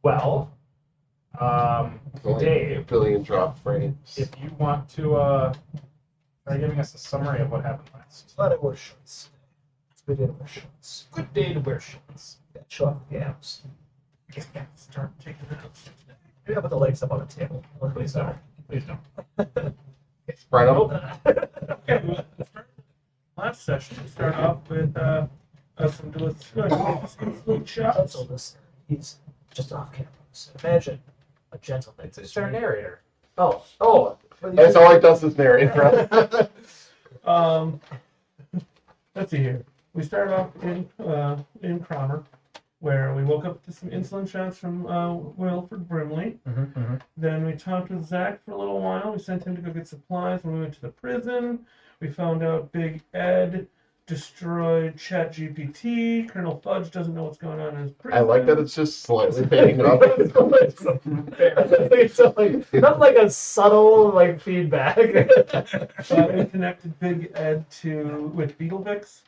Well, Dave, billion drop frames. if you want to try giving us a summary of what happened last. Glad I wear shorts. It's a good day to wear shorts. Good day to wear shorts. Yeah, show off the abs. Start taking it out. Maybe I'll put the legs up on the table. Please don't. Please don't. Spread them. Okay, we'll start. Last session, we start off with some delicious food shots. So this, he's just off camera. So imagine a gentleman. It's our narrator. Oh. That's all he does is narrate. Right? Let's see here. We started off in Cromer, where we woke up to some insulin shots from Wilford Brimley. Then we talked with Zach for a little while. We sent him to go get supplies when we went to the prison. We found out Big Ed destroyed ChatGPT. Colonel Fudge doesn't know what's going on in his prison. I like that it's just slightly fading up. It's not like a subtle feedback. We connected Big Ed with Beetlevix.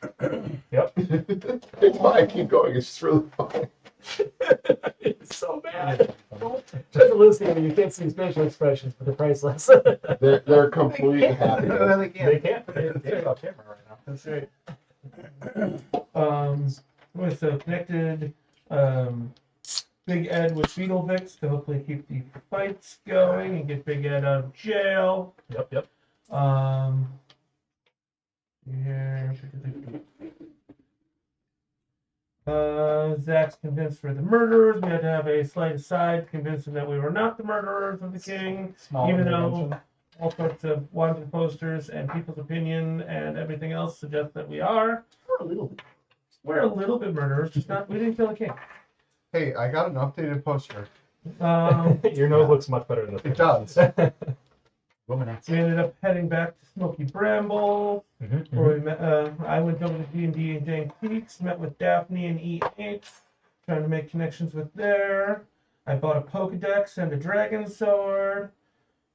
Yep. It's fine, keep going. It's just really funny. It's so bad. Just listening, you can't see his facial expressions, but they're priceless. They're completely happy. They can't. They're off camera right now. That's right. With connected Big Ed with Beetlevix to hopefully keep the fights going and get Big Ed out of jail. Yep. Zach's convinced we're the murderers. We had to have a slight aside to convince him that we were not the murderers of the king, even though all sorts of wanted posters and people's opinion and everything else suggest that we are. We're a little bit murderers, just not. We didn't kill the king. Hey, I got an updated poster. Your nose looks much better than the It does. We ended up heading back to Smoky Bramble, where we met. I went over to D&D and Dank Peaks, met with Daphne and E8, trying to make connections with there. I bought a Pokedex and a dragon sword.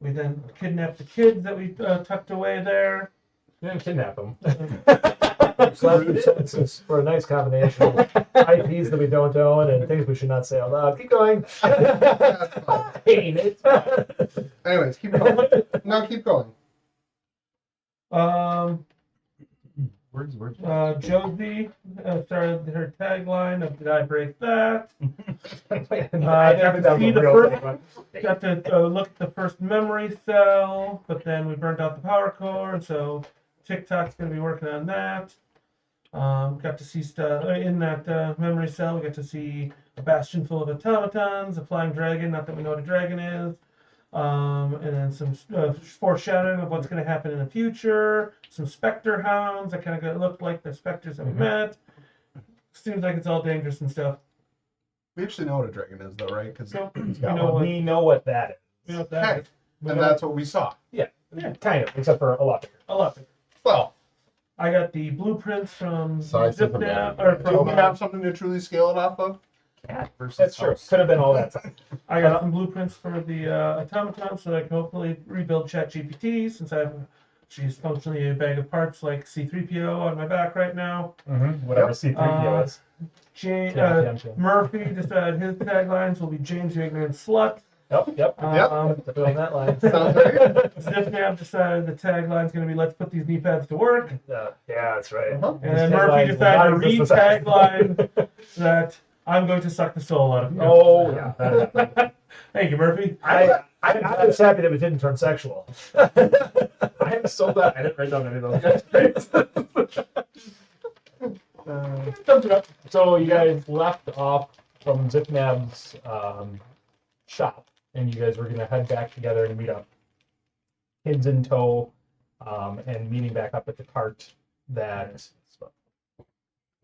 We then kidnapped the kids that we tucked away there. You didn't kidnap them. For a nice combination of IPs that we don't own and things we should not say out loud. Keep going. Pain. It's fine. Anyways, keep going. No, keep going. Words. Josie started her tagline of "Did I break that?" Got to look at the first memory cell, but then we burnt out the power core, and so TikTok's going to be working on that. Got to see stuff in that memory cell. We got to see a bastion full of automatons, a flying dragon, not that we know what a dragon is, and then some foreshadowing of what's going to happen in the future, some specter hounds that kind of looked like the specters that we met. Seems like it's all dangerous and stuff. We actually know what a dragon is, though, right? Because So, We know what that is. we know what that is. and that's what we saw. Yeah, kind of, except for a lot bigger. A lot bigger. Well, I got the blueprints from Size doesn't ZipNap, matter. or do we from, have something to truly scale it off of? Cat versus That's true. house. Could have been all that time. I got some blueprints for the automaton, so that I can hopefully rebuild ChatGPT, since she's functionally a bag of parts like C-3PO on my back right now. Whatever C-3PO is. Murphy decided his taglines will be James, you ignorant slut. Yep. Put on that line. Sounds right. Zipnap decided the tagline's going to be let's put these knee pads to work. Yeah, that's right. Uh-huh. And then Murphy decided to read tagline that I'm going to suck the soul out of you. Oh, yeah. That happened. Thank you, Murphy. I'm just happy that it didn't turn sexual. I am so glad I didn't write down any of those. So you guys left off from Zipnab's shop, and you guys were going to head back together and meet up. Kids in tow, and meeting back up at the cart that...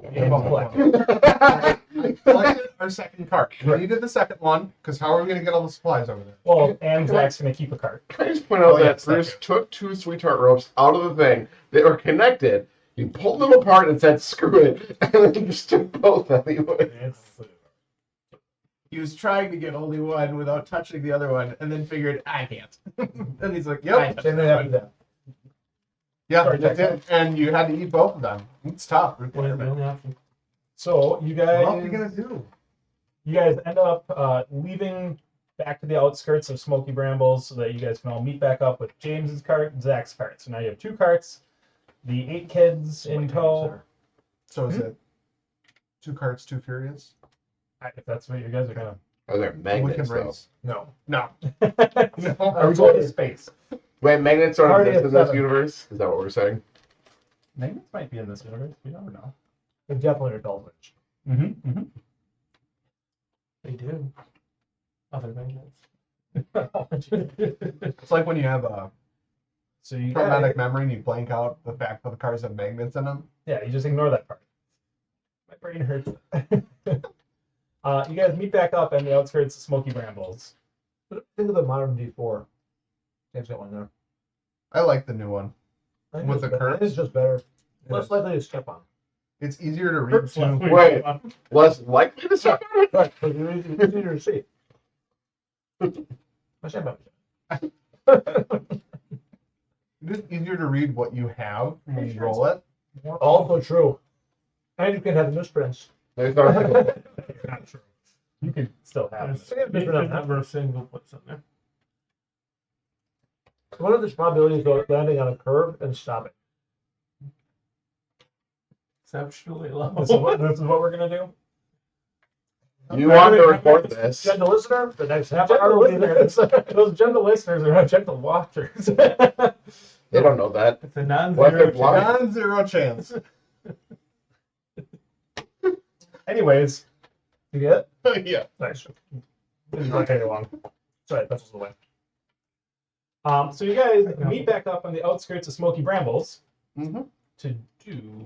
I collected our second cart. We needed the second one, because how are we going to get all the supplies over there? Well, and Zach's going to keep a cart. Can I just point out Oh, yeah, that Bruce took two sweetheart ropes out of the thing. They were connected. He pulled them apart and said, screw it. And then he just took both anyway. He was trying to get only one without touching the other one, and then figured, I can't. And he's like, Yep. And then after that. Yeah, Sorry, that's it. And you had to eat both of them. It's tough. What is the only option? So you What else are you guys going to do? you guys end up leaving back to the outskirts of Smoky Brambles so that you guys can all meet back up with James's cart and Zach's cart. So now you have 2 carts, the 8 kids in tow. So is it 2 carts, 2 furious? If that's what you guys are gonna. Are there We magnets can though? race. No. No. Are we going to space? Wait, magnets don't Party exist of in this 7. universe? Is that what we're saying? Magnets might be in this universe. We never know. They definitely are dolphins. Mm-hmm. They do. Other magnets. It's like when you have a So you traumatic memory and you blank out the fact that the cars have magnets in them. Yeah, you just ignore that part. My brain hurts. You guys meet back up on the outskirts of Smoky Brambles. Think of the modern D4. James got one there. I like the new one. I think With it's the better. I think curves? It's just better. It Less is. likely to step on. It's easier to read Hurts too. less when Wait. you come Less likely to stop? Right, but it's easier to see. I stand by It is easier to read what you have when you roll it. Also true. And you can have misprints. There's not Not true. You could still have There's it. there's never a single place on there. One of the probabilities of landing on a curve and stopping. Exceptionally low. This is what we're gonna do. You want to record this? Gentle listener, the next half Gentle hour will be there. listeners. Those gentle listeners are not gentle watchers. They don't know that. It's a What if non-zero they're blind? chance. Non-zero chance. Anyways, You get it? Yeah. nice. Didn't not take long. Sorry, that's the way. So you guys meet back up on the outskirts of Smoky Brambles Mhm. to do.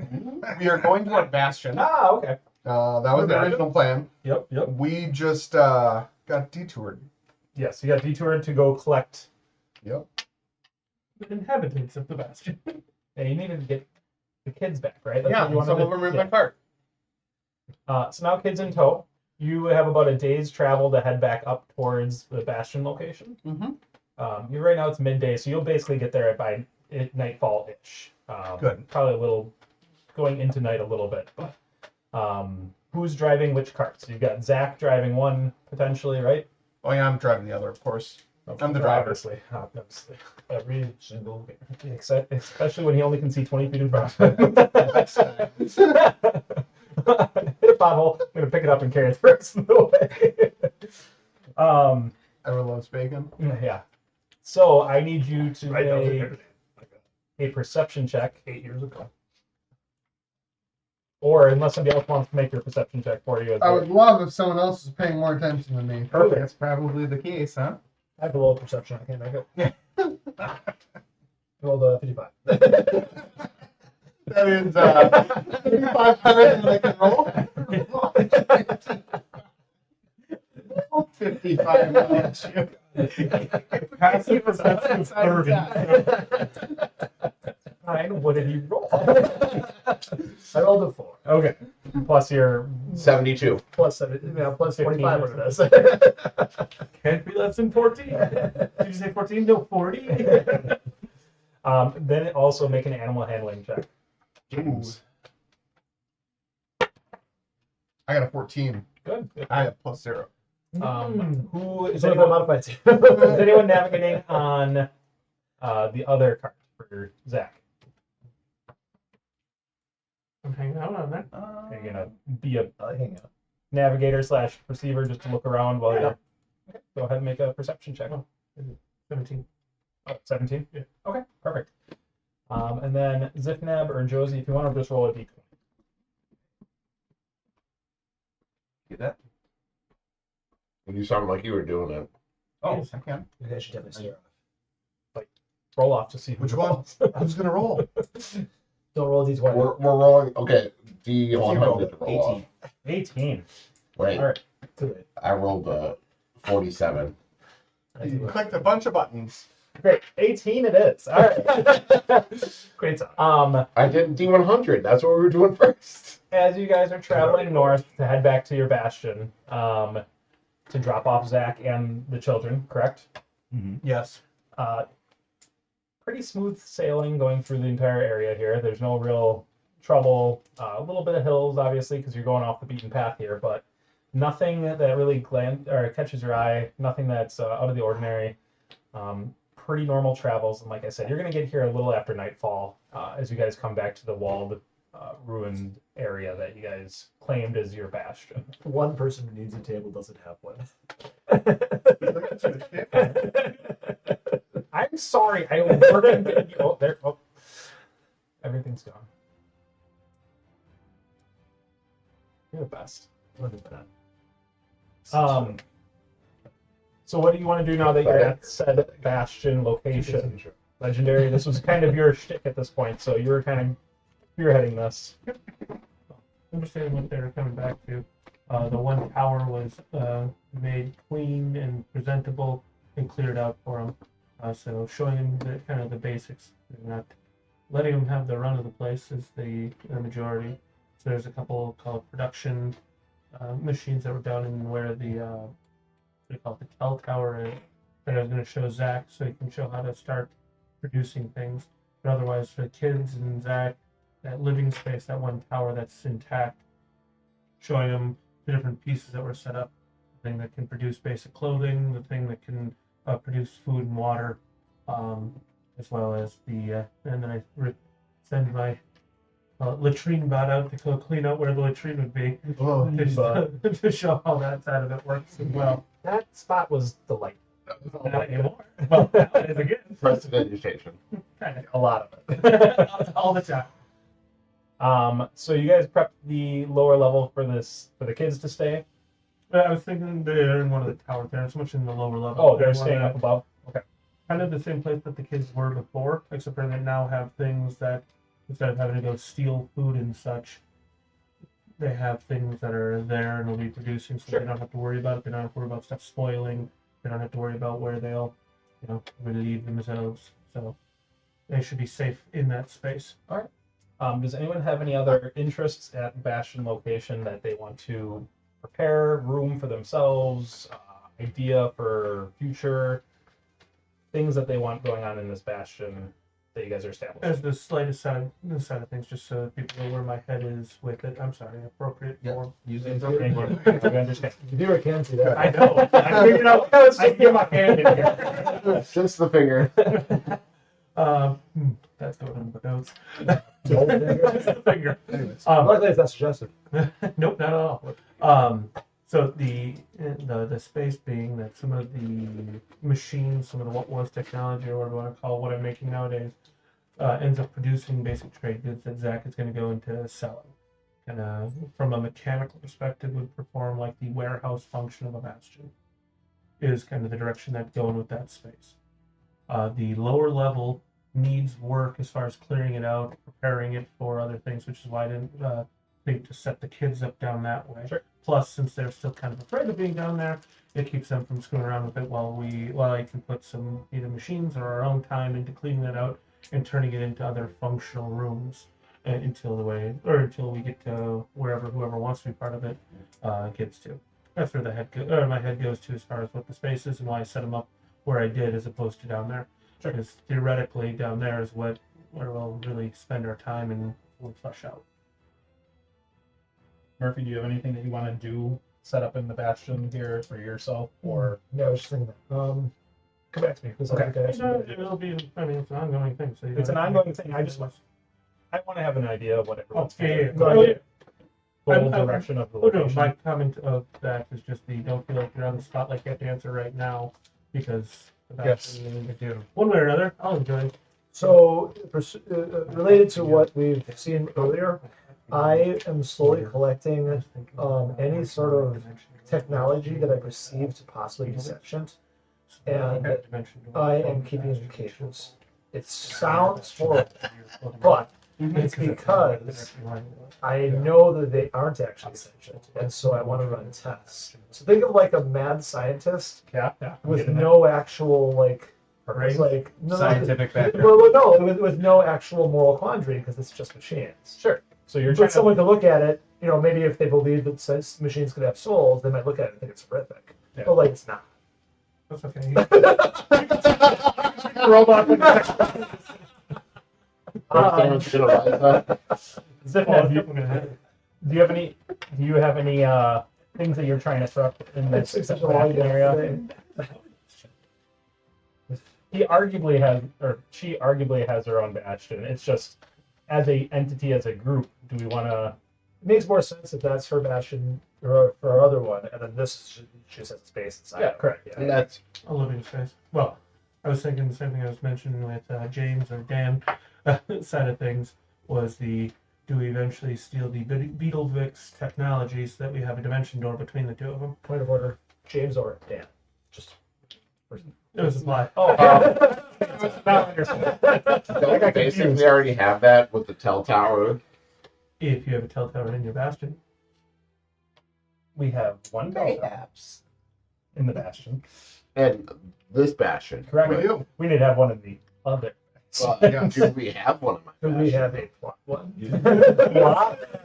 We are going to a bastion. Ah, okay. That was the original plan. Yep. We just got detoured. Yes, you got detoured to go collect. Yep. The inhabitants of the bastion. And you needed to get the kids back, right? That's Yeah, what you wanted some to- of them are in yeah. my cart. So now kids in tow. You have about a day's travel to head back up towards the bastion location. Mm-hmm. You right now it's midday, so you'll basically get there by nightfall-ish. Good. Probably a little going into night a little bit. But who's driving which cart? So you've got Zach driving one potentially, right? Oh yeah, I'm driving the other, of course. I'm the driver. Obviously. Every single, especially when he only can see 20 feet in front of him. Hit a pothole. I'm gonna pick it up and carry it the rest of the way. Everyone loves bacon. Yeah. So I need you to Right, that was make everything. a perception check, 8 years ago. or unless somebody else wants to make your perception check for you. I would love if someone else is paying more attention than me. Perfect. That's probably the case, huh? I have a low perception. I can't make it. Rolled 55. That is 500 and I can roll. 55 minutes. Passive perception of 30. Fine. What did you roll? I rolled a 4. Okay. Plus your 72. Plus 7, plus 15 45 or what it is. Can't be less than 14. Did you say 14? No, 40. Then also make an animal handling check. James. I got a 14. Good. I have plus 0. Who is So if I anyone, modify it. is anyone navigating on the other cart for Zach? I'm hanging out on that. Are you gonna be a I hang out. navigator slash perceiver just to look around while Yeah. you're? Okay, go ahead and make a perception check. 17. Oh, 17? Yeah. Okay, perfect. And then Zifnab or Josie, if you want to just roll a d20. Get that? You sound like you were doing it. Oh, I can. You guys should definitely stare off. Roll off to see who Which rolls. one? Who's gonna roll? Don't roll these one. We're rolling. Okay. You rolled D100 to roll off. 18. Wait, All right. I rolled 47. You clicked a bunch of buttons. Great. 18 it is. All right. Great time. I did D100. That's what we were doing first. As you guys are traveling north to head back to your bastion, to drop off Zach and the children, correct? Yes. Pretty smooth sailing going through the entire area here. There's no real trouble. A little bit of hills, obviously, because you're going off the beaten path here, but Nothing that really catches your eye. Nothing that's out of the ordinary. Pretty normal travels, and like I said, you're gonna get here a little after nightfall as you guys come back to the walled, ruined area that you guys claimed as your bastion. One person who needs a table doesn't have one. I'm sorry. We're gonna get you. Oh, there. Oh, everything's gone. You're the best. Look at that. So what do you want to do now that you're at said bastion location? Legendary. This was kind of your shtick at this point, so you were kind of spearheading this. Understanding what they were coming back to. The one tower was made clean and presentable and cleared out for them. So showing them the kind of the basics, not letting them have the run of the place is the majority. So there's a couple called production machines that were down in where the what do you call it, the Tel Tower is. That I was going to show Zach so he can show how to start producing things. But otherwise, for the kids and Zach, that living space, that one tower that's intact, showing them the different pieces that were set up. The thing that can produce basic clothing, the thing that can produce food and water, as well as the, and then I send my latrine bot out to go clean out where the latrine would be, Oh, to show how that side of it works as well. That spot was delightful. Not anymore. Well, now it is again. Prestidigitation. Kind of. A lot of it. All the time. So you guys prepped the lower level for the kids to stay. I was thinking they're in one of the towers. They're not so much in the lower level. Oh, they're staying up above. Okay. Kind of the same place that the kids were before, except for they now have things that instead of having to go steal food and such, they have things that are there and will be producing, so Sure. they don't have to worry about it. They don't have to worry about stuff spoiling. They don't have to worry about where they'll, relieve themselves. So they should be safe in that space. Does anyone have any other interests at Bastion location that they want to prepare, room for themselves, idea for future things that they want going on in this Bastion that you guys are establishing? As the slightest side of things, just so that people know where my head is with it. I'm sorry, appropriate form. Thank you. I understand. You do or can see that. I know. I figured out. I can get my hand in here. Just the finger. That's going in the notes. Don't think- Just the finger. Anyways, Um, luckily it's not suggested. Nope, not at all. So the space being that some of the machines, some of the what was technology or whatever you want to call what I'm making nowadays, ends up producing basic trade goods that Zach is going to go into selling. And from a mechanical perspective, would perform like the warehouse function of a bastion. Is kind of the direction that's going with that space. The lower level needs work as far as clearing it out, preparing it for other things, which is why I didn't think to set the kids up down that way. Sure. Plus, since they're still kind of afraid of being down there, it keeps them from screwing around with it while I can put some either machines or our own time into cleaning it out and turning it into other functional rooms until we get to whoever wants to be part of it gets to. That's where my head goes to as far as what the space is and why I set them up where I did as opposed to down there. Sure. Because theoretically down there is where we'll really spend our time and we'll flush out. Murphy, do you have anything that you want to do, set up in the Bastion here for yourself, or? Yeah, I was just thinking that. Come back to me, because I think I have some ideas. It'll be. I mean, it's an ongoing thing. So It's an ongoing thing. I want to have an idea of what everyone's Okay. full direction of the Oh no, location. my comment of that is just don't feel like you're on the spot like you have to answer right now because that's what you need to do. One way or another, I'll enjoy it. So, related to what we've seen earlier, I am slowly collecting any sort of technology that I perceive to possibly be sentient, and I am keeping it in cages. It sounds horrible, but it's because I know that they aren't actually sentient, and so I want to run tests. So think of like a mad scientist Yeah. with no actual Scientific background. with no actual moral quandary because it's just machines. Sure. So you're But trying someone to look at it, maybe if they believe that since machines could have souls, they might look at it and think it's horrific. Yeah. But like it's not. That's okay. robot. Someone's gonna rise up. Zipnet, do you have any things that you're trying to throw in It's this such a long day area. today. He arguably has, or she arguably has her own bastion. It's just, as a entity, as a group, do we want to? It makes more sense if that's her bastion or for our other one, and then this just has space inside. Yeah, correct. And Yeah. that's A living space. Well, I was thinking the same thing I was mentioning with James or Dan side of things was do we eventually steal the Beetlevix technology so that we have a dimension door between the two of them? Point of order, James or Dan? Just It was a lie. Oh, now I understand. I don't got basically confused. already have that with the Tell Tower. If you have a telltale in your bastion. We have one bell tower Perhaps. in the bastion. And this bastion. Correct. For you. We need to have one in the other. Well, Yeah. do we have one of my do we bastions? have a plot one?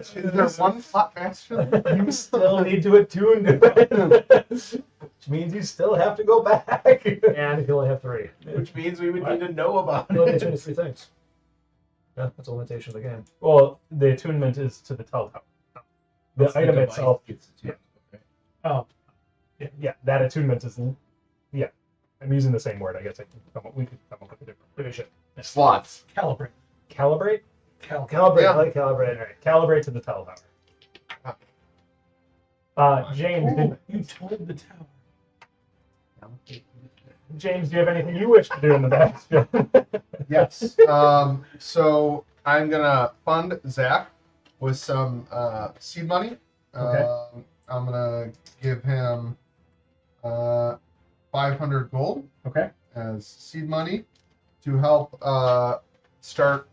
Is there one plot bastion? You still need to attune to it, which means you still have to go back. And you only have 3. Which means we would need to know about You only it. need 3 things. Yeah, that's a limitation of the game. Well, the attunement is to the telltale. The item itself, Oh, yeah, that attunement is, yeah. I'm using the same word. I guess we could come up with a different division. Slots. calibrate. Calibrate. Calibrate, Yeah. I like calibrate. All right, calibrate to the telltale. James, Ooh, you told the tower. James, do you have anything you wish to do in the bastion? Yes. So I'm gonna fund Zach with some seed money. Okay. I'm gonna give him 500 gold Okay. as seed money to help start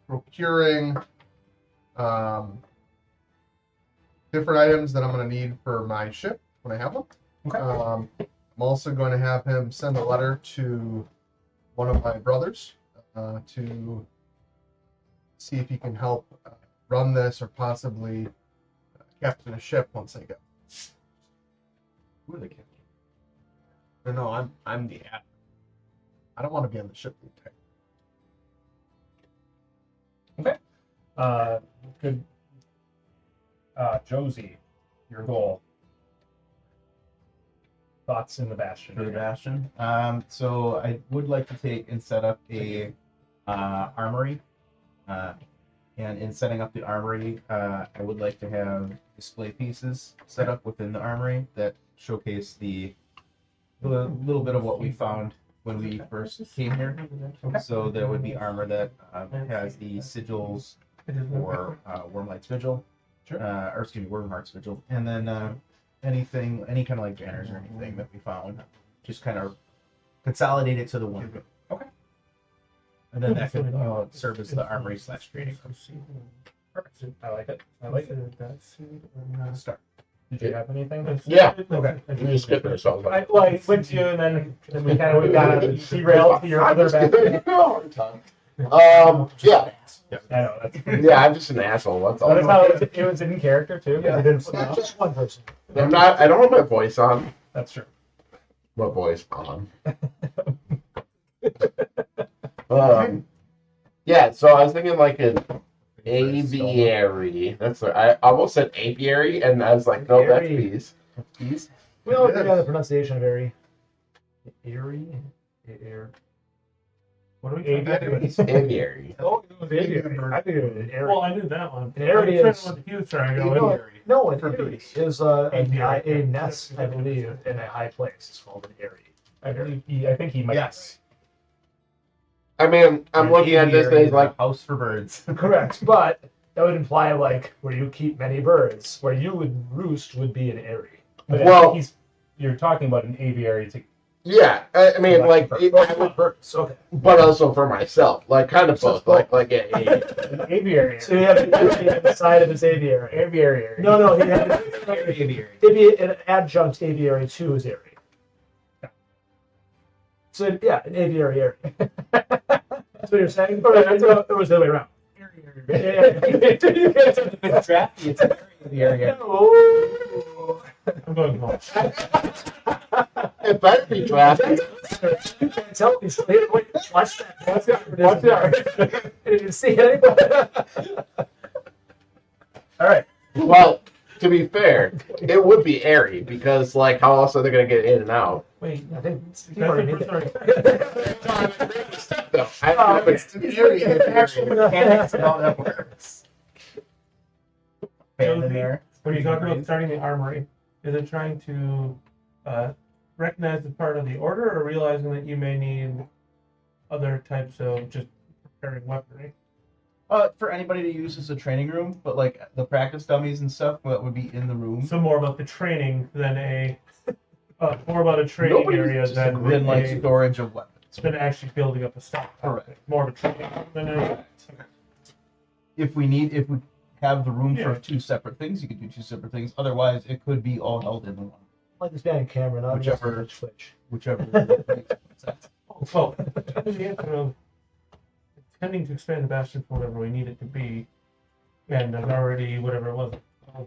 procuring different items that I'm going to need for my ship when I have them. Okay. I'm also going to have him send a letter to one of my brothers to see if he can help run this or possibly captain a ship once I go. Who are the captain? No, I'm the admiral. I don't want to be on the ship the entire. Good. Josie, your goal. Thoughts in the bastion. For the bastion. So I would like to take and set up a armory. And in setting up the armory, I would like to have display pieces set up within the armory that showcase the little bit of what we found when we first came here. So there would be armor that has the sigils for Wormlight's Vigil, or excuse me, Wormheart's Vigil, and then any kind of like banners or anything that we found, just kind of consolidate it to the one. Okay. And then that could serve as the armory / trading Perfect. I like it. I like it. start. Did you have anything? Yeah. Okay. You just skipped it, so I was like, Well, I went to you, and then we kind of got derailed to your I'm other just giving bastion. you a hard time. Yeah. I know. That's Yeah, I'm just an asshole. That's all. Notice how it was in character too. Yeah. It didn't It's flip not out. just one person. I'm not. I don't have my voice on. That's true. My voice on. Yeah. So I was thinking like an aviary. That's what I almost said apiary, and I was like, no, that's Apiary. bees. These We all agree on the pronunciation of airy. Airy? Air. What are we Aviary. Aviary. Oh, it was aviary. I think it was an airy. Well, I knew that one. An airy I'm is- trying to let you try and go No, in. no, an For airy bees. is Apiary. a nest, I believe, in a high place. It's called an airy. I think he might. yes. I mean, I'm looking at this and it's like, house for birds. Correct, but that would imply like where you keep many birds. Where you would roost would be an airy. But I Well- think you're talking about an aviary to. yeah. I mean, like, I would, Birds. Okay. but also for myself, like, kind of both. Like a An aviary. So you have an airy on the side of his aviary. Aviary. No, he had Aviary. it'd be an adjunct aviary to his airy. So yeah, an aviary area. That's what you're saying? Or it was the other way around. It's drafty. It's an area. I'm going home. It better be drafty. You can't tell me. Wait, watch that. Watch that. Did you see anybody? All right. Well, to be fair, it would be airy because, like, how else are they gonna get in and out? Wait, I think Steve that's already the made first that. No, I It's eerie if you're Actual mechanics of how that works. Fan in Josie, there. when you Pretty talk about crazy. starting the armory, is it trying to recognize as part of the order, or realizing that you may need other types of just preparing weaponry? For anybody to use as a training room, but like the practice dummies and stuff that would be in the room. So more about the training than more about a training Nobody's area just than Then like a, storage of weapons. than actually building up a stock. Correct. More of a training than a. If we have the room Yeah. for two separate things, you could do two separate things. Otherwise, it could be all held in one. Like this guy on camera, not Whichever- just Twitch. Whichever makes sense. Well, the answer of intending to expand the bastion for whatever we need it to be, and there's already whatever it was,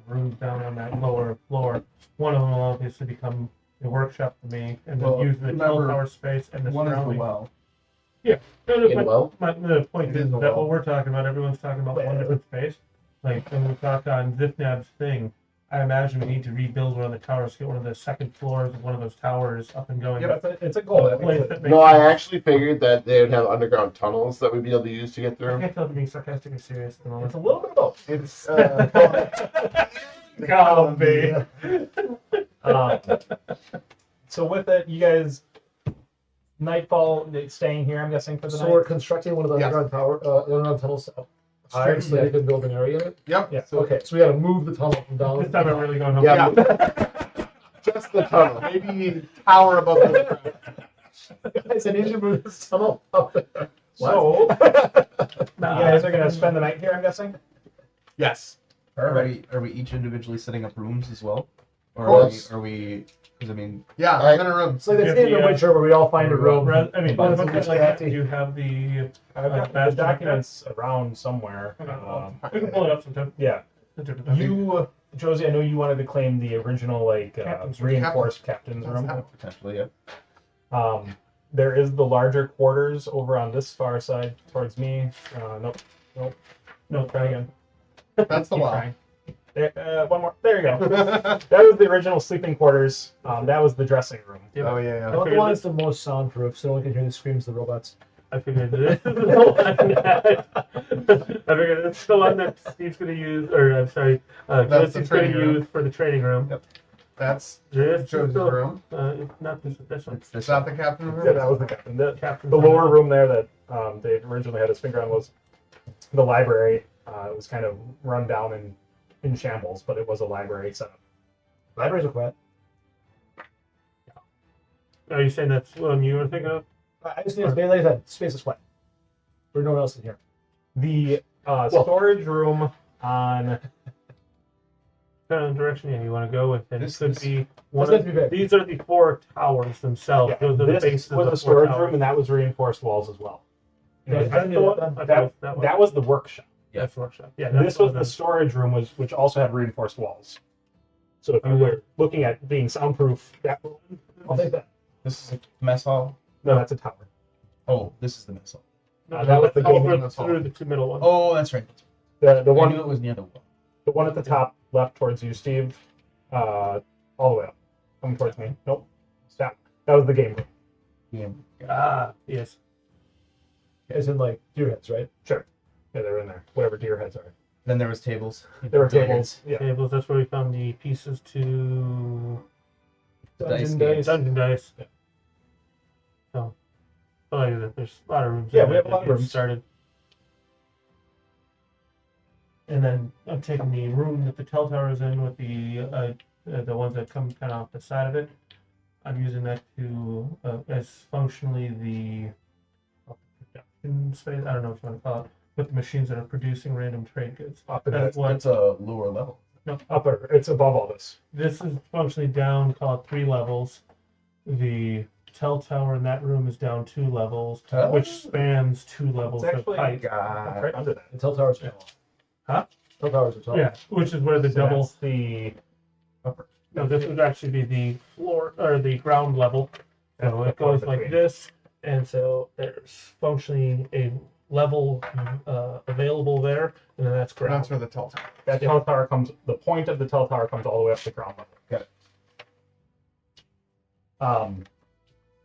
rooms down on that lower floor. One of them will obviously become a workshop for me, and then Well, use the remember, tower space and the One is the surrounding. well. No, In but well? the point It is is the that well. what we're talking about, everyone's talking about one different space. Like when we talk on Zipnab's thing, I imagine we need to rebuild one of the towers, get one of the second floors of one of those towers up and going. Yeah, it's a goal. A place that makes No, I sense. actually figured that they would have underground tunnels that we'd be able to use to get I through. can't tell if you're being sarcastic or serious at the moment. It's a little bit of both. It's Gotta be. So with it, you guys, Nightfall staying here, I'm guessing, for the So night? we're constructing one of the Yes. underground underground tunnels Alright, so you can build an area in it. Yep. Yeah. Okay, so we gotta move the tunnel from down. This time I'm really going home. Yeah. Just the tunnel. Maybe tower above the ground. Guys, I need you to move this tunnel up there. So, you Nah, guys are going to spend the night here, I'm guessing? Yes. Are we each individually setting up rooms as well? Or course. are we? Because I mean, Yeah, Alright. in a room. It's like the Yeah, game the, in Witcher where we all find a room. I mean, But but it's like empty. that, you have the. I've got the Bastion. documents around somewhere. We can pull it up sometime. Yeah. You, Josie, I know you wanted to claim the original, like, Captain's room. reinforced captain's room. potentially, yeah. There is the larger quarters over on this far side towards me. Nope. Try again. That's the Keep well. trying. There, one more. There you go. That was the original sleeping quarters. That was the dressing room. Oh yeah, The yeah. other one is the most soundproof, so no one can hear the screams of the robots. I figured this is the one that I figured it's the one that Steve's gonna use, or I'm sorry, That's the Josie's gonna training room. use for the training room. Yep. That's This is Jose's the, room. not this one. Is that the captain's room? Yeah, that was the captain. Captain's The lower room. room there that Dave originally had his finger on was the library. It was kind of run down and in shambles, but it was a library setup. Libraries are quiet. Are you saying that's one you were thinking of? I just need to like that space is quiet. There's no one else in here. The storage room on Kind of direction you want to go with it. It This could is- be one Doesn't of have to be big. these are the four towers themselves. yeah, Those are the this bases was of a the storage four towers. room, and that was reinforced walls as well. Yeah, That's the one? I thought it was that one. That was the workshop. That's the workshop. Yeah, This was the one. storage room, which also had reinforced walls. So if you Okay. were looking at being soundproof, that room, I'll take that. This is a mess hall. no, that's a tower. Oh, this is the mess hall. No, that was the that's game over that's all. through the two middle ones. Oh, that's right. The I one knew it was near the wall. The one at the top, left towards you, Steve, all the way up, coming towards me. Nope, stop. That was the game room. Yeah. Ah, yes. As in like deer heads, right? Sure. Yeah, they're in there. Whatever deer heads are. Then there was tables. There were tables. Yeah. Tables. That's where we found the pieces to Dice Dungeon games. dice. dungeon dice. Yeah. So, there's a lot of rooms. Yeah, in we there have a that lot of get rooms. started. And then I'm taking the room that the tell tower is in with the ones that come kind of off the side of it. I'm using that to as functionally the production space. I don't know what you want to call it, but the machines that are producing random trade goods. That's what That's a lower level. Upper. It's above all this. this is functionally down. Call it 3 levels. The tell tower in that room is down 2 levels, Oh. which spans 2 levels It's of actually height. it's right under that. The tell towers are tall. Huh? Tell towers are tall. Yeah, which is where the So double. that's the upper. No, this would actually be the floor or the ground level. So That's it the floor goes like between. this, and so there's functionally a level available there, and then that's ground. That's where the tall tower. That tall tower comes. The point of the tall tower comes all the way up to ground level. Got it.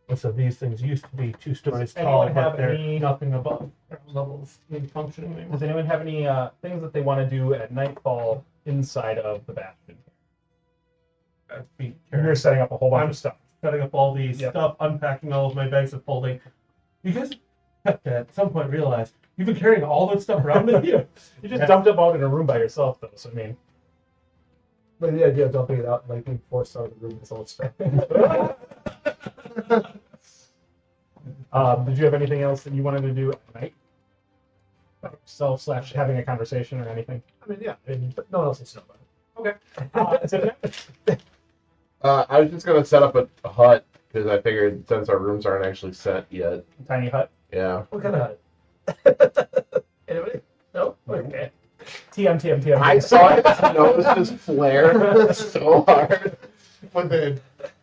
And so these things used to be 2 stories Does tall, anyone have but they're any- nothing above ground levels in functioning anymore. Does anyone have any things that they want to do at nightfall inside of the bastion? I'd be You're careful. setting up a whole bunch I'm of stuff. Setting up all the Yep. stuff, unpacking all of my bags of folding. You guys have to at some point realize you've been carrying all that stuff around with you. You just dumped them out in a room by yourself, though. So I mean, But the idea of dumping it out and like being forced out of the room is all it's did you have anything else that you wanted to do at night? Self / having a conversation or anything? I mean, yeah, but no one else needs to know about it. So, I was just gonna set up a hut because I figured since our rooms aren't actually set yet. tiny hut. Yeah. What kind of hut? Anybody? No? Okay. TM. I saw his nose just flare so hard. With the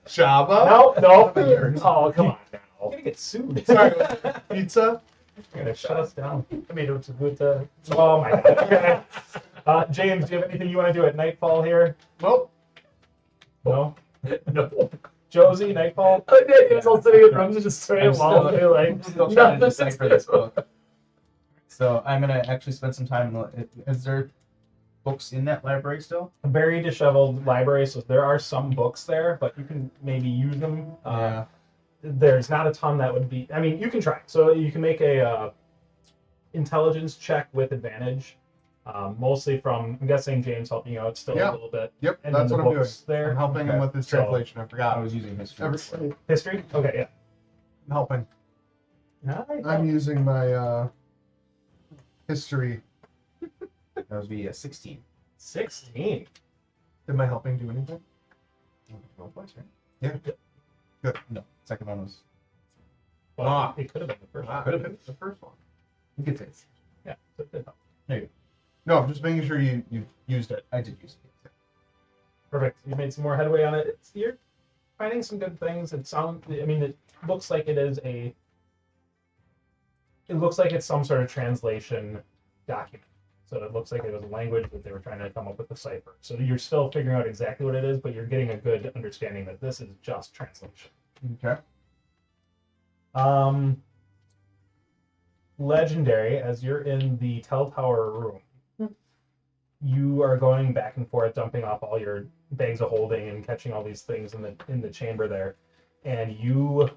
Java? No. Oh, come on now. You're gonna get sued. Sorry, pizza? You're gonna shut us down. I mean, it's a good. Oh my god. James, do you have anything you want to do at nightfall here? Nope. No. No. Josie, nightfall. Okay, he's all sitting in rooms and just staring I'm at walls and be like, I'm still trying to nothing. decipher this book. So I'm gonna actually spend some time. Is there books in that library still? A very disheveled library, so there are some books there, but you can maybe use them. Yeah. There's not a ton that would be. I mean, you can try. So you can make a intelligence check with advantage. Mostly from, I'm guessing James helping you out still Yeah. a little bit. Yep, And that's then what the I'm doing. books there. I'm helping him with this So- translation. I forgot. I was using history. I'm History? Okay, yeah. helping. Nice. I'm using my history. That would be a 16. 16. Did my helping do anything? Roll twice, right? Yeah. No, second one was. Well, Ah. it could have been the first one. Could have been the first one. You could say it's. Yeah, so it did help. No, I'm just making sure you used it. I did use it. Perfect. You made some more headway on it. You're finding some good things. It looks like it is a. It looks like it's some sort of translation document. So it looks like it was a language that they were trying to come up with a cipher. So you're still figuring out exactly what it is, but you're getting a good understanding that this is just translation. Okay. Legendary, as you're in the Tell Tower room, you are going back and forth, dumping off all your bags of holding and catching all these things in the chamber there, and you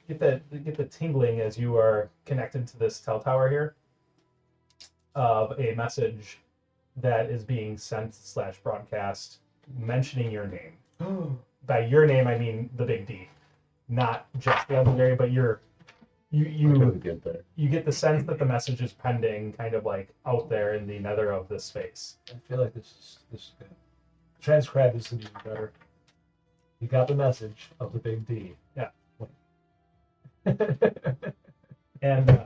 get the tingling as you are connected to this Tell Tower here of a message that is being sent / broadcast mentioning your name. By your name, I mean the big D, not just Legendary, but you Couldn't get there. you get the sense that the message is pending, kind of like out there in the nether of this space. I feel like this is good. Transcribe this to be better. You got the message of the big D. Yeah. And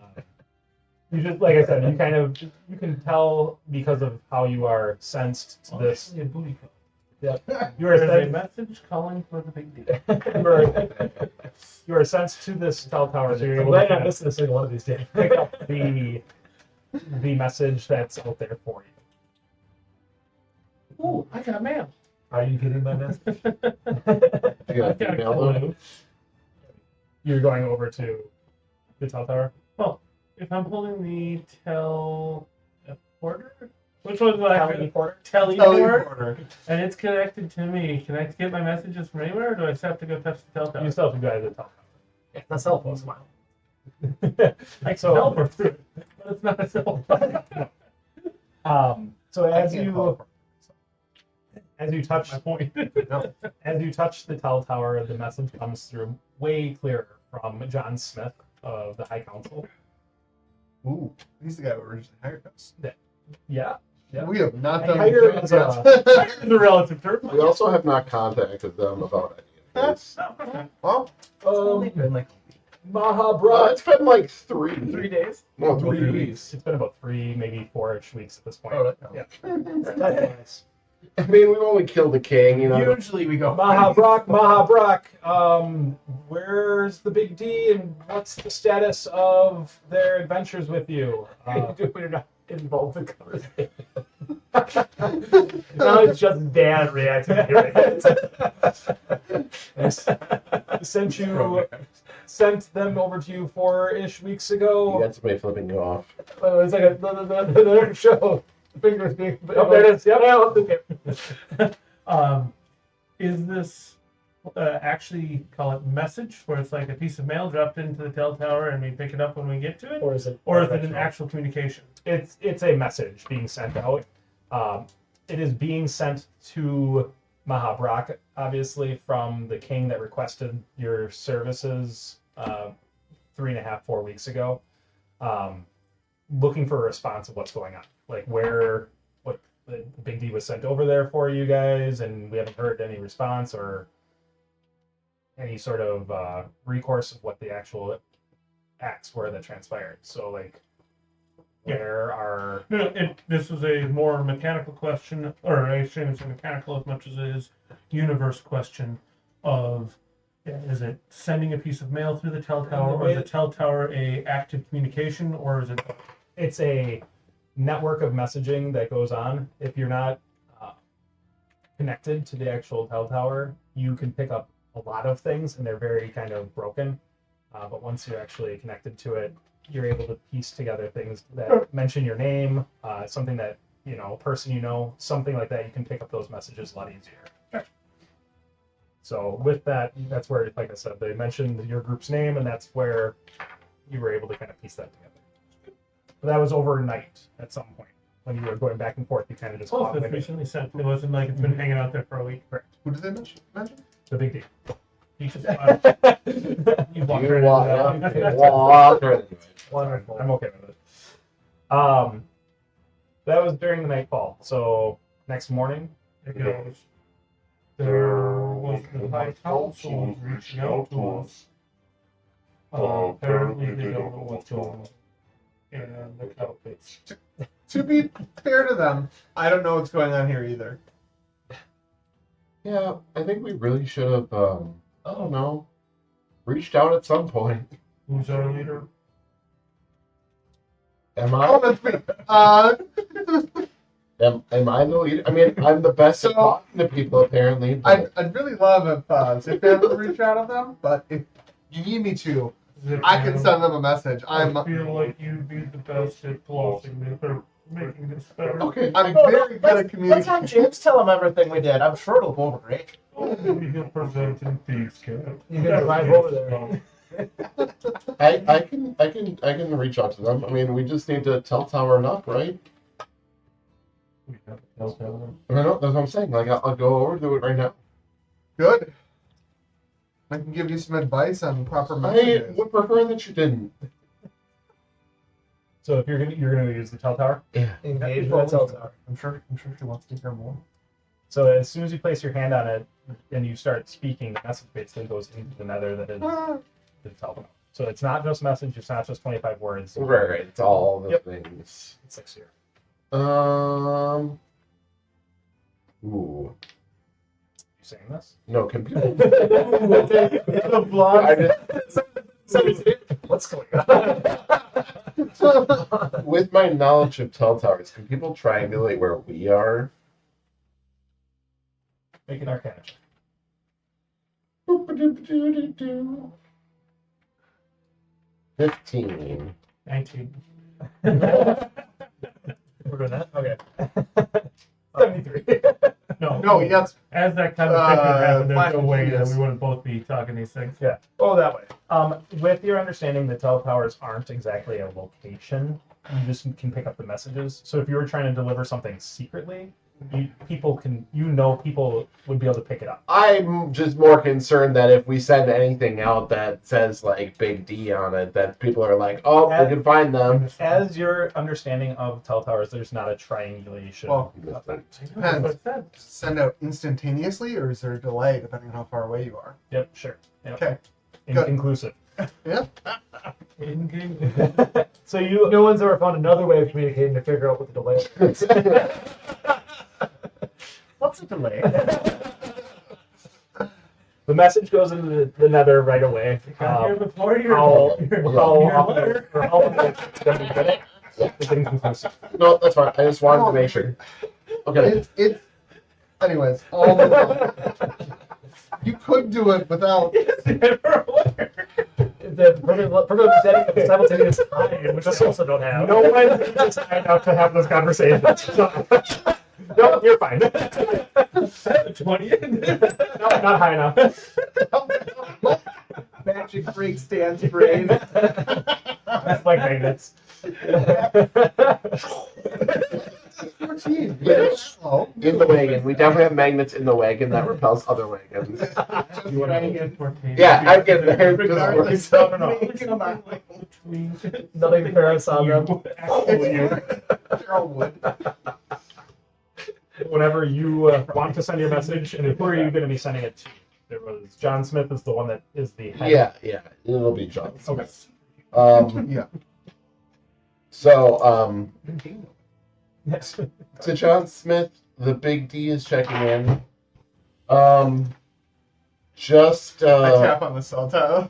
you just, like I said, you can tell because of how you are sensed to this. Yeah, booty call. You are There's a sensed. message calling for the big D. You are sensed to this Tell Tower, so you're I'm able glad to I'm kind of missing a single one of these days. pick up the message that's out there for you. Ooh, I got mail. Are you getting my message? You I got got a email clue. them? You're going over to the Tell Tower. Well, if I'm holding the teleporter, which one's what I Teleport. teleport, Teleporter. and it's connected to me, can I get my messages from anywhere, or do I just have to go touch the telephone? You still have to go to the Tell Yeah, that's helpful. Smile. Tower. I can So- teleport through it, but it's not a cell phone. So I as can't you teleport. touch My point. No. as you touch the Tell Tower, the message comes through way clearer from John Smith of the High Council. Ooh, he's the guy who originally hired us. Yeah. Yeah. We have not I done hired the as job a- yet. The relative term. We also have not contacted them about any of this. Well, Only been like Mahabrat. It's been like 3 days. No, 3 3 weeks. It's been about 3, maybe 4-ish weeks at this point. Oh, right. Yeah. Nice. I mean, we've only killed the king, you know. Usually we go. Mahabrak, where's the Big D and what's the status of their adventures with you? We're not involved in conversation. Now it's just Dan reacting to Sent them over to you 4-ish weeks You ago. got somebody flipping you off. It's like the show. Fingers being. Oh, there it is. Yep. Is this actually call it message, where it's like a piece of mail dropped into the Tell Tower and we pick it up when we get to it, Or is it? an actual communication? It's a message being sent out. It is being sent to Mahabrak, obviously, from the king that requested your services 3.5, 4 weeks ago, looking for a response of what's going on, like what the Big D was sent over there for you guys, and we haven't heard any response or any sort of recourse of what the actual acts were that transpired. So, like, where are No, this was a more mechanical question, or I shouldn't say mechanical as much as it is universe question of, is it sending a piece of mail through the Tell Tower, or is the Tell Tower a active communication, or is it? it's a network of messaging that goes on. If you're not connected to the actual Tell Tower, you can pick up a lot of things, and they're very kind of broken. But once you're actually connected to it, you're able to piece together things that mention your name, something that, person something like that. You can pick up those messages a lot easier. Sure. So with that, that's where, like I said, they mentioned your group's name, and that's where you were able to kind of piece that together. But that was overnight at some point. When you were going back and forth, you kind of just Well, caught it's with it. recently sent. It wasn't like it's been hanging out there for a week. Who did they mention? The Big D. You just You walked walk, right into that. walk right into it. Wonderful. I'm okay with it. That was during the nightfall. So next morning, It goes. There was the High Council was reaching out to us. Apparently they don't know what's going on. And the cow pits. To be fair to them, I don't know what's going on here either. Yeah, I think we really should have, I don't know, reached out at some point. Who's our leader? Am Oh, I? that's me. Am I the leader? I mean, I'm the best at So- talking to people, apparently. But I'd really love if Zipman would reach out to them, but if you need me to, I can send them a message. I I'm feel like you'd be the best at glossing this or making this better. okay. very good at Let's have communicating. James tell him everything we did. I'm sure it'll go over great. Oh, maybe he'll present in thieves' cat. You can drive over there. I can reach out to them. I mean, we just need to tell Tower enough, right? We have to tell them. I know, that's what I'm saying. Like, I'll go over do it right now. Good. I can give you some advice on proper I messages. would prefer that you didn't. so if you're gonna use the Tell Tower. Engage with Tell Tower. I'm sure she wants to hear more. So as soon as you place your hand on it and you start speaking, the message basically goes into the nether that is the Tell Tower. So it's not just message. It's not just 25 words. Right. It's all the Yep. things. It's 6 here. Ooh. You saying this? No, computer. The blonde. I just, What's going on? with my knowledge of Tell Towers, can people triangulate where we are? Make an Arcana check. 15. 19. We're doing that? Okay. 73. No, yes. As that kind of thing happened, there's no flashing way that yes. we wouldn't both be talking these things. Yeah. Oh, that way. With your understanding that Tell Towers aren't exactly a location, you just can pick up the messages. So if you were trying to deliver something secretly, people would be able to pick it up. I'm just more concerned that if we send anything out that says like Big D on it, that people are like, oh, we can find them. As your understanding of Tell Towers, there's not a triangulation. Well, Depends. Depends. Send out instantaneously, or is there a delay depending on how far away you are? Yep, sure. Yep. Okay. Inconclusive. Yeah. So you No one's ever found another way of communicating to figure out what the delay is. What's the delay? The message goes into the nether right away. Got here before you're How here. them to get it is inconclusive. No, that's fine. I just wanted to make sure. Okay. It's anyways, you could do it without The permanent setting of simultaneous time, which I also don't have. No one's just high enough to have those conversations. No, you're fine. 20. No, not high enough. Magic break stands brain. That's like magnets. 14. Yes. Oh, In the wagon. We definitely have magnets in the wagon that repels other wagons. You want to get 14? Yeah, I'm getting there. Regardless Just of me, come on. Nothing Paris on them. Gerald Wood. Whenever you want to send your message, and who are you going to be sending it to? There was John Smith is the one that is the head. Yeah. It'll be John. Okay. Yeah. So, Yes. to John Smith, the Big D is checking in. Just I tap on the cell tower.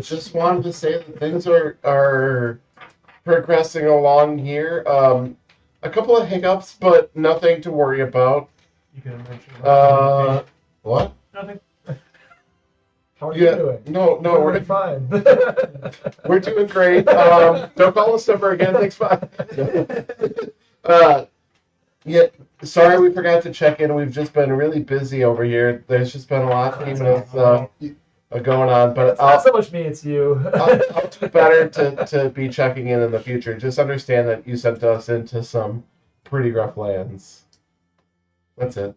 just wanted to say that things are progressing along here. A couple of hiccups, but nothing to worry about. You can mention. What? Nothing. How are you doing? No, We're we're doing fine. we're doing great. Don't call us number again. Thanks, bye. Yeah, sorry we forgot to check in. We've just been really busy over here. There's just been a lot keeping us going on, but It's not so much me, it's you. I'll do better to be checking in the future. Just understand that you sent us into some pretty rough lands. That's it.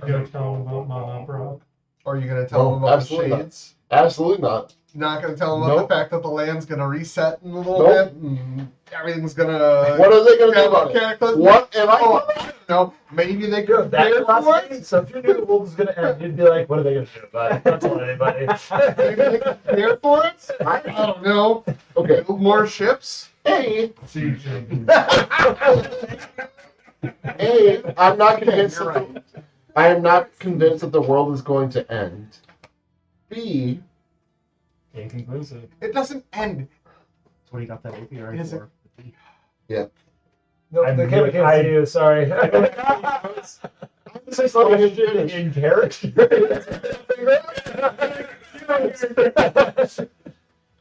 You gonna tell them about Mama Brock? Or are you going to tell them about absolutely the not. shades? Absolutely not. You're not going to tell them about Nope. the fact that the land's going to reset in a little Nope. bit? And everything's going to... What are they going to do about it? Cataclysm? What am I? Oh, I don't know. Maybe they You have could that prepare for philosophy? it? So if you knew the world was going to end, you'd be like, what are they going to do about it? Don't tell anybody. Maybe they could prepare for it? I don't know. Okay. Build more ships? A, CJ. I'm not convinced. You're right. I am not convinced that the world is going to end. B, Inconclusive. It doesn't end. That's what he got that APR Is it- for. No, I'm the camera really- can't see you, sorry. This is question in character.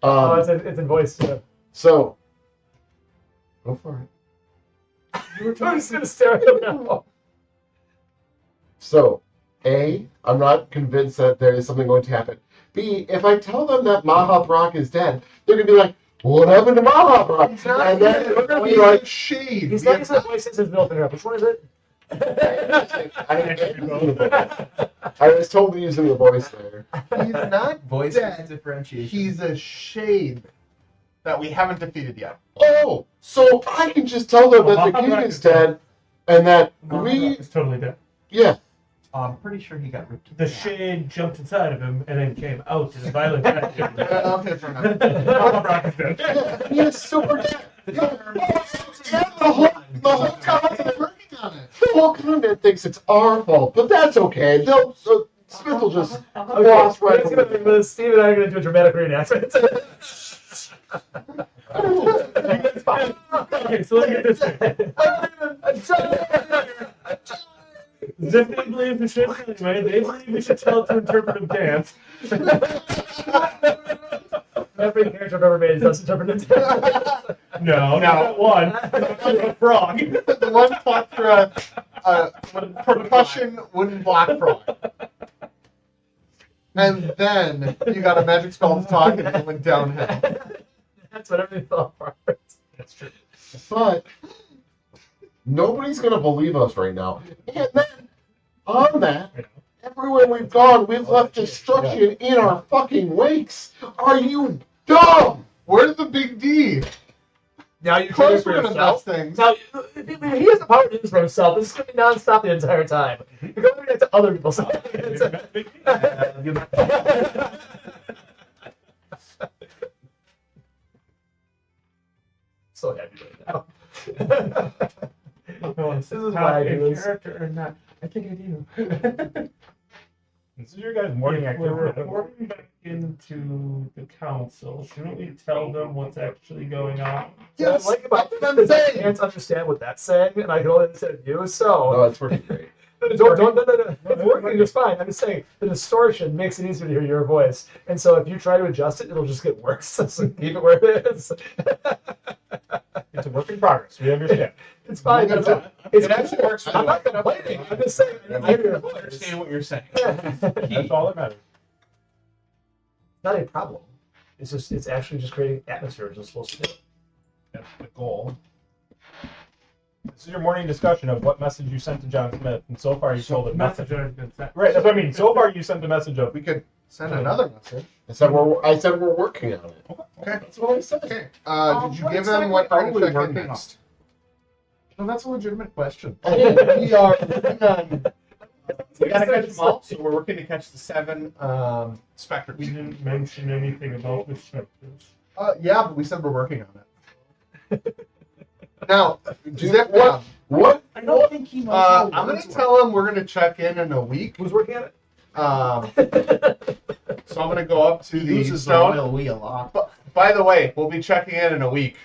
Oh, it's in voice too. So, go for it. I'm just going to stare at them now. So, A, I'm not convinced that there is something going to happen. B, if I tell them that Maha Brock is dead, they're going to be like, what happened to Maha Brock? He's not And then dead. they're going to He's be like, a shade. He's not using the voice since his middle finger up. Which one is it? I was totally using the voice there. He's not Voice dead. differentiation. He's a shade that we haven't defeated yet. Oh, so I can just tell them that the king is dead and that Mama we, Brock is totally dead. yeah. I'm pretty sure he got ripped. The shade jumped inside of him and then came out in a violent fashion. Okay, fair enough. Mama Brock is dead. Yeah, he is super dead. And the whole continent, Working on it. the whole continent thinks it's our fault, but that's okay. They'll, Smith will just Okay, lost right Steve and I are going to do a dramatic reenactment. Okay, so let's get this straight. Zip didn't believe the shit anyway. They believe we should tell it to interpretive dance. Every character I've ever made does interpretive dance. No, not one. A frog. The one fought for a percussion wooden block frog. And then you got a magic spell to talk and it went downhill. That's what everything fell apart. That's true. But nobody's gonna believe us right now. And then on that, everywhere we've gone, we've left destruction in our fucking wakes. Are you dumb? Where's the big D? Now you Of trigger course for we're gonna yourself. mess things. Now, he has the power to do this for himself. This is going to be non-stop the entire time. You're going to react to other people's So happy right now. This is why I do this. Character or not. think I do. This is your guys' morning If we're activity. reporting back into the council, shouldn't we tell them what's actually going on? What I like about that's what I'm this is I saying. can't understand what that's saying, and I can only understand you. So No, it's working great. no, it's working just fine. I'm just saying the distortion makes it easier to hear your voice, and so if you try to adjust it, it'll just get worse. So keep it where it is. It's a work in progress. We understand. It's fine. It It's actually works for I'm you. not complaining. I'm just saying. I hear your voice. Understand what you're saying. That's all that matters. Not a problem. It's actually just creating atmosphere, which it's supposed to do. That's the goal. This is your morning discussion of what message you sent to John Smith, and so far you told The him message nothing. has been sent. Right, that's what I mean. So far you sent the message of We could send another message. I said we're working on it. Okay. That's what I said. Okay. Did you What give exactly them what are we're we going to check in working on? next? No, that's a legitimate question. We are working on. We gotta catch them all, so we're working to catch the 7 We specters. didn't mention anything about the structures. Yeah, but we said we're working on it. Now, Zip, What? I don't think he knows I'm going to tell him we're going to check in a week. Who's working on it? So I'm going to go up to He the uses the stone. royal we a lot. By the way, we'll be checking in a week.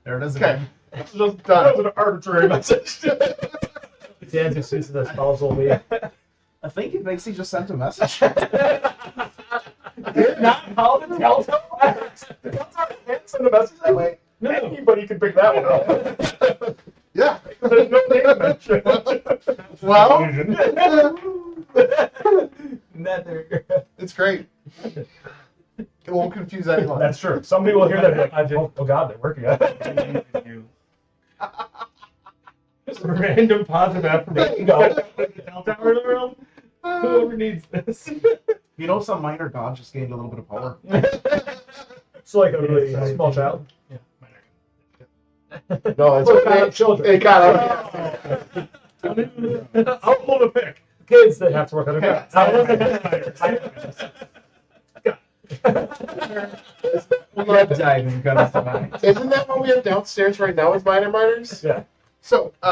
There it is. Okay. That's just Done. an arbitrary message. Dan's just using the spousal we. I think he thinks he just sent a message. Not how the telltale works. The telltale can't send a message that way. No. Anybody can pick that one up. Yeah. There's no name mentioned. Well, Nether. it's great. It won't confuse anyone. That's true. Somebody will hear that and be like, oh God, they're working on it. Just a random positive affirmation. Telltale in the world. Whoever needs this. You know, some minor god just gained a little bit of power. So like a really small child. No, it's Look, I have okay. children. It got I'll hold a pick. Kids that have to work on their Blood diving comes to mind. Isn't that what we have downstairs right now with minor miners? Yeah. So, No,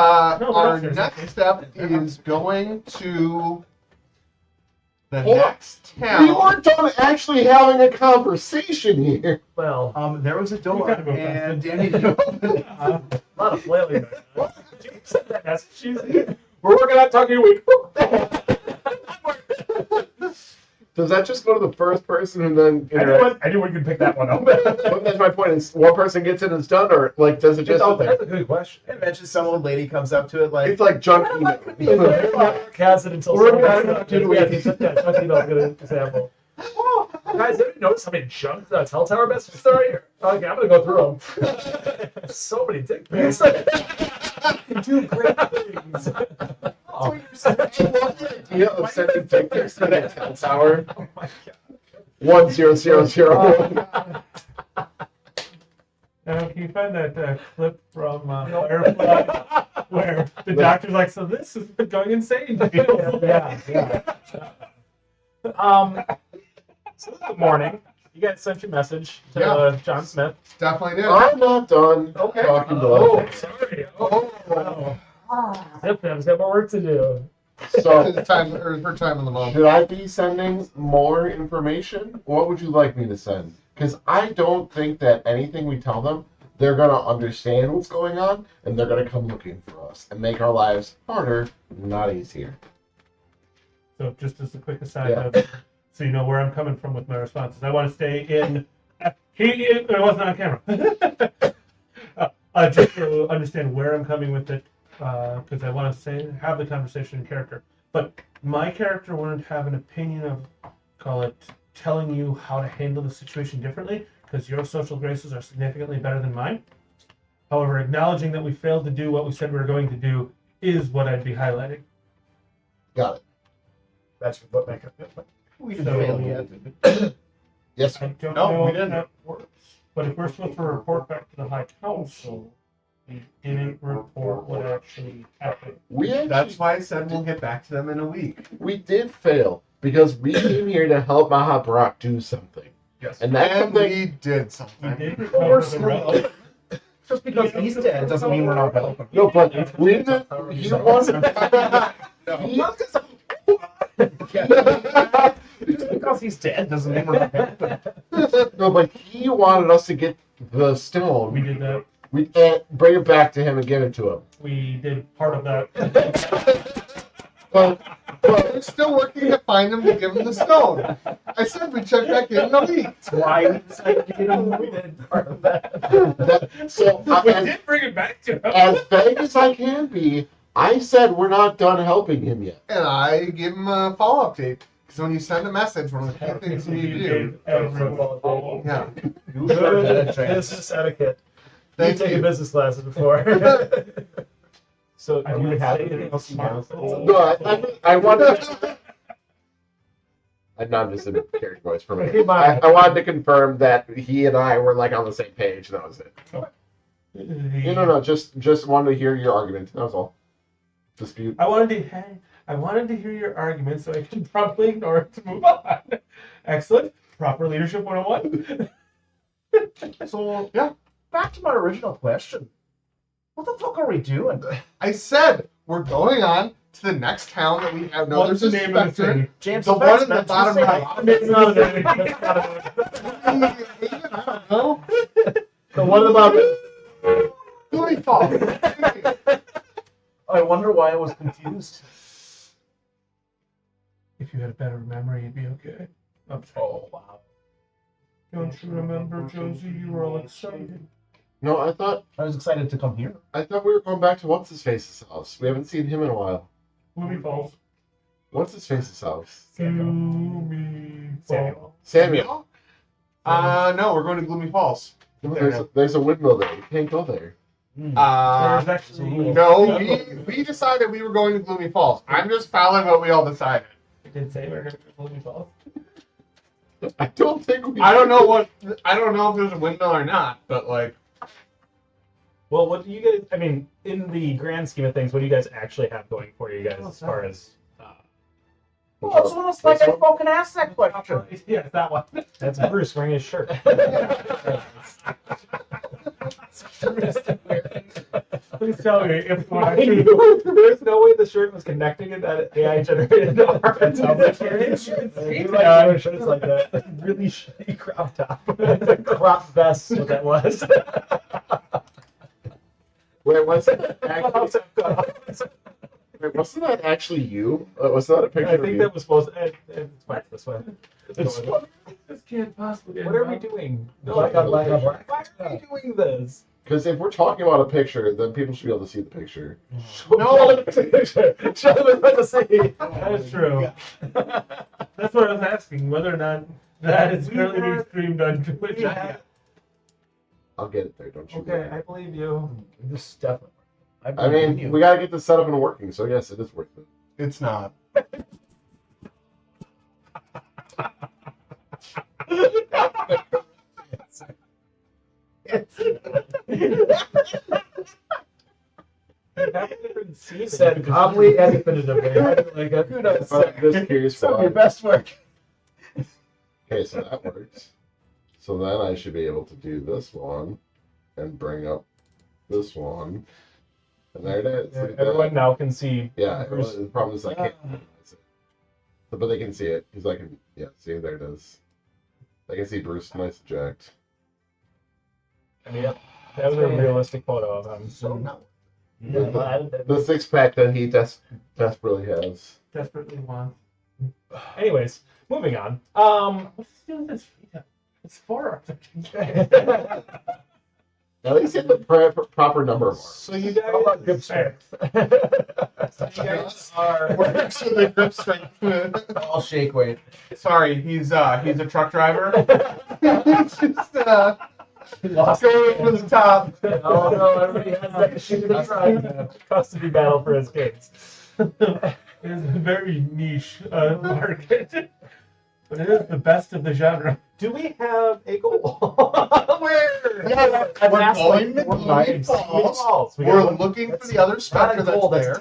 our but next step is going to the Hold on. next We town. weren't done actually having a conversation here. Well, There was a door, gotta go and faster. Danny didn't open it. a lot of flailing. We're working on talking a week. Does that just go to the first person and then interact? Anyone can pick that one up. But that's my point. Is one person gets it and it's done, or like does it just sit there? That's a good question. And eventually some old lady comes up to it like, It's like junk email. Cast it until We're someone- gonna do yeah, it. junk email is a good example. Guys, have you noticed how many junk Telltale messages there are here? Okay, I'm gonna go through them. So many dick pics. Do great things. I love the idea of sending dick pics to that town tower. Oh my god. 10001. Can you find that clip from Firefly where the doctor's like, so this is going insane. Yeah. So this is the morning. You guys sent your message to Yeah. John Smith. Definitely did. I'm not done Okay. talking to Oh, them. sorry. Oh. Zipnam's got more work to do. So, His time, or her time in the moment. should I be sending more information? What would you like me to send? Because I don't think that anything we tell them, they're going to understand what's going on, and they're going to come looking for us and make our lives harder, not easier. So just as a quick aside, Yeah. so you know where I'm coming from with my responses, I want to stay in. It wasn't on camera. Just to understand where I'm coming with it, because I want to have the conversation in character. But my character wouldn't have an opinion of, call it, telling you how to handle the situation differently, because your social graces are significantly better than mine. However, acknowledging that we failed to do what we said we were going to do is what I'd be highlighting. Got it. That's what make it. We So- didn't fail yet. Yes, I don't No, know we if didn't. that works. But if we're supposed to report back to the High Council, we didn't report what actually happened. we That's actually why I said we'll get back to them in a week. we did fail because we came here to help Mahabharat do something. Yes. And that's something- we did We something. did We're recover the relic. Just because he's dead doesn't mean we're not helping. No, but we did. He wanted. Just because he's dead doesn't mean we're not helping. No, but he wanted us to get the stone. We did that. We bring it back to him and give it to him. We did part of that. But We're still working to find him to give him the stone. I said we check back in a week. That's why we decided to get him. We did part of that. so We as, did bring it back to him. as vague as I can be, I said we're not done helping him yet. And I gave him a follow-up date. Because when you send a message, one of the key things you need to do. Yeah. You sure did a chance. Business etiquette. Thank You've taken you. business classes before. So I do you would have say anything else you guys? No, I wanted. I'm not just a character voice for me. I wanted to confirm that he and I were like on the same page. That was it. No. Just wanted to hear your argument. That was all. Dispute. I wanted to hear your argument so I can properly ignore it to move on. Excellent. Proper leadership 101. So, yeah, back to my original question. What the fuck are we doing? I said we're going on to the next town that we have. No, What's there's the a name of the specter. city? James, The one in the bottom right. It's not a- I don't know. The one about Gloomy Falls. I wonder why I was confused. If you had a better memory, you'd be okay. Oh, wow. Don't you remember, Josie? You were all excited. No, I thought I was excited to come here. we were going back to what's his face's house. We haven't seen him in a while. Gloomy Falls. What's his face's house? Gloomy Falls. Samuel. No, we're going to Gloomy Falls. No, there's a windmill there. You can't go there. There's actually No, we decided we were going to Gloomy Falls. I'm just following what we all decided. did say we were going to Gloomy Falls. I don't think we. I don't know if there's a windmill or not, but like. Well, what do you guys? I mean, in the grand scheme of things, what do you guys actually have going for you guys as far as? Well, it's almost like I fucking asked that question. Yeah, that one. That's Bruce wearing his shirt. Please tell me if when I I knew there's no way the shirt was connecting in that AI generated arm. It sounds like It's it's like that. really shitty crop top. It's a crop vest, what that was. Wait, wasn't that actually you? Was that a picture I of think you? that was supposed to. It's fine this way. this can't possibly. What are we doing? Black on black on black. Why are we doing this? Because if we're talking about a picture, then people should be able to see the picture. No, show them what to see. That is true. That's what I was asking, whether or not that is currently being streamed on Twitch. I'll get it there, don't you? Okay, I believe you. This is definitely. I mean, we gotta get this set up and working, so yes, it is worth it. It's not. Said calmly and definitively. Like a kudos. But just curious Some of your why. best work. Okay, so that works. So then I should be able to do this one and bring up this one. And there it is. Look at that. Everyone now can see. Yeah, Bruce. the problem is I can't minimize it. But they can see it, because I can, yeah, see, there it is. They can see Bruce, nice eject. I mean, that was a realistic photo of him. So no. The six-pack that he desperately has. Desperately want. Anyways, moving on. What's he doing with his feet up? It's forearms. At least hit the proper number of arms. So you How about grip guys, strength? so you guys are. Works with the grip strength. All shake weight. Sorry, he's a truck driver. He's just Lost going for the top. Oh no, everybody has that shit in the front. Custody battle for his kids. It is a very niche market. But it is the best of the genre. Do we have a goal? Where? Yeah, We're that's going like- to Gloomy Falls. We We're got looking for that's the other Not specter a goal, that's that's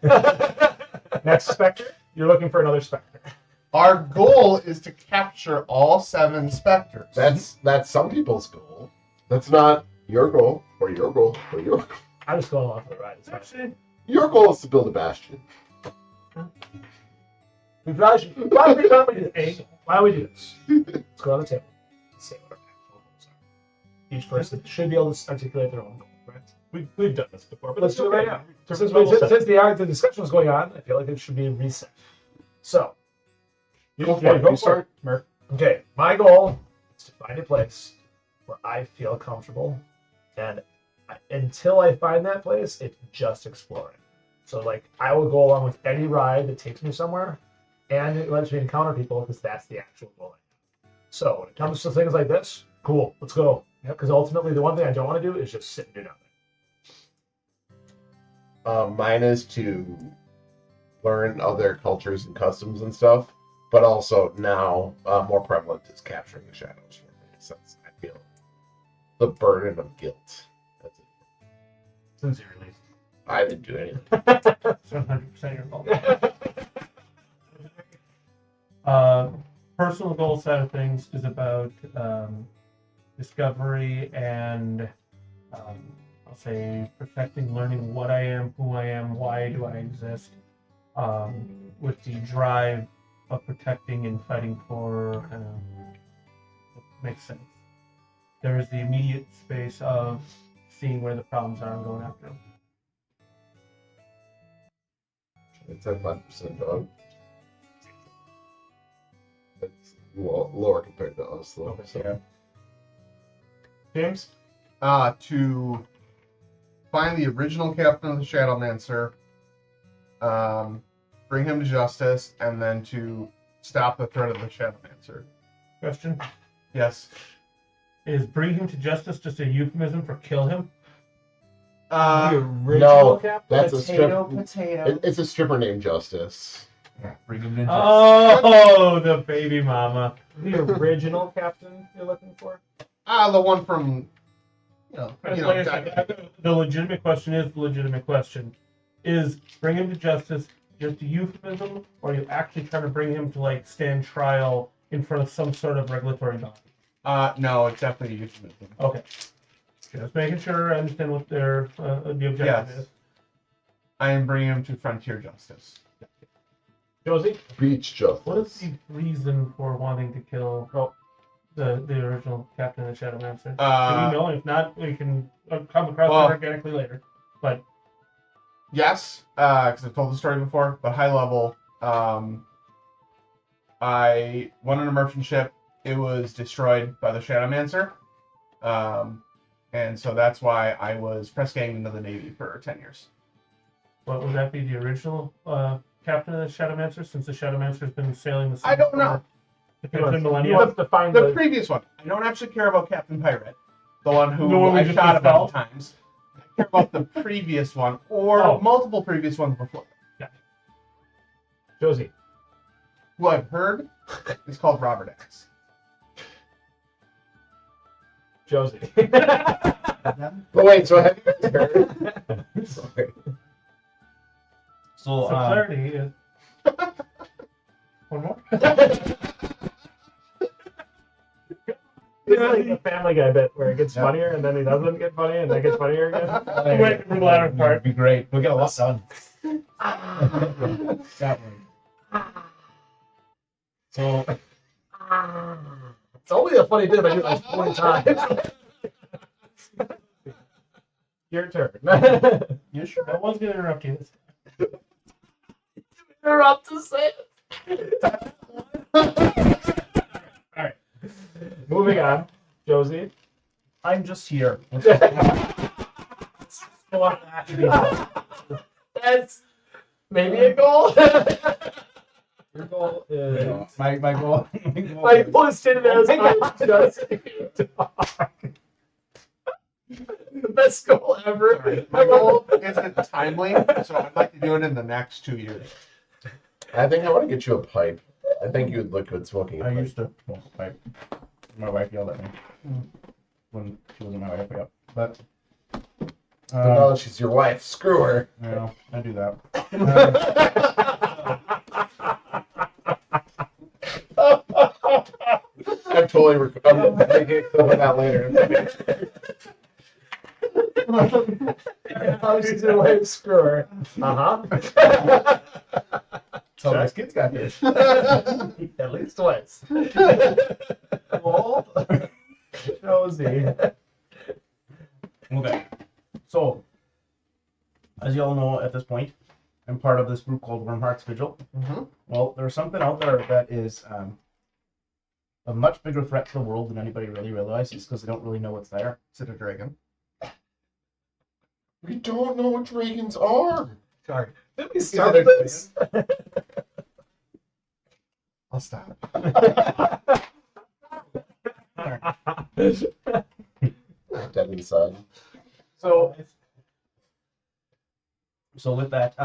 there. a task. next specter. You're looking for another specter. Our goal is to capture all 7 specters. That's some people's goal. That's not Your goal, or your goal, or your goal. I'm just going along for the ride. It's fine. Actually, Your goal is to build a bastion. Why don't we do this? Why don't we do this? Let's go on the table. Let's say what our actual goals are. Each person should be able to articulate their own goal, correct? We've done this before, but Let's it's do it okay. right now. Since Since, level since set. the discussion was going on, I feel like it should be reset. So, Go for it. You start. Merc. okay, my goal is to find a place where I feel comfortable, and until I find that place, it's just exploring. So, like, I will go along with any ride that takes me somewhere, and it lets me encounter people because that's the actual goal. So, when it comes to things like this, cool, let's go. Because ultimately, the one thing I don't want to do is just sit and do nothing. Mine is to learn other cultures and customs and stuff, but also now more prevalent is capturing the shadows for me, since I feel the burden of guilt. That's it. Sincerely. I didn't do anything. 100% your fault. Personal goal side of things is about discovery and I'll say protecting, learning what I am, who I am, why do I exist, with the drive of protecting and fighting for makes sense. There is the immediate space of seeing where the problems are and going after them. It's at 5% dog. It's lower compared to us, though. Okay, So. yeah. James? To find the original captain of the Shadowmancer, bring him to justice, and then to stop the threat of the Shadowmancer. Question: Yes. is bring him to justice just a euphemism for kill him? The original No, captain? that's a strip. Potato. It's a stripper named Justice. Bring him in. Oh, the baby mama. The original captain you're looking for? The one from, Like I said, the legitimate question is the legitimate question. Is bring him to justice just a euphemism, or are you actually trying to bring him to like stand trial in front of some sort of regulatory body? no, it's definitely a euphemism. Okay. Just making sure I understand what their the objective Yes. is. I am bringing him to frontier justice. Josie? Beach Justice. What is the reason for wanting to kill the original captain of the Shadowmancer? Do we know? If not, we can come across it organically later. But Yes, because I've told the story before, but high level, I went on a merchant ship. It was destroyed by the Shadowmancer. And so that's why I was press ganged into the Navy for 10 years. what would that be? The original captain of the Shadowmancer, since the Shadowmancer's been sailing the sea I don't for know. the past You millennia. have to find The the previous one. I don't actually care about Captain Pirate, the one who The one we I just shot a bunch dispelled? of times. I care about the previous one, or Oh. multiple previous ones before. Josie. Who I've heard is called Robert X. Josie. But wait, so have you guys heard? Sorry. So, So clarity is one more. It's like a Family Guy bit where it gets funnier and then it doesn't get funny and then it gets funnier again. Wait for the latter part. It'd be great. We'll get a lot done. That one. So, It's only a funny bit if I do it like 20 times. Your turn. you sure? I was going to interrupt you this time. Interrupt to say Alright. Moving on. Josie. I'm just here. That's maybe a goal. Your goal is. No, my goal. My goal is stated as I'm just here to talk. Best goal ever. Sorry, my goal isn't timely, so I'd like to do it in the next 2 years. I think I want to get you a pipe. I think you would look good smoking a I pipe. used to smoke a pipe. My wife yelled at me when she wasn't my wife yet. But But now that she's your wife, screw her. you know, I do that. I'm totally I'm making a clip of that later. How's your wife screwer? Uh-huh. So those kids got here. At least twice. Well, Josie. Okay. So, as you all know at this point, I'm part of this group called Wormheart's Vigil. Mm-hmm. Well, there's something out there that is a much bigger threat to the world than anybody really realizes because they don't really know what's there. Is it a dragon? We don't know what dragons are. Sorry. Did we Is start it a this? I'll stop. Dead inside. So with that,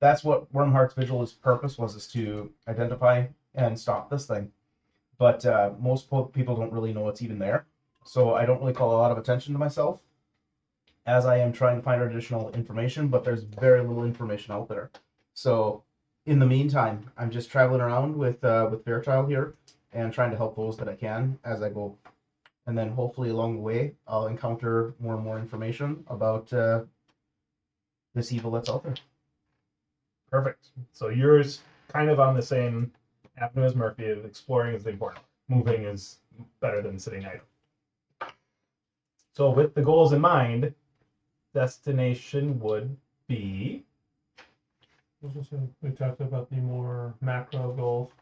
that's what Wormheart's Vigil's purpose was, is to identify and stop this thing. But most people don't really know it's even there. So I don't really call a lot of attention to myself, as I am trying to find additional information, but there's very little information out there. So in the meantime, I'm just traveling around with Fairchild here and trying to help those that I can as I go. And then hopefully along the way, I'll encounter more and more information about this evil that's out there. Perfect. So yours kind of on the same avenue as Murphy. Of exploring is the important. Moving is better than sitting idle. So with the goals in mind, destination would be. We talked about the more macro goals.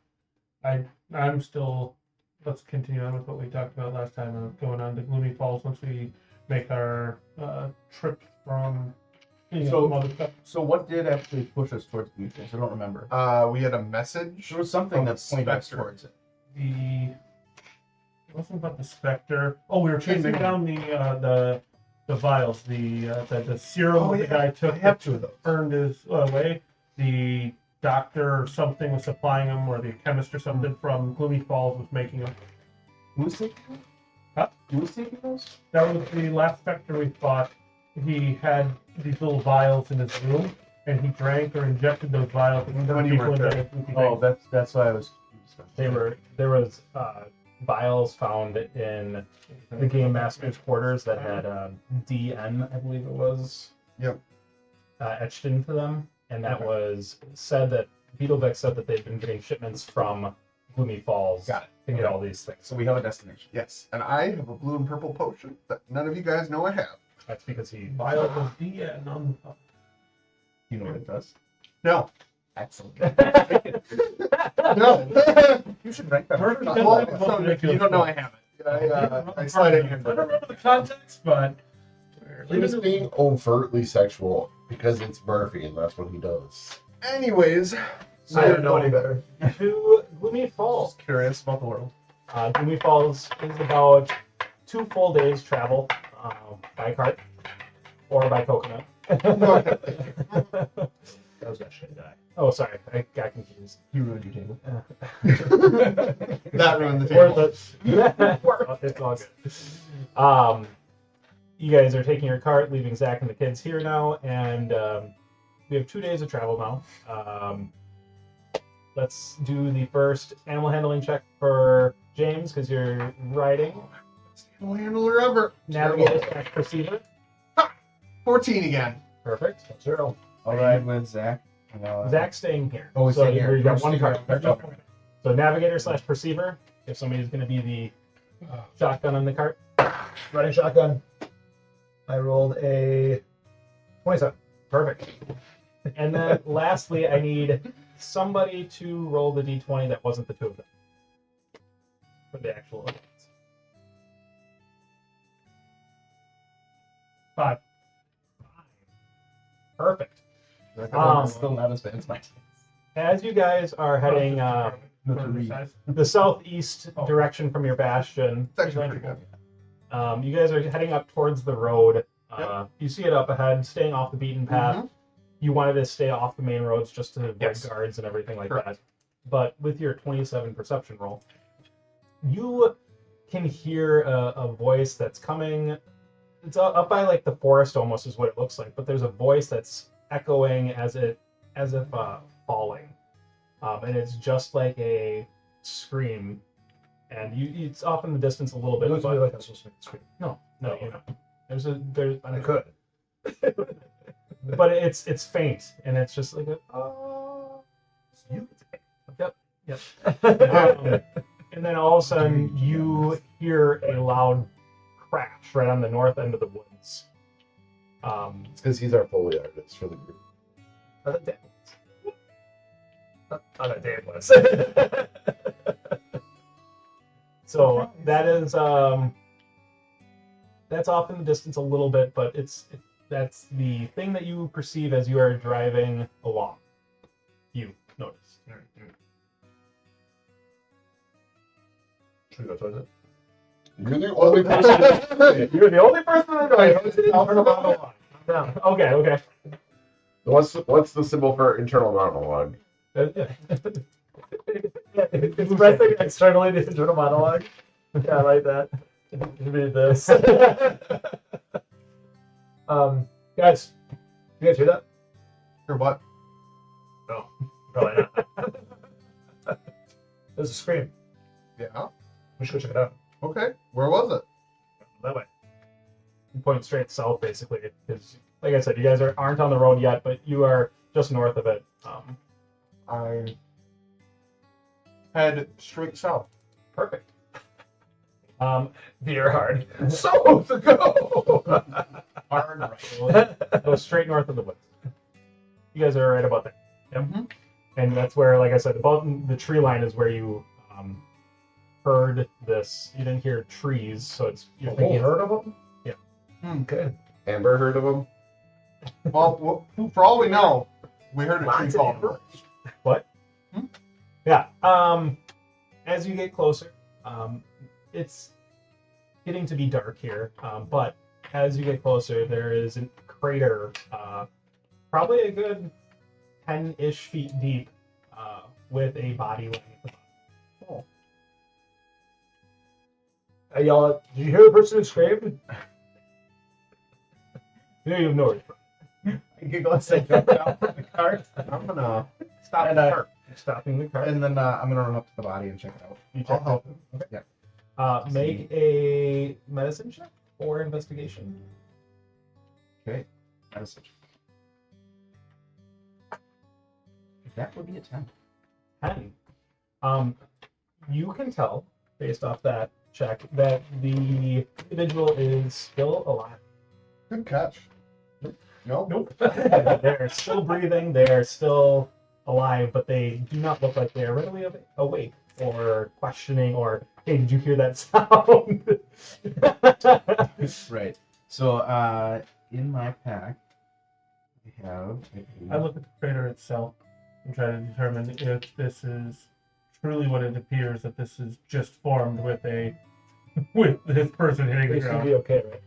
I'm still. Let's continue on with what we talked about last time of going on to Gloomy Falls once we make our trip from. So what did actually push us towards the mutuals? I don't remember. We had a message. There was something that pointed us Spectre. towards it. It wasn't about the specter. Oh, we were chasing down the vials, the serum Oh, that the yeah. guy took I have that two of those. burned his way. The doctor or something was supplying them, or the chemist or something from Gloomy Falls was making them. Who was taking those? Huh? Who was taking those? That was the last specter we fought. He had these little vials in his room, and he drank or injected those vials. And When you weren't there. Oh, that's why I was. There was vials found in the game master's quarters that had DN, I believe it was. Yep. Etched into them, and that Okay. was said that Beetlebeck said that they've been getting shipments from Gloomy Falls Got it. to get Okay. all these things. So we have a destination. Yes, and I have a blue and purple potion that none of you guys know I have. That's because he Vials of DN on the You know what it does? No. Excellent. No. You should rank that. Perfect. Well, so you don't know I have it. I slide it in. I don't remember the context, but He was being overtly sexual because it's Murphy and that's what he does. Anyways, so I don't know any better. to Gloomy Falls. Just curious about the world. Gloomy Falls is about 2 full days travel by cart or by coconut. That was that shit guy. Oh, sorry, I got confused. You ruined your table. That ruined the Or table. it's all good. You guys are taking your cart, leaving Zach and the kids here now, and we have 2 days of travel now. Let's do the first animal handling check for James, because you're riding. No handler ever. Navigator / perceiver. 14 again. Perfect. 0. I'll ride with Zach. Zach's staying here. Oh, he's so staying here. you've got You're one cart. staying here. So navigator / perceiver. If somebody's going to be the shotgun on the cart. Running shotgun. I rolled a 27. Perfect. And then lastly, I need somebody to roll the d20 that wasn't the 2 of them for the actual events. 5. Perfect. Still not as bad as mine. As you guys are heading the southeast direction from your bastion, It's actually pretty good. you guys are heading up towards the road. You see it up ahead, staying off the beaten path. You wanted to stay off the main roads just to avoid Yes. guards and everything like Correct. that. But with your 27 perception roll, you can hear a voice that's coming. It's up by like the forest almost is what it looks like. But there's a voice that's echoing as if falling, and it's just like a scream. And it's off in the distance a little It bit. looks to But me like I'm supposed to make the screen. no, you know. I could. But it's faint, and it's just like oh. Yep. And then all of a sudden you hear a loud crash right on the north end of the woods. It's because he's our Foley artist for the group. Oh, that Dan was. So that is that's off in the distance a little bit, but that's the thing that you perceive as you are driving along. You notice. Should we go towards it? You're the only person. You're the only person that knows. Internal monologue. No. Okay. What's the symbol for internal monologue? Expressing externally the internal monologue. Yeah, I like that. Read this. Guys, you guys hear that? Or what? No, probably not. There's a scream. Yeah. We should go check it out. Okay. Where was it? That way. You point straight south, basically, because, like I said, you guys aren't on the road yet, but you are just north of it. I head straight south. Perfect. Veer hard. So to go. Hard right. Go straight north of the woods. You guys are right about there. Yep. Mhm. And that's where, like I said, about the tree line is where you heard this. You didn't hear trees, so it's you're thinking. Heard of them? Yeah. Okay. Amber heard of him? Well, for all we know, we heard a tree Lots of fall. amber. What? Hmm? Yeah. As you get closer, it's getting to be dark here. But as you get closer, there is a crater, probably a good 10-ish feet deep, with a body laying at the bottom. I yell out, did you hear the person who screamed? You know you have no worries. I giggle as I jump down from the cart. I'm gonna stop And, the cart, Stopping the car. and then I'm gonna run up to the body and check it out. You I'll check help. it. Make a medicine check or investigation. Okay. Message. That would be a 10. 10. You can tell, based off that check, that the individual is still alive. Good catch. No? Nope. They're still breathing, they're still alive, but they do not look like they're readily awake or questioning or, hey, did you hear that sound? Right. So, in my pack, I have. I look at the crater itself and try to determine if this is truly what it appears, that this is just formed with this person hitting the They seem to ground. be okay, right?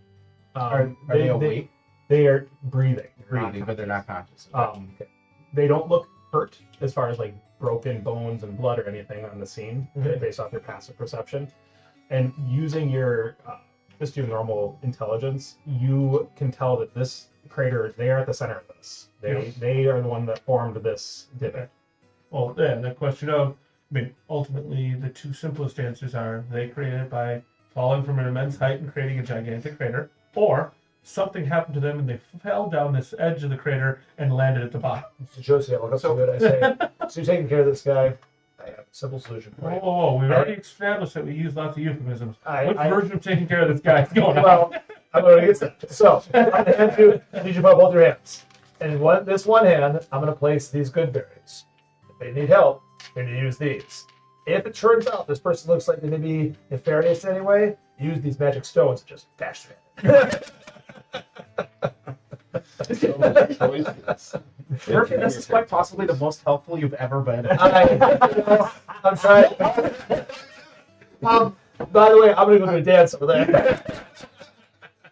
Are they awake? They are breathing. Breathing, but they're not conscious. They don't look hurt as far as like broken bones and blood or anything on the scene, based off your passive perception. And using your just your normal intelligence, you can tell that this crater, they are at the center of this. They are the one that formed this divot. Well, then the question of, ultimately the two simplest answers are they created it by falling from an immense height and creating a gigantic crater, or something happened to them and they fell down this edge of the crater and landed at the bottom. So Josie, I look up to it, I say, so you're taking care of this guy. I have a simple solution for Whoa, you. whoa, whoa. We've already established that we use lots of euphemisms. What I version of taking care of this guy is going on? well, I'm going to get that. So, I'm going to hand you, I need you to put both your hands. And in this one hand, I'm going to place these good berries. If they need help, they're going to use these. If it turns out this person looks like they may be nefarious in any way, use these magic stones and just bash their head. So many choices. Murphy, this is quite possibly the most helpful you've ever been. I'm trying. By the way, I'm going to go to a dance over there.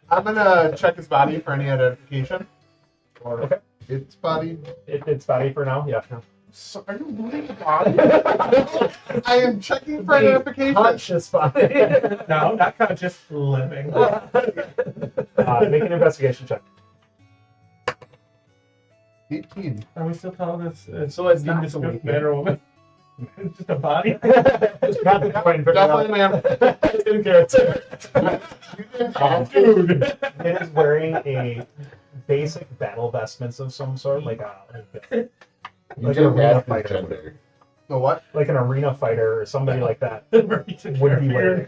I'm gonna check his body for any identification. Okay. It's body. It's body for now, yeah. So are you looting the body? I am checking for identification. Conscious body. No, not conscious, living. Make an investigation check. 18. Are we still calling this So it's not nondescript awake. man or woman? It's just a body. Just got the coin, but Definitely, man. didn't care. Dude. It is wearing a basic battle vestments of some sort, like You Like didn't an arena ask his fighter. gender. The what? like an arena fighter or somebody like that Would would be wearing.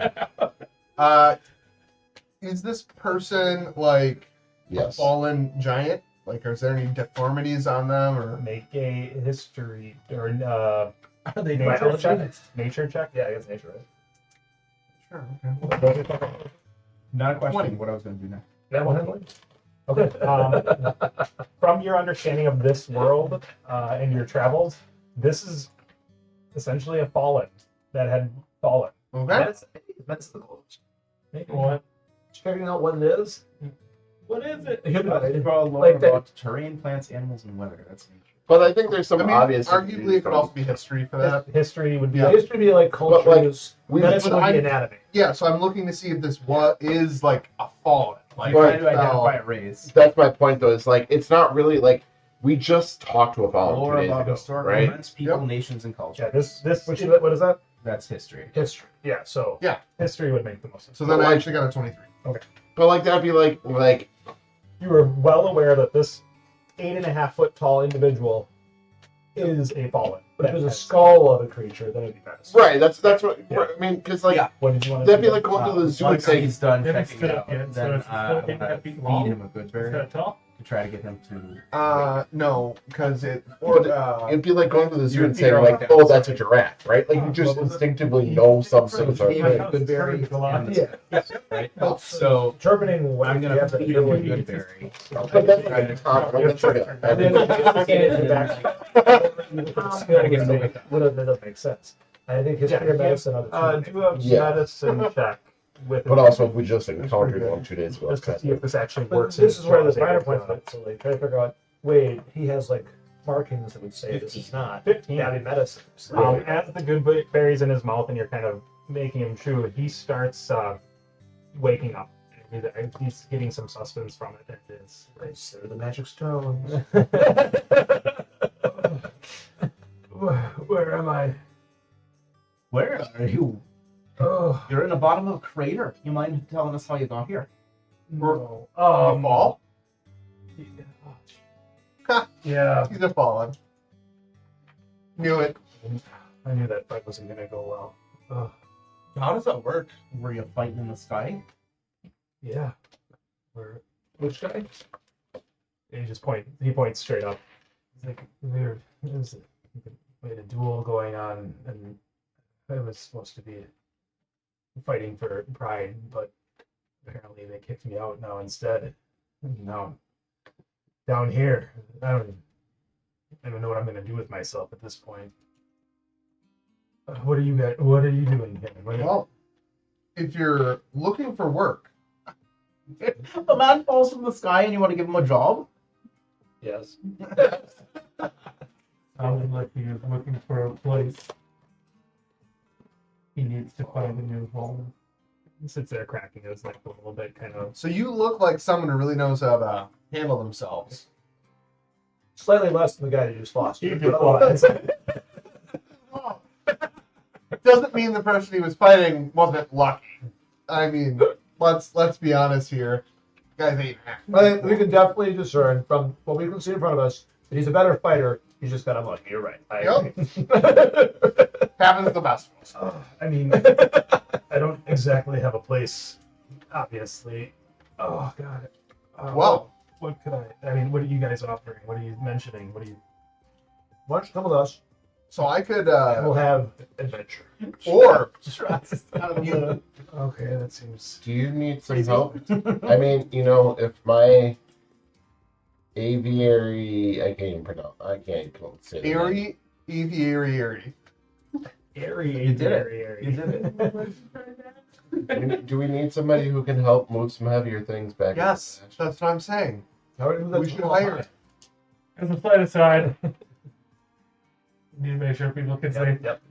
Is this person like a Yes. fallen giant? Like, is there any deformities on them, or Make a history or Are they nature nature check. check? Nature check. Yeah, I guess nature. sure? Okay. Not a question. 20. What I was going to do next. That one. Okay. From your understanding of this world and your travels, this is essentially a fallen that had fallen. Okay. That's the goal. Maybe. What? Checking out what it is. What is it? About lore Like that- about terrain, plants, animals, and weather. That's nature. But I think there's some I mean, obvious. arguably, it could also be history for that. History would be. Yeah. History be like But, like, cultures. we- Medicine but would be I'm- anatomy. Yeah, so I'm looking to see if this is like a fallen. Like, You're Right. trying to identify a race. That's my point, though. It's like it's not really like we just talked to a fallen 2 Lore days about ago, historical right? events, people, Yep. nations, and culture. Yeah. This. Which what is that? That's history. History. Yeah. So. Yeah. History would make the most sense. so then But, I like- actually got a 23. But like that'd be like You are well aware that this 8.5-foot tall individual is a fallen. Which That was a has- skull of a creature. Then it'd be medicine. right. That's what Yeah. I mean. Because like Yeah. What did you want to that'd be do? like going to the zoo and Once saying, he's done They haven't checking stood it up out, yet, so then it's still I 8.5 feet feed long. him a good Is berry that tall? to try to get him to. No, because it. But it'd be like going to the zoo and saying like, oh, that's a giraffe, right? Like you just instinctively know some sort of. feed him a house good is berry. covered with a lot. and- Yeah. Right. Well, So Determining when I'm you gonna have to feed deal him a with good it. berry. But that's like a compliment. That's like a- And then you have to get it back. Try to get him to wake up. That doesn't make sense. I think history or medicine are the two. Do a Yeah. medicine check with. But also, if we just encountered one 2 days ago, just to that's see if this actually But works. this is where the Draws finer able points to- fit. So like try to figure out. Wait, he has like markings that would say this is not. 15. That'd be medicine. As the good berries in his mouth and you're kind of making him chew, he starts waking up. He's getting some sustenance from it. And it's Consider the magic stones. Where am I? Where are you? Oh, You're in the bottom of a crater. You mind telling us how you got here? no. Fall? Yeah, He's a fallen. Knew it. I knew that fight wasn't gonna go well. How does that work? Were you fighting in the sky? Yeah. Where which guy? he points straight up. He's like, we had a duel going on, and I was supposed to be fighting for pride, but apparently they kicked me out now instead. Now I'm down here. I don't even know what I'm gonna do with myself at this point. What are you guys? What are you doing here? Well, if you're looking for work, A man falls from the sky and you want to give him a job? Yes. Sounded like he was looking for a place. He needs to find a new home. He sits there cracking his neck a little bit, kind of. so you look like someone who really knows how to handle themselves. Slightly less than the guy that just lost. He But just otherwise- Doesn't mean the person he was fighting wasn't lucky. I mean, let's be honest here. Guy's 8.5. I think we can definitely discern from what we can see in front of us that he's a better fighter. He's just got unlucky. You're right. I agree. Happens the best of us. I mean, I don't exactly have a place, obviously. Oh God. Well, what could I mean, what are you guys offering? What are you mentioning? What are you? Why don't you come with us? so I could, And we'll have adventure. or You, okay, that seems. Do you need some help? I mean, if my aviary, I can't even pronounce. I can't say the name. Airy, aviary. Airy, You did it. airy. You did it. Do we need somebody who can help move some heavier things back? Yes, that's what I'm saying. We should hire. As a slight aside, need to make sure people can say, Yep.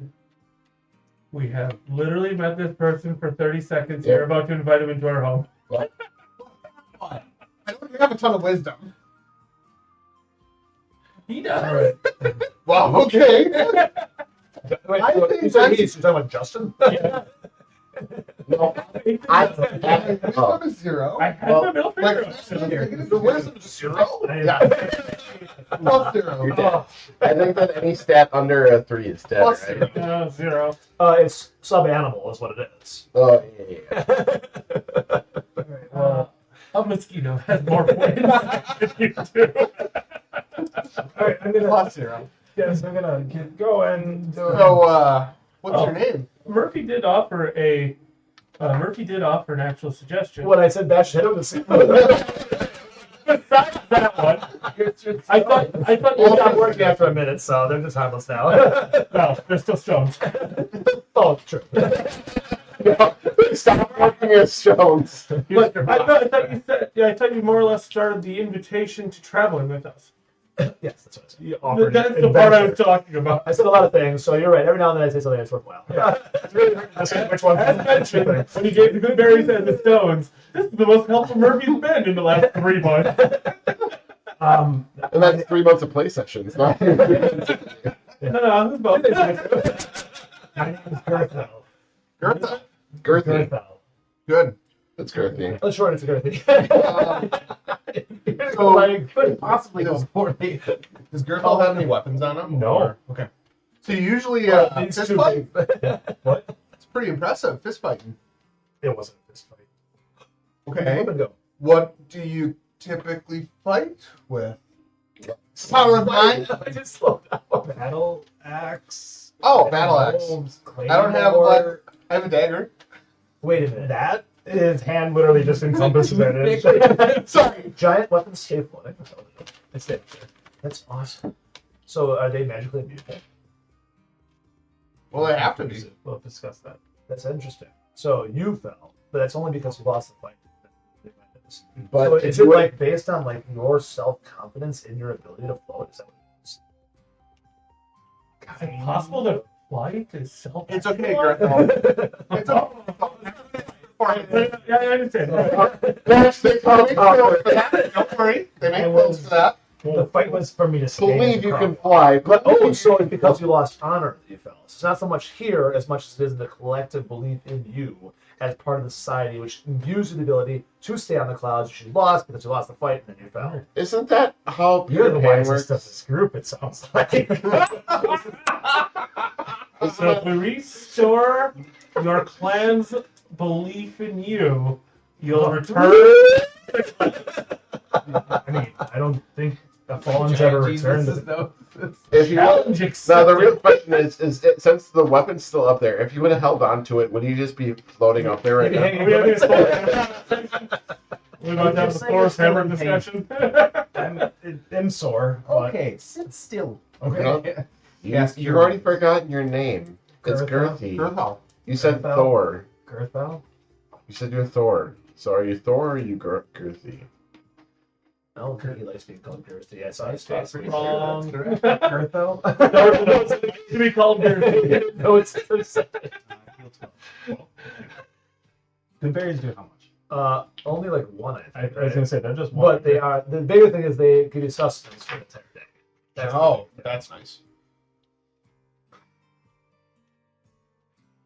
we have literally met this person for 30 seconds. Yep. We're about to invite him into our home. I don't have a ton of wisdom. He does. Wow, okay. Wait, I you think said that's- he's talking about Justin? No, I oh. got a 0. I had Well, my middle Like, finger. the wisdom's 0? Yeah. Plus 0. You're dead. I think that any stat under a 3 is dead, Plus right? 0. 0. It's sub-animal is what it is. Oh, yeah. A mosquito has more points than you do. Alright, I'm gonna Plus 0. yes, I'm gonna get going. So, what's your name? Murphy did offer an actual suggestion. When I said bash head of the Besides that one, I thought It's not working after a minute, so they're just harmless now. no, they're still stones. Oh, true. Stop working as stones. But I thought you more or less started the invitation to traveling with us. Yes, that's what I said. You offered That's the part I was adventure. talking about. I said a lot of things, so you're right. Every now and then I say something that's worthwhile. It's really hard to decide which one. As mentioned, when you gave the good berries and the stones, this is the most helpful Murphy's been in the last 3 months. And that's 3 months of play sessions. Not No, this is about My name is Gertho. Gertha? girthy. Gertho. Good. That's girthy. Let's shorten it to Girthy. So, like, Couldn't possibly go poorly. does Gertha have any weapons on him? No. Or- Okay. So you usually it's fist too fight? big. What? It's pretty impressive, fist fighting. It wasn't a fist fight. Okay. Up and go. What do you typically fight with? Power of mine? I just slowed down. Battle axe. Oh, battle axe. I don't have like I have a dagger. Wait a minute. That his hand literally just encompasses it. Sorry. Giant weapons stay floating. It's it. That's awesome. So are they magically immutable? Well, they have to be. We'll discuss that. That's interesting. So you fell, but that's only because you lost the fight. But So if is you it would- like based on like your self confidence in your ability to float? Is that what it is? Is it possible that flight is self? It's okay, Gertha. It's okay. Yeah, I understand. Gosh, they call me pills for that. Don't worry. They make pills for that. The fight was for me to stand. believe you can fly, But but so it's because you lost honor that you fell. So it's not so much here as much as it is the collective belief in you as part of the society, which imbues you the ability to stay on the clouds, which you lost because you lost the fight and then you fell. isn't that how You're Peter the Pan wisest works? of this group, it sounds like. So if we restore your clan's belief in you, you'll return. I mean, I don't think the Fallen's ever returned. If you Challenge now, the accepted. real question is it, since the weapon's still up there, if you would have held on to it, would he just be floating up there right Maybe now? hanging Are we having a from full- we about to have the Just say floor you're still hammer in pain. discussion? I'm sore. But Okay, sit still. okay. You've already forgotten your name. It's Gertha? Girthy. Gertha. You said Gertha? Thor. Gertho? You said you're Thor. So are you Thor or are you Girthy? No, he likes being called Girthy. I saw his face. Wrong. Gertho? No, it's to be called Girthy. No, it's The berries do how much? only like one, I I think. was gonna say they're just one. But they are the bigger thing is they give you sustenance for the entire day. Oh, that's nice.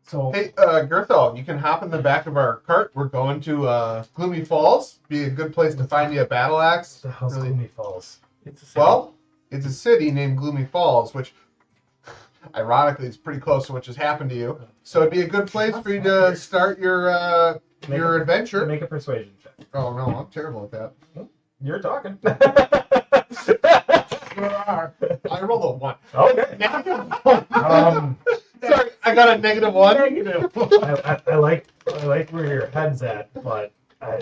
So Hey, Gertha, you can hop in the back of our cart. We're going to Gloomy Falls. Be a good place to find you a battle axe. the hell's Really- Gloomy Falls? It's a city. Well, it's a city named Gloomy Falls, which ironically is pretty close to what just happened to you. So it'd be a good place for you to start your adventure. Make a persuasion check. Oh no, I'm terrible at that. You're talking. I rolled a 1. Okay. Sorry, I got a -1. I like where your head's at, but I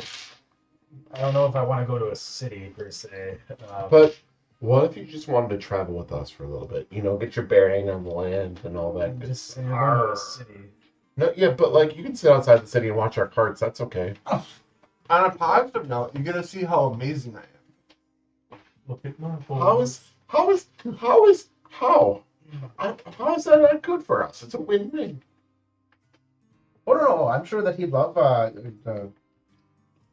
don't know if I want to go to a city per se. But what if you just wanted to travel with us for a little bit? You know, get your bearing on the land and all that. good just stuff. say you're going to a city. No, yeah, but like you can sit outside the city and watch our carts. That's okay. On a positive note, you're gonna see how amazing I am. Look at my How is that not good for us? It's a win-win. Oh no, I'm sure that he'd love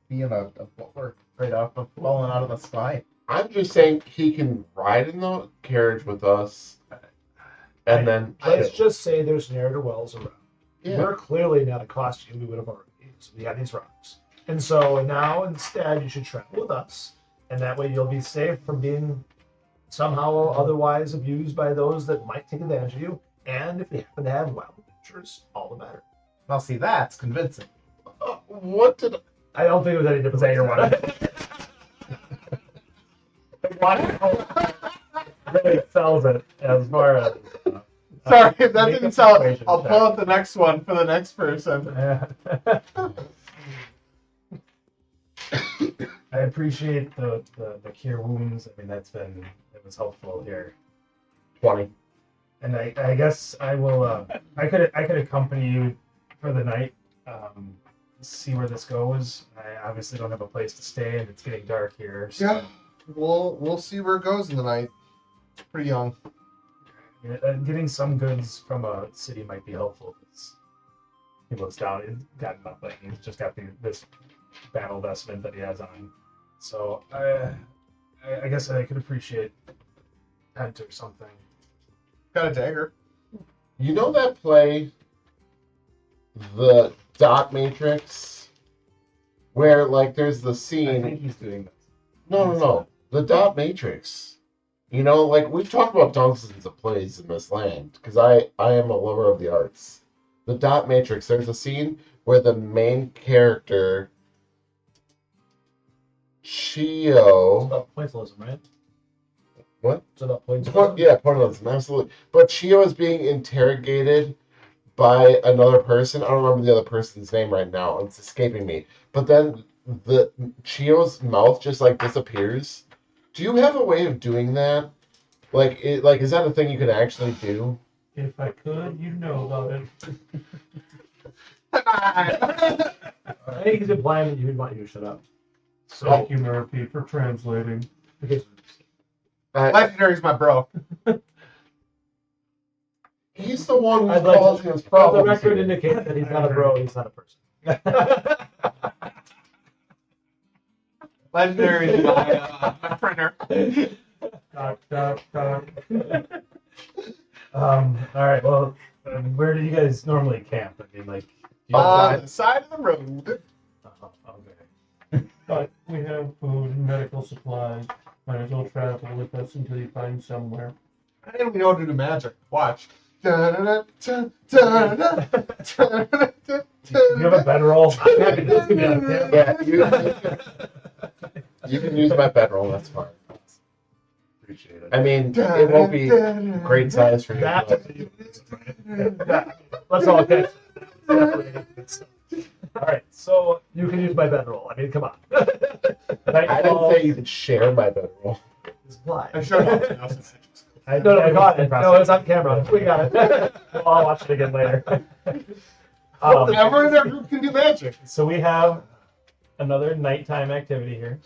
being a butler right off of falling out of the sky. I'm just saying he can ride in the carriage with us. And then Let's just say there's narrative wells around. yeah. We're clearly not a costume we would have already used. We have these rocks. And so now instead you should travel with us. And that way you'll be safe from being somehow or otherwise abused by those that might take advantage of you. And if you happen to have wild adventures, all the better. Well, see, that's convincing. What did I don't think it was any different. Was that your one? Really sells it as far as. Sorry, if that Make didn't a sound. persuasion I'll check. pull out the next one for the next person. I appreciate the cure wounds. I mean, it was helpful here. 20? And I guess I will. I could accompany you for the night. See where this goes. I obviously don't have a place to stay, and it's getting dark here. So, Yeah, we'll see where it goes in the night. It's pretty young. Getting some goods from a city might be helpful. He looks down. He's got nothing. He's just got this battle vestment that he has on. So I guess I could appreciate tent or something. Got a dagger. You know that play, The Dot Matrix, where like there's the I scene. think he's doing this. No. The Dot Matrix. You know, like we've talked about dozens of plays in this land because I am a lover of the arts. The Dot Matrix. There's a scene where the main character, Chio. About pointillism, right? What? It's about pointillism. Yeah, pointillism, absolutely. But Chio is being interrogated by another person. I don't remember the other person's name right now. It's escaping me. But then the Chio's mouth just like disappears. Do you have a way of doing that? Like, is that a thing you can actually do? If I could, you'd know about it. I think he's implying that you'd want you to shut up. Thank you, Murphy, for translating. Because Legendary's my bro. He's the one who's I'd like causing us the problems. record here. indicates that he's not a bro, he's not a person. Legendary's my printer. Doc. All right. Well, where do you guys normally camp? I mean, like. You On the side of the road. okay. But we have food and medical supplies. Might as well travel with us until you find somewhere. And we know how to do magic. Watch. Do you have a bedroll? I'm happy to be on camp. Yeah, you can use my bedroll. That's fine. Appreciate it. I mean, it won't be great size for you. That- but- Let's all catch. All right. So You can use my bedroll. I mean, come on. I didn't say you could share my bedroll. Supply. I showed up. No, we got it. No, it's on camera. We got it. We'll all watch it again later. Everyone in their group can do magic. So we have another nighttime activity here.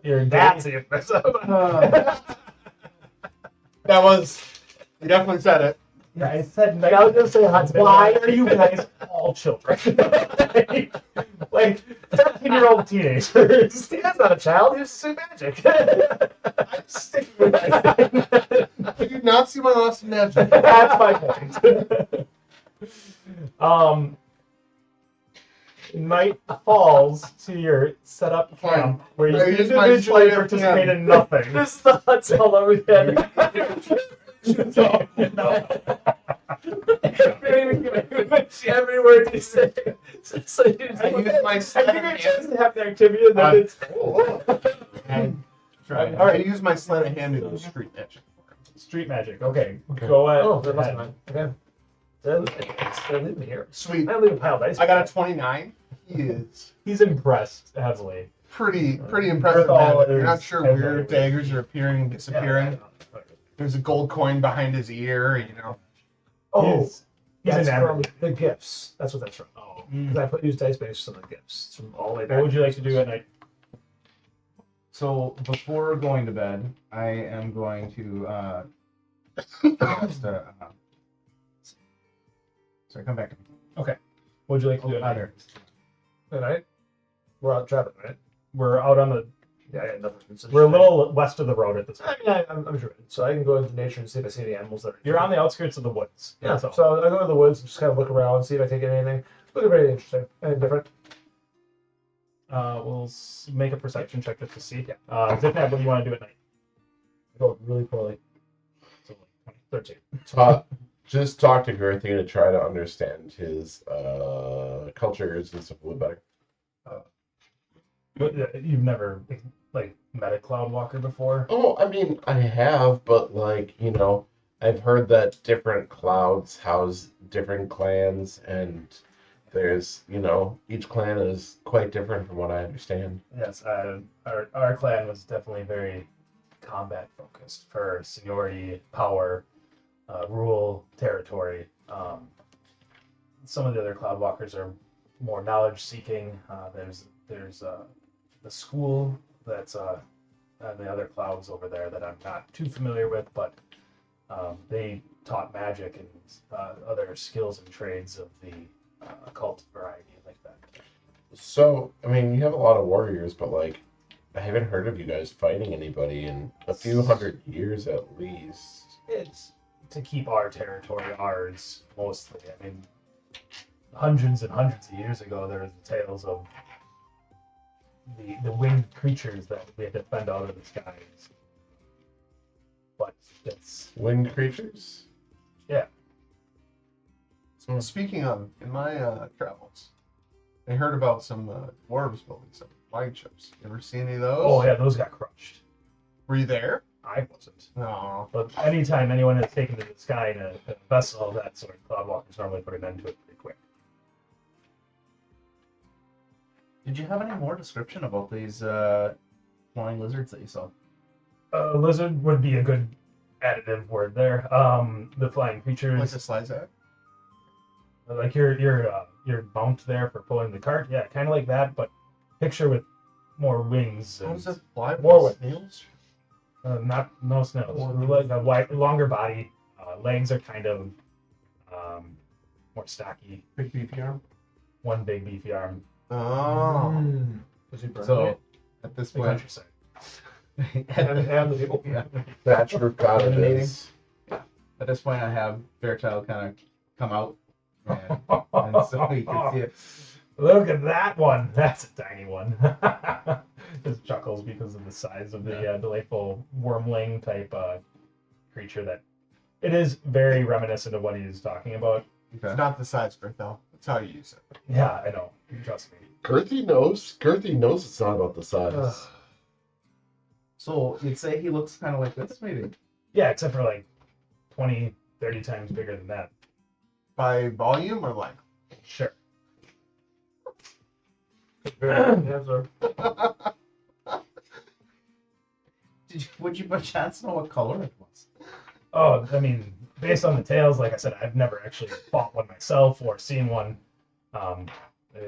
Your That's day, it. That was. You definitely said it. yeah, I said I was gonna say hot. Why are you guys all children? like 13-year-old teenagers. That's not a child. He's just magic. I'm sticking with that. Did you not see my awesome magic? That's my point. Night falls to your setup camp where you I use my individually sleight of participate hand. in nothing. This is the huts all over again. Every word you say. So you just, I use my I sleight think of I hand. just have the activity and then it's. I use my sleight of hand to do street magic. Street magic. Okay, go ahead. Oh, that must be mine. Okay. Then leave me here. Sweet. I leave a pile of dice. I got a 29. He is He's impressed heavily. pretty impressive With all magic. You're his not sure head where like- daggers are appearing and disappearing. Yeah. There's a gold coin behind his ear, you know. Oh, He's that's enamored. from the gifts. That's what that's from. Oh. Because I use dice based on the gifts. It's from all the way back. What would you like to do at night? So before going to bed, I am going to sorry, come back. What would you like to do at night? There. All right. We're out traveling, right? We're out on the Yeah, I got nothing. We're a little west of the road at this I point. mean, I'm driven, so I can go into nature and see if I see any animals that are. You're on the outskirts of the woods. Yeah, That's all. so I go to the woods and just kind of look around, see if I take anything. Look at very interesting and different. We'll make a perception check just to see. Zipnab, what do you want to do at night? I go really poorly. So, like, 13. Just talk to Gerthy to try to understand his cultures and stuff a little better. But you've never like met a cloud walker before? Oh, I mean, I have, but like, I've heard that different clouds house different clans, and there's, each clan is quite different from what I understand. Yes, our clan was definitely very combat focused for seniority, power, rule, territory. Some of the other cloud walkers are more knowledge seeking. There's the school that's and the other clouds over there that I'm not too familiar with, but they taught magic and other skills and trades of the occult variety like that. So, I mean, you have a lot of warriors, but like, I haven't heard of you guys fighting anybody in a few hundred years at least. It's to keep our territory ours mostly. I mean, hundreds and hundreds of years ago, there was the tales of the winged creatures that we had to fend out of the skies. But it's Winged creatures? So speaking of, in my travels, I heard about some dwarves building some flagships. You ever see any of those? oh yeah, those got crushed. Were you there? I wasn't. No. But anytime anyone is taken to the sky in a vessel of that sort, cloudwalkers normally put an end to it pretty quick. Did you have any more description about these flying lizards that you saw? Lizard would be a good additive word there. The flying creatures. Like a Slyzak? Like your mount there for pulling the cart, yeah, kind of like that, but picture with more wings. How And, does it fly? More with snails? no snails. Like a longer body. Legs are kind of more stocky. Big beefy arm. One big beefy arm. Oh. Was he burning So it? at this The point, countryside. And the people. yeah, That's your god it Eliminating. is. at this point, I have Fairchild kind of come out, and so you can see it. Look at that one. That's a tiny one. Just chuckles because of the size of the delightful wormling type creature that it is very reminiscent of what he was talking about. It's not the size for it, though. That's how you use it. Yeah, I know. Trust me. Gerthy knows. Gerthy knows it's not about the size. So you'd say he looks kind of like this, maybe? Yeah, except for like 20, 30 times bigger than that. By volume or length? Sure. Very good answer. Would you by chance know what color it was? Oh, I mean, based on the tales, like I said, I've never actually fought one myself or seen one.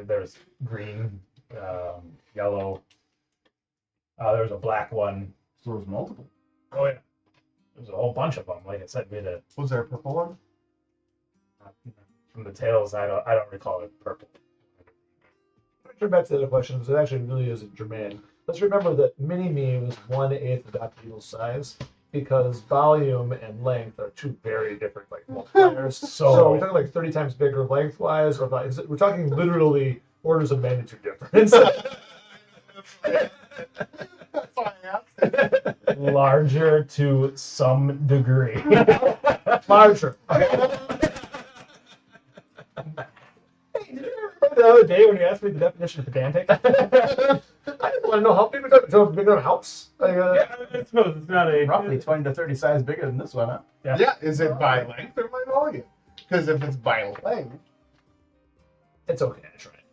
There's green, yellow. There was a black one. So there was multiple. Oh yeah, there was a whole bunch of them. Like I said, we had a Was there a purple one? from the tales. I don't recall it purple. Turn back to the other question because it actually really isn't germane. Let's remember that mini-me was 1/8 of Dr. Evil's size because volume and length are two very different like multipliers. So we're talking like 30 times bigger lengthwise, or we're talking literally orders of magnitude difference. That's why I asked. Larger to some degree. Larger. Hey, did you remember the other day when you asked me the definition of pedantic? I didn't want to know how big we're talking. So big of a house. Like, Yeah, I suppose it's not a Roughly 20 to 30 size bigger than this one, huh? Yeah, is it by length or by volume? Because if it's by length, It's okay. I tried.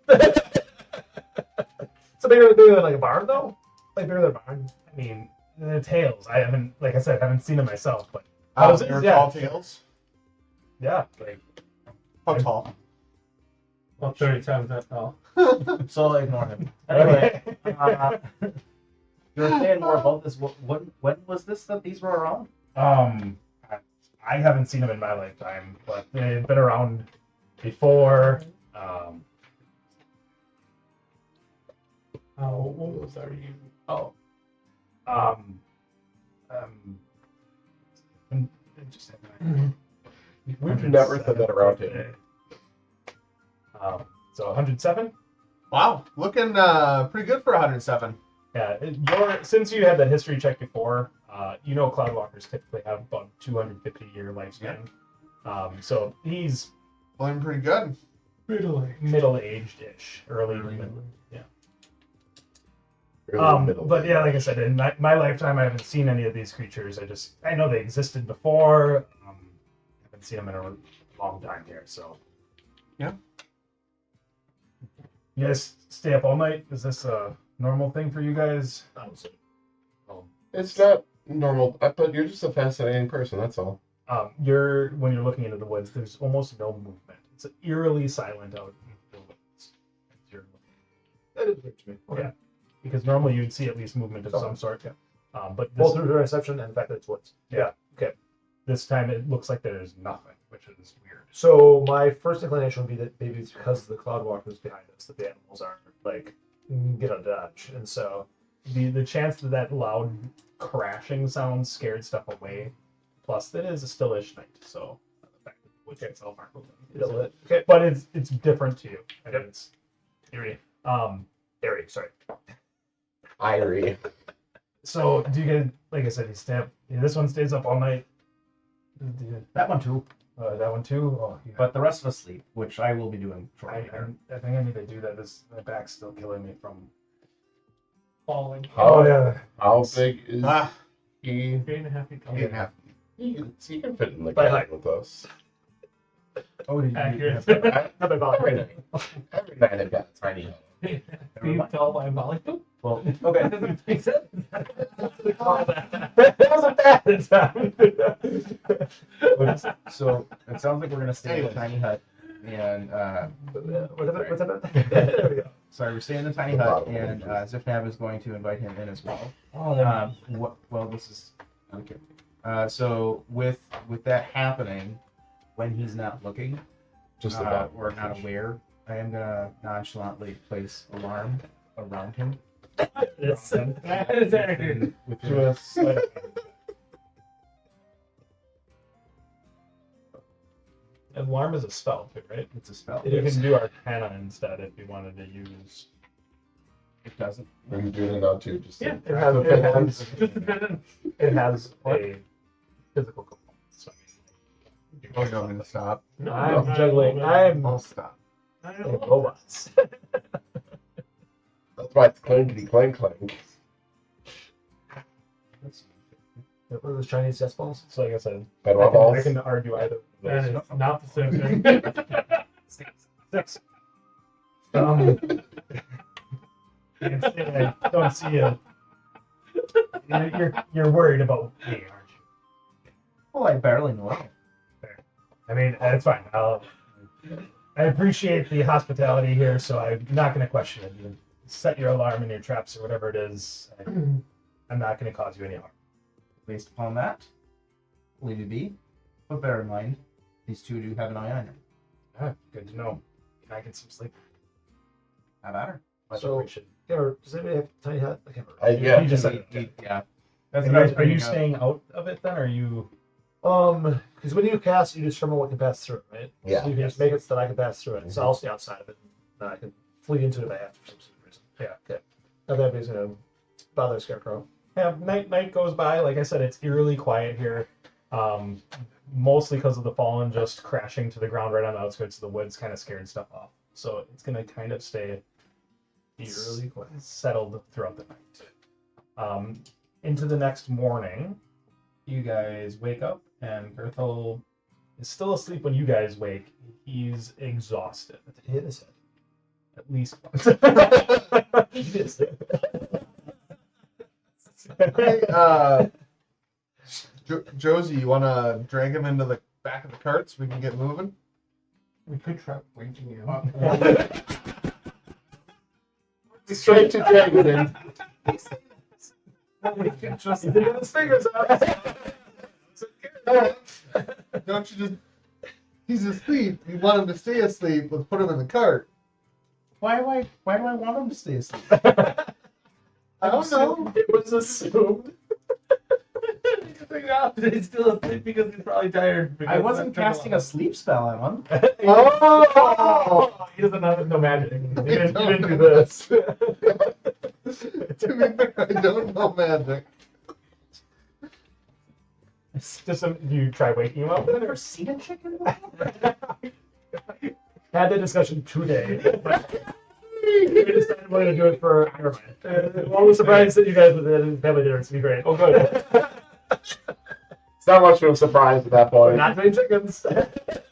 So bigger than like a barn though. Like bigger than a barn. I mean, the tales. I haven't, like I said, I haven't seen them myself, but they're yeah. tall tales. yeah, like How tall? well, 30 times that tall. So ignore him. Anyway, you were saying more about this. When was this that these were around? I haven't seen them in my lifetime, but they've been around before. How old are you? Oh, Just have We've never said that around him. So 107. Wow, looking pretty good for 107. Yeah, since you had that history check before, Cloudwalkers typically have about 250-year lifespan. So he's Looking pretty good. middle-aged-ish, early middle. Yeah. Really middle. But yeah, like I said, in my lifetime, I haven't seen any of these creatures. I know they existed before. Haven't seen them in a long time here, so. Yeah. You guys stay up all night? Is this a normal thing for you guys? It's not normal, but you're just a fascinating person, that's all. When you're looking into the woods, there's almost no movement. It's eerily silent out in the woods. That is weird to me. Okay. Yeah. Because normally you'd see at least movement of some sort. Yeah. But Both through the reception and the fact that it's woods. Yeah. Okay. This time it looks like there's nothing, which is weird. So my first inclination would be that maybe it's because of the cloud walkers behind us that the animals are like get on dodge, and so The chance that loud crashing sound scared stuff away, plus it is a still-ish night, so the fact that the woods itself aren't moving. okay. But it's different to you. And it's eerie. Airy, sorry. Irie. So do you guys, like I said, this one stays up all night. That one too. That one too. Oh, yeah. But the rest of us sleep, which I will be doing I shortly. think I need to do that. My back's still killing me from falling. How, yeah. how big is Ah, he? 8.5 feet tall. 8.5. He can fit in the By cabin height. with us. Oh, did you Accurate. Not by volume. Every night. Every night I've got a tiny hole. Feet tall by volley. Well, That okay. doesn't make sense. That wasn't bad this time. So it sounds like we're gonna stay in a Anyways. tiny hut, and Whatever. There we go. sorry, we're staying in the tiny hut, and Zifnab is going to invite him in as well. Well, this is okay. So with that happening, when he's not looking, Just about. or not aware, I am gonna nonchalantly place alarm around him. That is accurate. Within a slight- Alarm is a spell, too, right? It's a spell. You can do Arcana instead if you wanted to use. It doesn't. Are you doing it now too? Just Yeah, It has just a bit. It has a physical component. So Oh, you want me to stop? No, I'm juggling. I'm I'll stop. robots. That's why it's clankety clank clank. What are those Chinese chess balls? So like I said, Bedrock I balls. can argue either of That those. is not the same thing. 6. I can say I don't see you. You're worried about me, aren't you? Well, I barely know him. I mean, it's fine. I appreciate the hospitality here, so I'm not going to question it. You set your alarm and your traps or whatever it is. I'm not going to cause you any harm. Based upon that, leave you be. But bear in mind, these two do have an eye on you. Ah, good to know. Can I get some sleep? Have at her. Much So- appreciated. Yeah, does anybody have a tiny hut? I can't remember. Yeah. You just said it. Yeah. Are what I was you bringing up. staying out of it then, or are you? Because when you cast, you determine what can pass through it, right? Yeah. So you can just make it so that I can pass through it. So I'll stay outside of it, and then I can flee into it if I have to for some stupid reason. Yeah. Okay. Not that anybody's gonna bother the scarecrow. Yeah, night goes by. Like I said, it's eerily quiet here. Mostly because of the fallen just crashing to the ground right on the outskirts of the woods, kind of scared stuff off. So it's gonna kind of stay eerily quiet, settled throughout the night. Into the next morning, you guys wake up, and Berthel is still asleep when you guys wake. He's exhausted, Did he hit his head? at least once. He did. Hey, Josie, you want to drag him into the back of the cart so we can get moving? We could try waking you. Straight to Dragon. We could just. He did his fingers out. Don't you just... He's asleep. You want him to stay asleep. Let's put him in the cart. Why do I want him to stay asleep? I don't know. It was assumed. He's still asleep because he's probably tired. I wasn't casting a sleep spell on him. Oh! He doesn't have no magic. He didn't do this. To be fair, I don't know magic. Just you try waking him up. I've never seen a chicken before. Had the discussion today. We decided we're gonna do it for Iron Man. Well, we're surprised that you guys would have family dinner. It's gonna be great. Oh, good. It's not much of a surprise at that We're point. not doing chickens. Good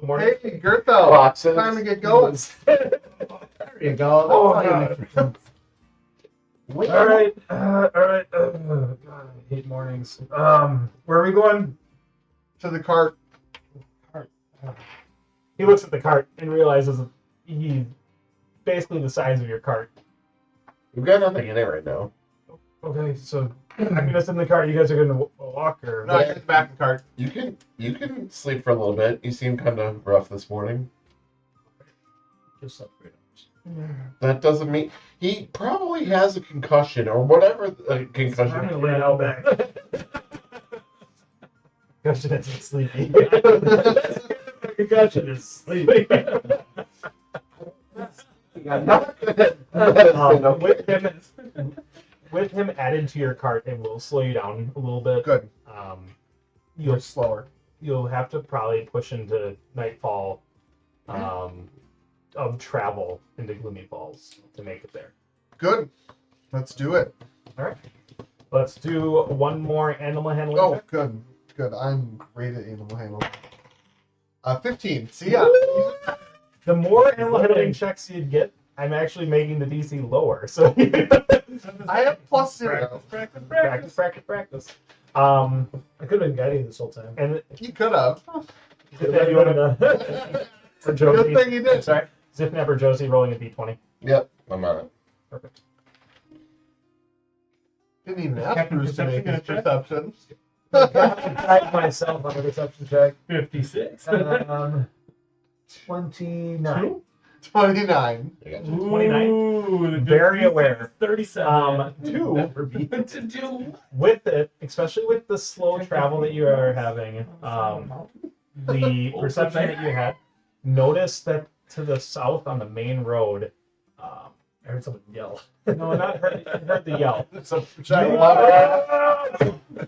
morning. Hey, Gertho. Boxes. Time to get going. There you go. Oh, That's how you make All right. All right. God, I hate mornings. Where are we going? To the cart. He looks at the cart and realizes that he's basically the size of your cart. We've got nothing in it right now. Okay, so I'm gonna sit in the cart. You guys are gonna walk, or No, I get the back of the cart. You can sleep for a little bit. You seem kind of rough this morning. Just separate them. That doesn't mean he probably has a concussion or whatever a I'm concussion. gonna lay it out back. Concussion isn't sleepy. Concussion is sleepy. With him added to your cart, it will slow you down a little bit. Good. You'll You're slower. you'll have to probably push into nightfall of travel into Gloomy Falls to make it there. Good. Let's do it. Let's do one more animal handling. Oh, check. good. Good. I'm great at animal handling. 15. See ya. The more animal handling checks you'd get, I'm actually making the DC lower. So I have +0. practice. I could have been guiding this whole time. And You could have. you want to for Good Josie? thing you did. Sorry, Zipnap or Josie rolling a d20. Yep, I'm on it. Perfect. Didn't even ask Captain Bruce to make his Perception perception. I myself on a perception check. 56. 29. 29. I got you. 29. Ooh, Very aware. 37. Two, To do with it, especially with the slow travel that you are having, the perception that you had, notice that to the south on the main road, I heard someone yell. no, not heard the yell. So,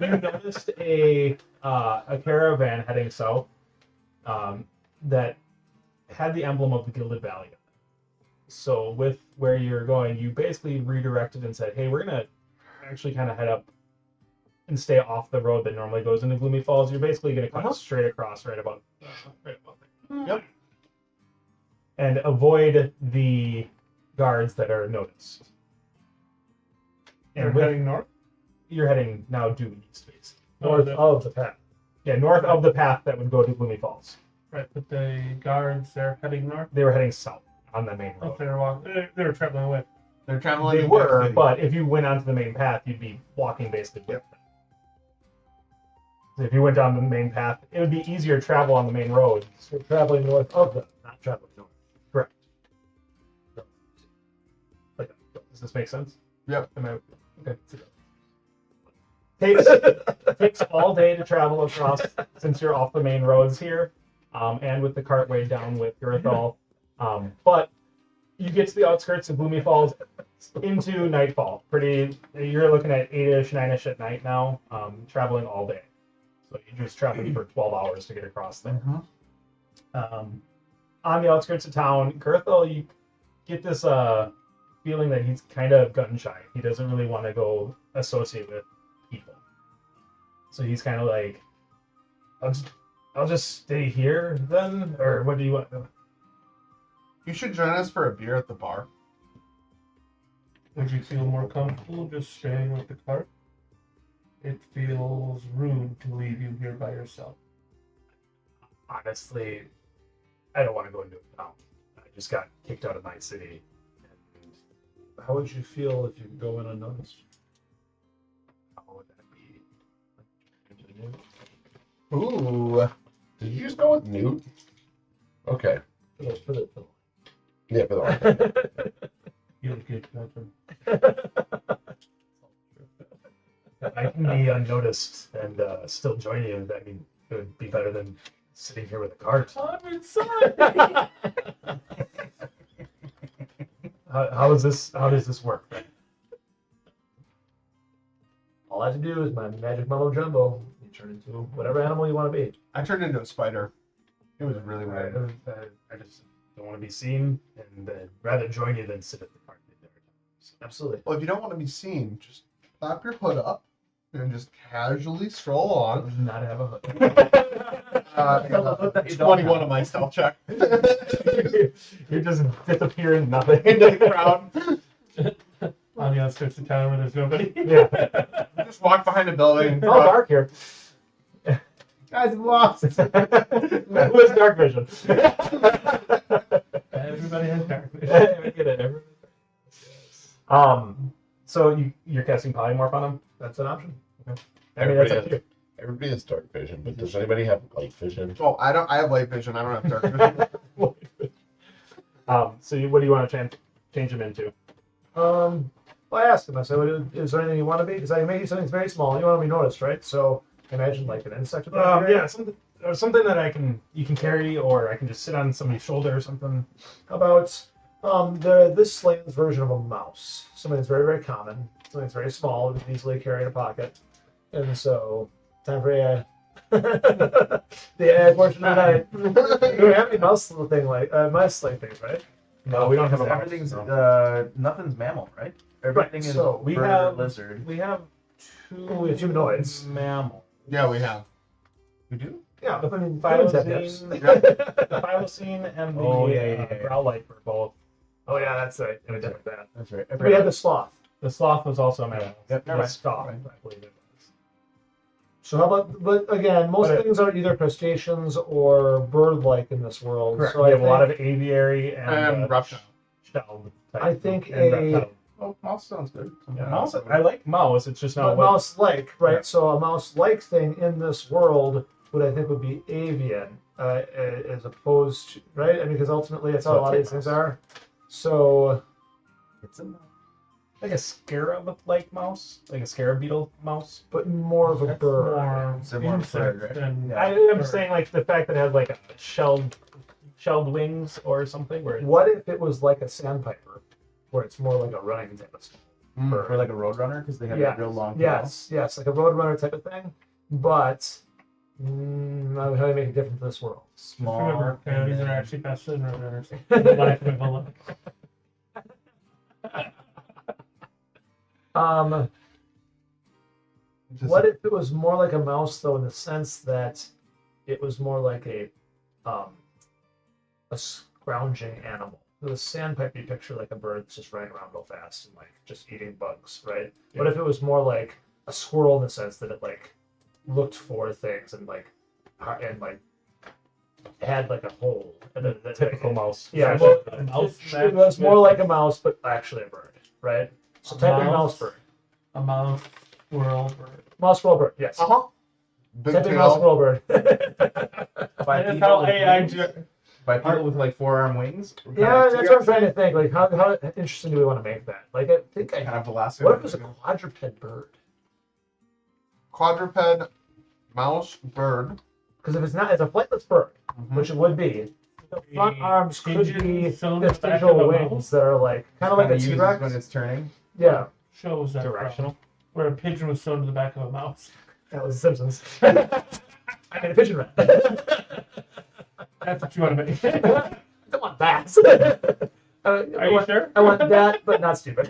You noticed a caravan heading south that had the emblem of the Gilded Valley. So with where you're going, you basically redirected and said, hey, we're going to actually kind of head up and stay off the road that normally goes into Gloomy Falls. You're basically going to cut straight across right about there. Yep. And avoid the guards that are noticed. You're And with, heading north? you're heading now due east face. North of the path. Yeah, north of the path that would go to Gloomy Falls. Right, but the guards, they're heading north? They were heading south on the main Oh, road. they were walking. They were traveling away. they're traveling. They in were, City. but if you went onto the main path, you'd be walking basically with them. So if you went down the main path, it would be easier to travel on the main road. So we're traveling north of the, not traveling north. Correct. Like, does this make sense? Yep. Am I okay? Takes all day to travel across since you're off the main roads here, and with the cart weighed down with Girthal. But you get to the outskirts of Gloomy Falls into nightfall. You're looking at 8-ish, 9-ish at night now, traveling all day. So you're just traveling for 12 hours to get across there. On the outskirts of town, Girthal, you get this feeling that he's kind of gun shy. He doesn't really want to go associate with people. So he's kind of like, I'll just stay here then, or what do you want? You should join us for a beer at the bar. Would you feel more comfortable just staying with the cart? It feels rude to leave you here by yourself. Honestly, I don't want to go into a town. I just got kicked out of my city. And How would you feel if you go in unnoticed? how would that be? Ooh. Did you just go with Newt? Okay. For the Yeah, for the You're good, Malcolm. I can be unnoticed and still join you. I mean, it would be better than sitting here with a cart. I'm inside. How does this work? All I have to do is my magic mumbo jumbo. You turn into whatever animal you want to be. I turned into a spider. It was really weird. I just don't want to be seen, and rather join you than sit at the cart. Absolutely. Well, if you don't want to be seen, just pop your hood up and just casually stroll on. Does not have a hood. 21 on my stealth check. You just disappear in nothing. Into the crowd. On the outskirts of town where there's nobody. Yeah. Just walk behind a building. It's all dark here. Guys, I'm lost. Who has dark vision? Everybody has dark vision. We get it. So you're casting polymorph on him? That's an option. I mean, that's Everybody up to you. Everybody has dark vision, but does anybody have light vision? Oh, I have light vision. I don't have dark vision. So what do you want to change him into? Well, I asked him. I said, "Is there anything you want to be?" Because I made you something very small. You want to be noticed, right? So imagine like an insect. With that Yeah, something that you can carry, or I can just sit on somebody's shoulder or something. How about this land's version of a mouse? Something that's very, very common. Something that's very small, you can easily carry in a pocket. And so, time for AI. The AI portion of the night. We don't have any mouse little thing mouse-like things, right? No, we don't have a mouse. Everything's no. nothing's mammal, right? Everything is so we bird, have- lizard. We have We have humanoids. mammal. Yeah, we have. We do? Yeah, I mean, humans have hips. The Thylacine and the Yeah. Growlite were both. Oh yeah, that's right. Yeah, we did with that. That's right. We had the sloth. The sloth was also a mammal. Yep, The never mind. sloth, Right. I believe it was. So how about? But again, most But things are either crustaceans or bird-like in this world. Correct. So we I have a lot think- of aviary and And reptile. shelled type. I think and a- reptile. Oh, mouse sounds good. Yeah, mouse. I like mouse. It's just not But what. mouse-like, right? Yeah. So a mouse-like thing in this world would I think would be avian, as opposed to right. I mean, because ultimately that's how So a lot of it's these a things are. So It's a mouse. Like a scarab-like mouse, like a scarab beetle mouse. but more of a That's bird. more Similar insect bird, right? than Yeah. I'm bird. saying like the fact that it has like a shelled wings or something. Where What if it was like a sandpiper, where it's more like a running type of stuff? Or like a roadrunner because they have Yeah. that real long tail. Yes, like a roadrunner type of thing. But how do you make it different to this world? Just Small. remember, and coyotes then- are actually faster than roadrunners. Life equivalent. What if it was more like a mouse, though, in the sense that it was more like a scrounging animal? The sandpiper, you picture like a bird that's just running around real fast and like just eating bugs, right? What if it was more like a squirrel in the sense that it like looked for things and like had like a hole? typical mouse. Yeah, So well, a mouse it was more like a mouse, but actually a bird, right? So A type of mouse? mouse bird. A mouse, squirrel, bird. Mouse squirrel bird, yes. Uh-huh. Big Type of mouse tail. squirrel bird. By That's people how with AI wings? By people with like four-arm wings? Yeah, that's what I'm trying to think. Like, how interesting do we want to make that? Like, I think Kind I. of velocity. What if it was a quadruped bird? Quadruped, mouse, bird. Because if it's not, it's a flightless bird, which it would be. The front arms could Pigeon be sewn to the back of vestigial a wings mouse? that are like kind of like a Kinda uses T-Rex. when it's turning. Yeah, Shows that Directional. from, where a pigeon was sewn to the back of a mouse. that was The Simpsons. I mean, a pigeon rat. That's what you want to make. I don't want that. Are you sure? I want that, but not stupid.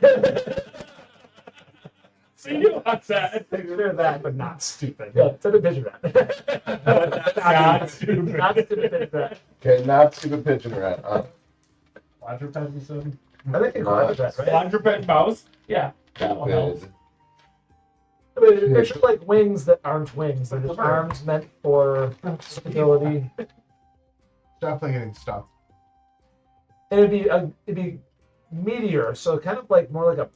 See, you want that. They're that, but not stupid. Yeah, type of pigeon rat. Not stupid. Not stupid pigeon rat. Okay, not stupid pigeon rat. Quadruped, you said? I think they call it that, right? Quadruped mouse? Yeah. That one helps. Stupid. I mean, picture like wings that aren't wings. They're just arms meant for stability. Definitely getting stuffed. And it'd be meteor, so kind of like more like a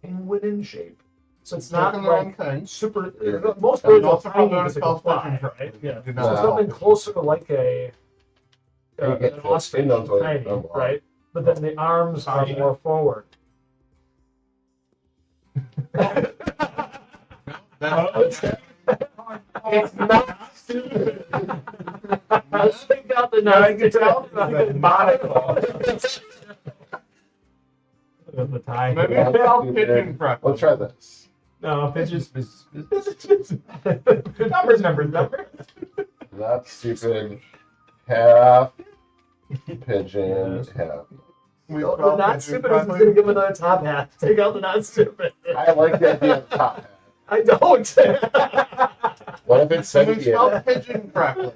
penguin in shape. So it's not Looking the wrong like thing. super. Yeah. Most And birds are also tiny probably because they spell can fly, pigeon right? Yeah. Did So not something closer to like You get an it. ostrich, He knows what tiny, you're talking about. right? But then the arms are more forward. It's not stupid. Let's take out the monocle. The tie. Maybe That's it's all stupid. pigeon crap. Let's try this. No, pigeons. Numbers. That's stupid. Half pigeon, Yes. half. We The spelled not pigeon stupid is correctly. going to give him another top hat. Take out the not stupid. I like the idea of top hat. I don't. What if it's We sentient? spelled pigeon correctly.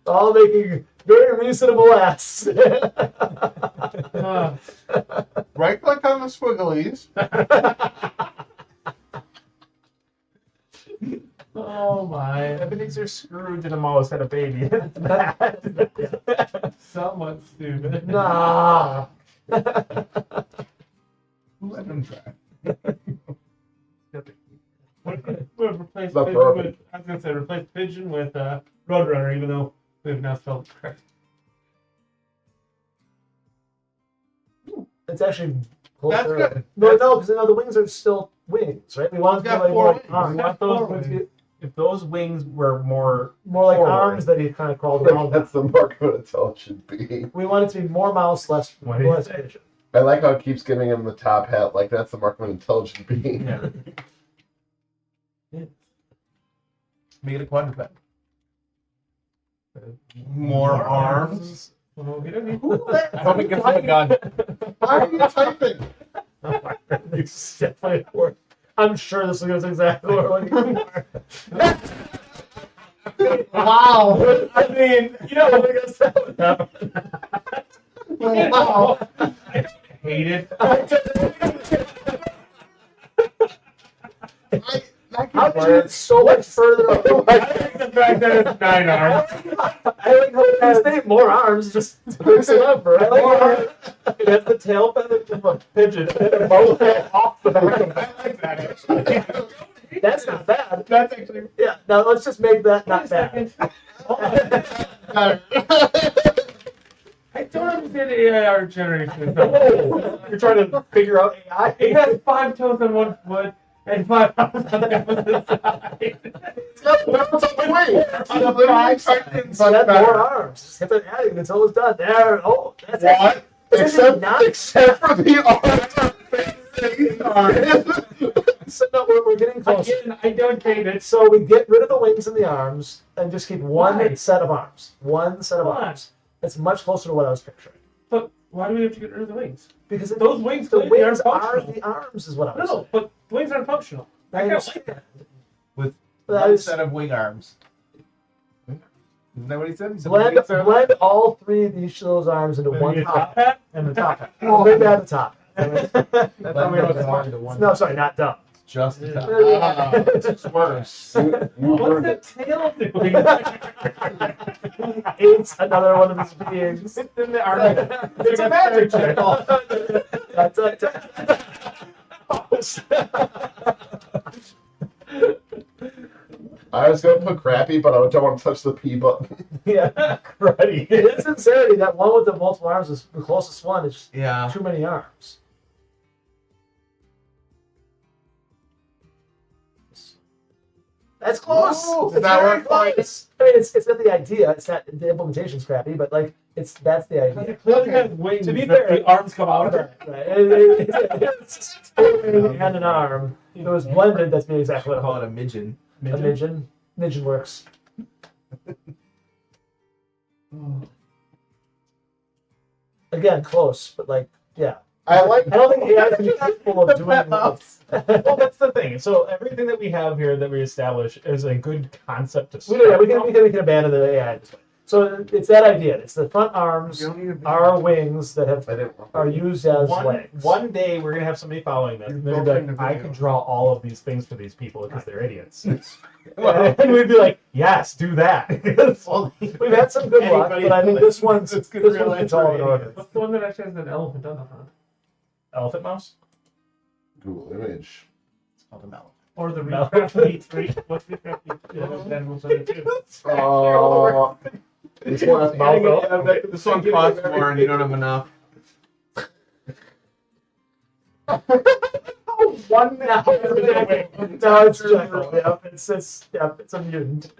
All making very reasonable asks. Right click on the squigglies. Oh my! Ebenezer Scrooge and a mouse had a baby. It's bad. Somewhat stupid. Nah. Let him try. We'll replace The pigeon bourbon. with, I was gonna say replace pigeon with Roadrunner, even though we've now spelled it correct. It's actually That's closer. good. No, because the wings are still wings, right? We want It's to got like four more wings. arms. We want those ones If those wings were more More like forward. arms that he kind of crawled around. That's the mark of an intelligent being. We want it to be more mouse, less What do you less say? pigeon. I like how it keeps giving him the top hat, like that's the mark of an intelligent being. Yeah. Make it a quadruped. More arms. Oh, we don't need I hope it gets him a gun. Why are you typing? It's definitely worth. I'm sure this is exactly what we're looking for. Wow. I mean, you know, I guess that would happen. Wow. I don't hate it. How did you get so much further? I like the fact that it's 9 arms. I like how you say more arms, just mix it up, right? I like how it has the tail feathers of a pigeon and a both off the back of I like that actually. That's not bad. That's actually. Yeah, now let's just make that Wait a not bad. second. I don't understand AIR generation. You're trying to figure out AI? It has 5 toes on one foot and 5 arms on the other side. That's on the way. I literally typed in So that's better. more arms. Just keep on adding until it's done. There. Oh, that's it. What? Except Except for the arms. So no, we're getting close. Again, I don't hate it. So we get rid of the wings and the arms and just keep one Why? set of arms. One set of Why? arms. It's much closer to what I was picturing. But why do we have to get rid of the wings? Because Those wings the clearly wings aren't are functional. the arms, is what I was No, saying. but the wings aren't functional. I I don't understand. like that. With That one is- set of wing arms. Isn't that what he said? He said Blend, one set of- blend all three of each of those arms into Then one you get top hat? and the top hat. Well, maybe at the top. That's how we know it's smart. No, sorry, not dumb. Just the top. Ah, it's worse. You What's heard the it. tail doing? It's another one of his beings. It's in the army. It's a magic trick. That's I was gonna put crappy, but I don't want to touch the P button. Yeah, cruddy. In sincerity, that one with the multiple arms is the closest one. It's just Yeah. too many arms. That's close. Ooh, It's does that very work for you? close. I mean, it's not the idea. It's not the implementation's crappy, but like that's the idea. It clearly has wings. To be that fair- the arms come out of it. Right. It's and an arm. If it was blended, that's be exactly what Call I it a midgeon. A midgeon. Midgeon works. Again, close, but like, yeah. I like. I don't think AI is going to be capable of doing this. Well, that's the thing. So everything that we have here that we establish is a good concept to We start. can abandon the AI this way. So it's that idea. It's the front arms You don't need to be- are wings that I didn't. are used as legs. One day we're gonna have somebody following this, and they're gonna be like, I could draw all of these things for these people because they're idiots. And we'd be like, yes, do that. Well, we've had some good luck, but I think this one's It's this gonna one's all in order. What's the one that actually has an elephant on the front? Elephant mouse? Google image. It's called a mallet. Or the No. recraft meat treat? What's the recraft meat? Yeah, that's animals on it too. This one has mouth. This one costs more and you don't have enough. One No, it's Jekyll. Yep, it's a mutant.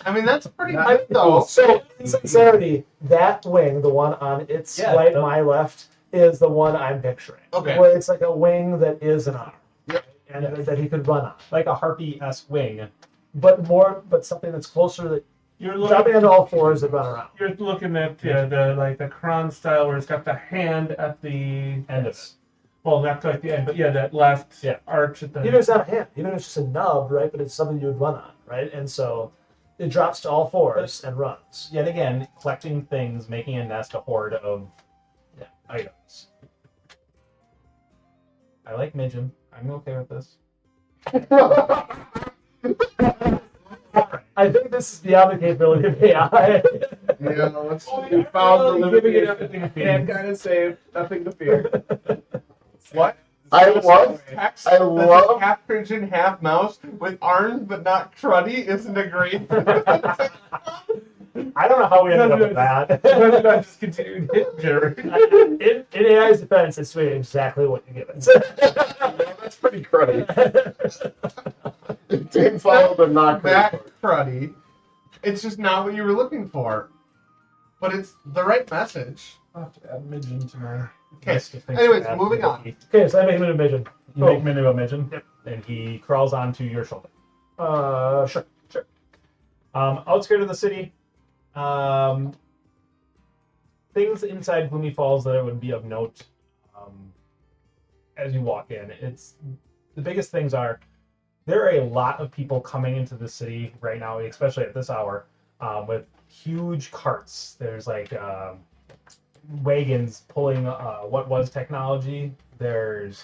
I mean, that's pretty Not- good though. So, in sincerity, that wing, the one on its Yeah, right, the- my left, is the one I'm picturing. Okay. Where it's like a wing that is an arm. Yep. And that he could run on. like a harpy-esque wing. But something that's closer that You're dropping looking, onto all fours and run around. you're looking at the Kron style where it's got the hand at the End of it. well, not quite the end, but yeah, that last Yeah. arch at the. Even if it's not a hand, even if it's just a nub, right? But it's something you would run on, right? And so it drops to all fours and runs. Yet again, collecting things, making a nest, a hoard of items. I like Midgeon. I'm okay with this. I think this is beyond the capability of AI. Yeah, let's You found the giving it everything to Can't feed. kind of say nothing to fear. what? I love. Text I that's love- half pigeon, half mouse with arms but not cruddy isn't a great. I don't know how we ended up with that. Why did I just continue to hit Jerry? In AI's defense, it's doing exactly what you give it. That's pretty cruddy. It didn't follow the knock. That cruddy. It's just not what you were looking for. But it's the right message. I'll have to add Midgeon to my Okay. list of things Anyways, to add moving to the on. wiki. Okay, so I make him into a midget. You make him into a Midgeon, and he crawls onto your shoulder. Sure. Outskirts of the city. Things inside Gloomy Falls that would be of note as you walk in. It's the biggest things are there are a lot of people coming into the city right now, especially at this hour, with huge carts. There's like wagons pulling what was technology. There's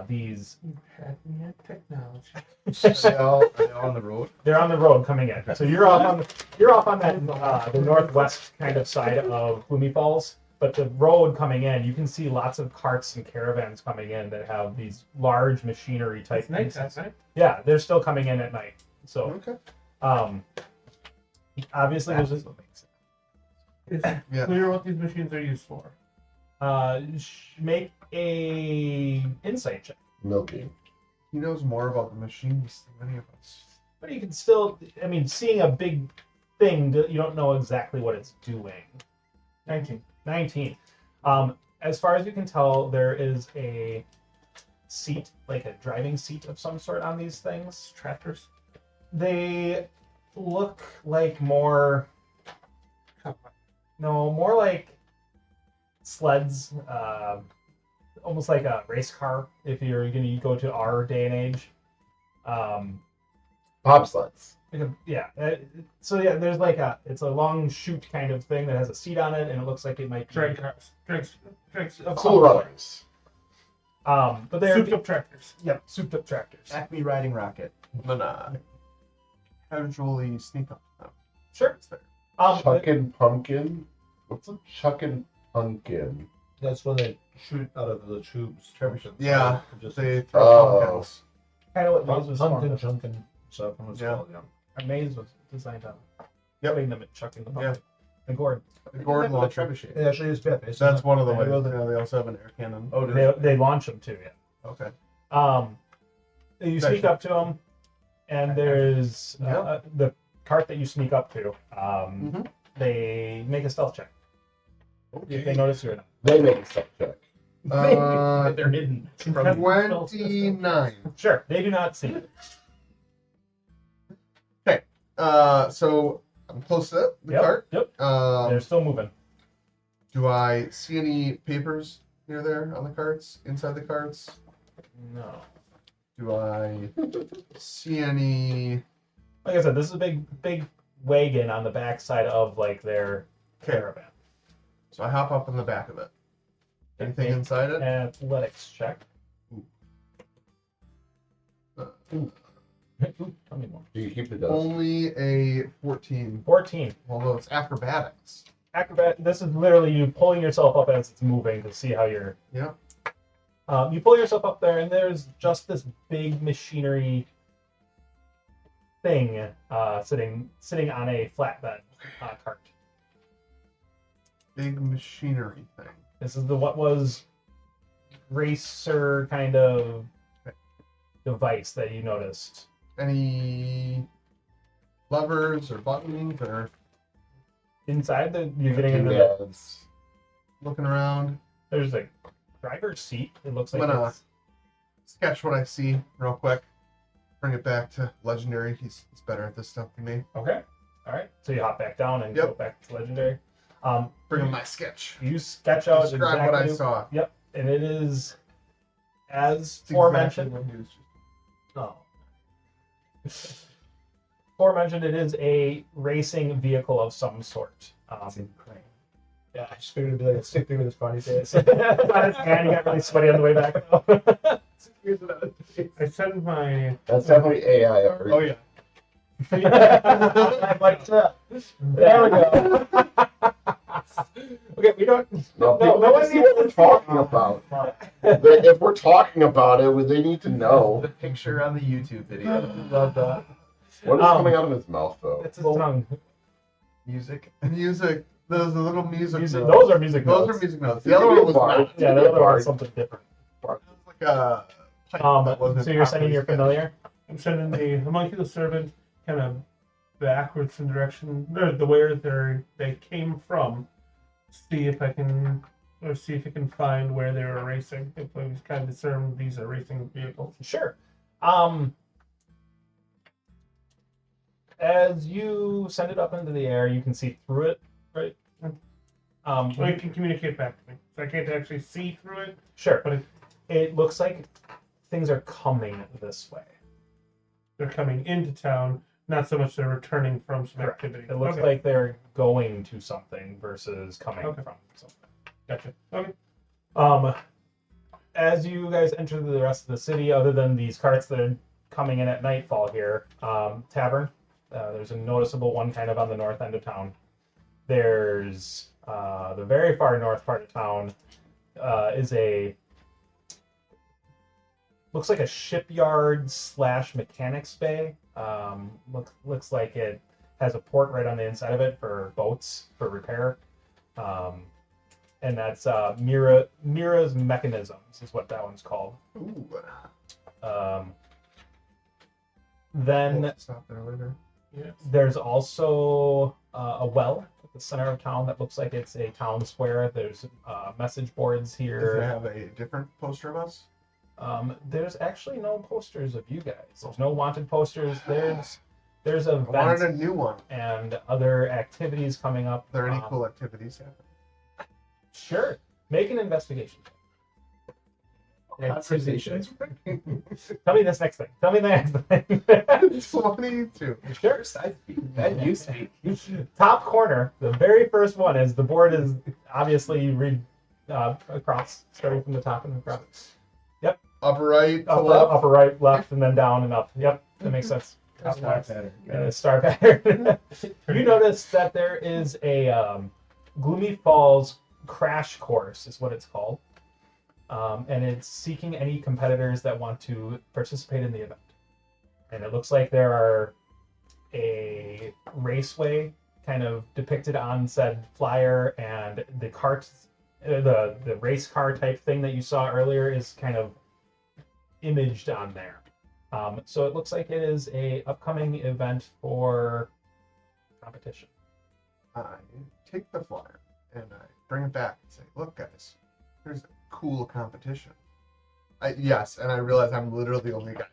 these. Had me at technology. Are they all on the road? They're on the road coming in. So you're off on that the northwest kind of side of Gloomy Falls. But the road coming in, you can see lots of carts and caravans coming in that have these large machinery type It's night pieces. time, right? Yeah, they're still coming in at night. So Okay. obviously there's this, It's Yeah. clear what these machines are used for. make a insight check. Milky. He knows more about the machines than any of us. But you can still, I mean, seeing a big thing, you don't know exactly what it's doing. 19. 19. As far as you can tell, there is a seat, like a driving seat of some sort on these things. Tractors. They look like more like sleds, almost like a race car if you're going to go to our day and age. Bobsleds. So there's like it's a long chute kind of thing that has a seat on it, and it looks like it might be Drag cars. Drinks of Cool runners. but they're souped up tractors. Yep, souped up tractors. Acme riding rocket. I'm gonna casually sneak up to them. Sure. It's there. Chuckin' pumpkin. What's a chuckin' pumpkin? That's when they shoot out of the tubes. Yeah, Just they throw Oh. pumpkins. Kind of what Maze was pumpkin formed of. chunkin stuff. And it's Yeah. called, Our Maze was designed on Yep. putting them at chucking the Yeah. pumpkin. The gourd. The gourd launcher. They actually use base. That's one of the ways. Yeah, Yeah, they also have an air cannon. Oh, They launch them too. Yeah. Okay. You sneak up to them, and there's the cart that you sneak up to. They make a stealth check. If they notice you or not. They make a stealth check. They're hidden. 29. Sure, they do not see it. So I'm close to the Yep, cart. yep. They're still moving. Do I see any papers near there on the carts, inside the carts? No. Do I see any? Like I said, this is a big wagon on the backside of like their caravan. So I hop up in the back of it. Anything Make inside it? Athletics check. Ooh. Tell me more. Do you keep the dust? Only a 14, 14. although it's acrobatics. Acrobat. This is literally you pulling yourself up as it's moving to see how you're. Yep. You pull yourself up there, and there's just this big machinery thing sitting on a flatbed cart. Big machinery thing. This is what was racer kind of device that you noticed. Any levers or buttons or Inside you're getting into the, Doodads. looking around? there's a driver's seat. It looks like I'm gonna it's, sketch what I see real quick. Bring it back to Legendary. He's better at this stuff than me. okay. All right. So you hop back down and Yep. go back to legendary. Bring him my sketch. You sketch out Describe exactly what I saw. Yep, and it is as It's aforementioned. exactly what he was just- Oh. Aforementioned, it is a racing vehicle of some sort. Yeah, I just figured it'd be like a stick figure with his funny face. And you got really sweaty on the way back. I send my. That's definitely AI art. Oh yeah. Like that. There we go. Okay, we don't. No, No, people no need one to see needs what we're talking about. If we're talking about it, they need to know. The picture on the YouTube video. Love that. What is Um, coming out of his mouth, though? It's his tongue. Music. Music. Those are the little music. Music, notes. those are music Those notes. are music notes. The other one was not. Yeah, the other one's something different. It was like a pipe that wasn't So you're sending your properly familiar? I'm sending the homunculus servant kind of backwards in direction, or the where they came from. See if I can find where they were racing. If we kind of discern these are racing vehicles. Sure. As you send it up into the air, you can see through it, right? Well, you can communicate back to me. So I can't actually see through it. Sure. But It looks like things are coming this way. they're coming into town, not so much they're returning from some Correct. activity. It looks Okay. like they're going to something versus coming Okay. from something. Gotcha. Okay. As you guys enter the rest of the city, other than these carts that are coming in at nightfall here, tavern. There's a noticeable one kind of on the north end of town. There's the very far north part of town is looks like a shipyard / mechanics bay. Looks like it has a port right on the inside of it for boats for repair. And that's Mira's Mechanisms is what that one's called. Ooh. Then We'll stop there later. Yes. there's also a well at the center of town that looks like it's a town square. There's message boards Does it here. have a different poster of us? There's actually no posters of you guys. There's no wanted posters. There's I wanted a events new one. and other activities coming up. Are there any cool activities happening? Sure. Make an investigation. Conversations. Tell me this next thing. Tell me the next thing. 22. Sure. I speak. Then you speak. Top corner, the very first one is the board is obviously across, starting from the top and across. Upper right to Upper, left. upper right, left, and then down and up. Yep, that makes sense. Top Star left. pattern. And a star pattern. You notice that there is a Gloomy Falls crash course, is what it's called. And it's seeking any competitors that want to participate in the event. And it looks like there are a raceway kind of depicted on said flyer, and the carts, the race car type thing that you saw earlier is kind of imaged on there. So it looks like it is a upcoming event for competition. I take the flyer and I bring it back and say, "Look, guys, there's a cool competition." Yes, and I realize I'm literally the only guy.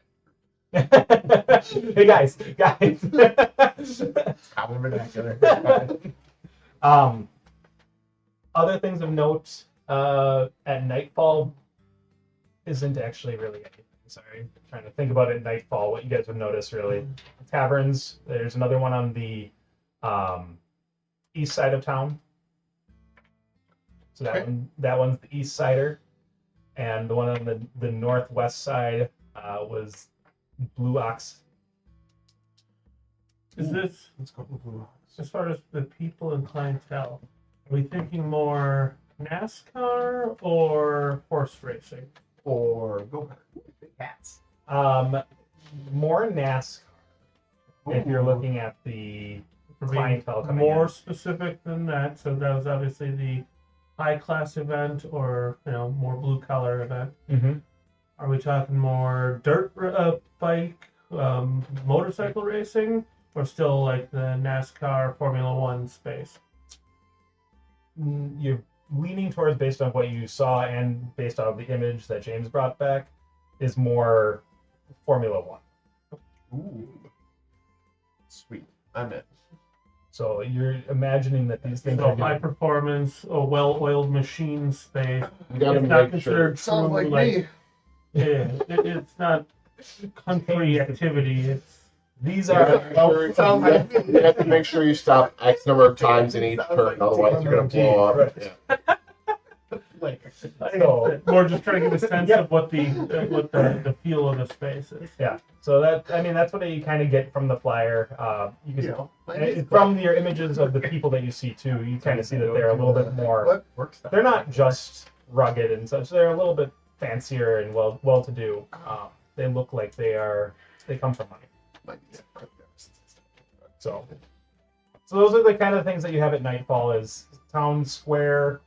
Hey guys. Common vernacular. Other things of note at nightfall isn't actually really anything. Sorry, I'm trying to think about it at nightfall. What you guys would notice really, taverns. There's another one on the east side of town. So that one's the east sider, and the one on the northwest side was Blue Ox. Is this, Let's go to Blue Ox. as far as the people and clientele, are we thinking more NASCAR or horse racing? Or go ahead. Cats. More NASCAR. If you're Ooh. looking at the Are we clientele coming more in. specific than that? So that was obviously the high class event or more blue collar event? Mm-hmm. Are we talking more dirt bike, motorcycle racing, or still like the NASCAR Formula One space? You're leaning towards, based on what you saw and based on the image that James brought back, is more Formula One. Ooh. Sweet. I'm in. So you're imagining that these things So are high performance, a well-oiled machine space. You gotta It's not make sure. considered Sounds true, like me. Yeah, it's not country activity. It's these You are gotta- sounds like me. you have to make sure you stop X number of times in each turn, otherwise you're gonna blow up. Right. Yeah. so more just trying to get a sense of what the feel of the space is. yeah. So that's what you kind of get from the flyer. You can You know, from your images of the people that you see too. You kind of see that they're a little bit more. what works? They're not just rugged and such. They're a little bit fancier and well to do. They look like they come from money. So those are the kind of things that you have at Nightfall: is town square,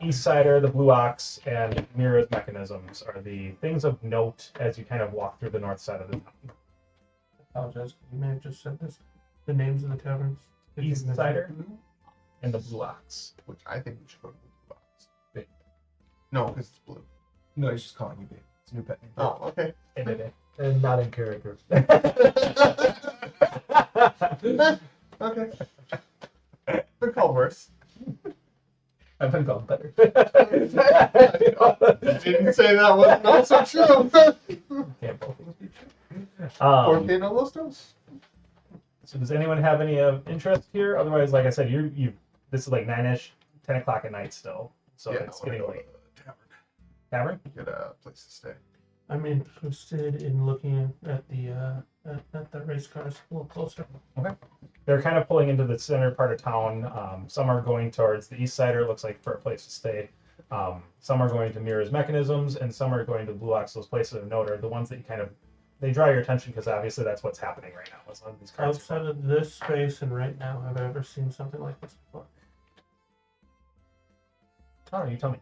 East Sider, the Blue Ox, and Mira's mechanisms are the things of note as you kind of walk through the north side of the town. I apologize. You may have just said this. The names of the taverns. East Sider and the Blue Ox. Which I think we should go to the blue box. Big. No, because it's blue. No, he's just calling you babe. It's a new pet name. Oh, okay. Hey, baby. And not in character. Okay. Good call, worse. I've been called better. Didn't say that was not so true. Can't both things be true. Por qué no los dos? So does anyone have any interest here? Otherwise, like I said, you this is like 9ish, 10 o'clock at night still, so Yeah, it's I wanna getting go to late. the tavern. Tavern? Get a place to stay. I'm interested in looking at the race cars a little closer. They're kind of pulling into the center part of town. Some are going towards the east side, it looks like, for a place to stay. Some are going to Mira's Mechanisms, and some are going to Blue Ox. Those places of note are the ones that you kind of, they draw your attention because obviously that's what's happening right now. Is on these cards. Outside of this space and right now, have I ever seen something like this before? Oh, you tell me.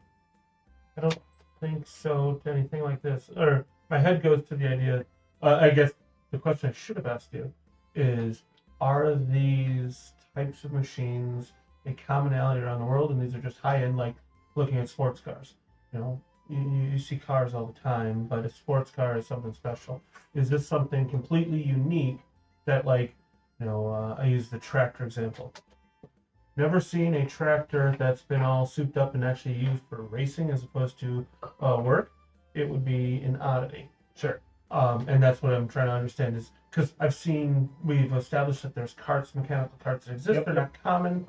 I don't think so to anything like this. Or my head goes to the idea. I guess the question I should have asked you is: are these types of machines a commonality around the world, and these are just high end, like looking at sports cars? You see cars all the time, but a sports car is something special. Is this something completely unique that, like, I use the tractor example. Never seen a tractor that's been all souped up and actually used for racing as opposed to work. It would be an oddity. Sure. And that's what I'm trying to understand is because we've established that there's mechanical carts that exist. Yep. They're not common,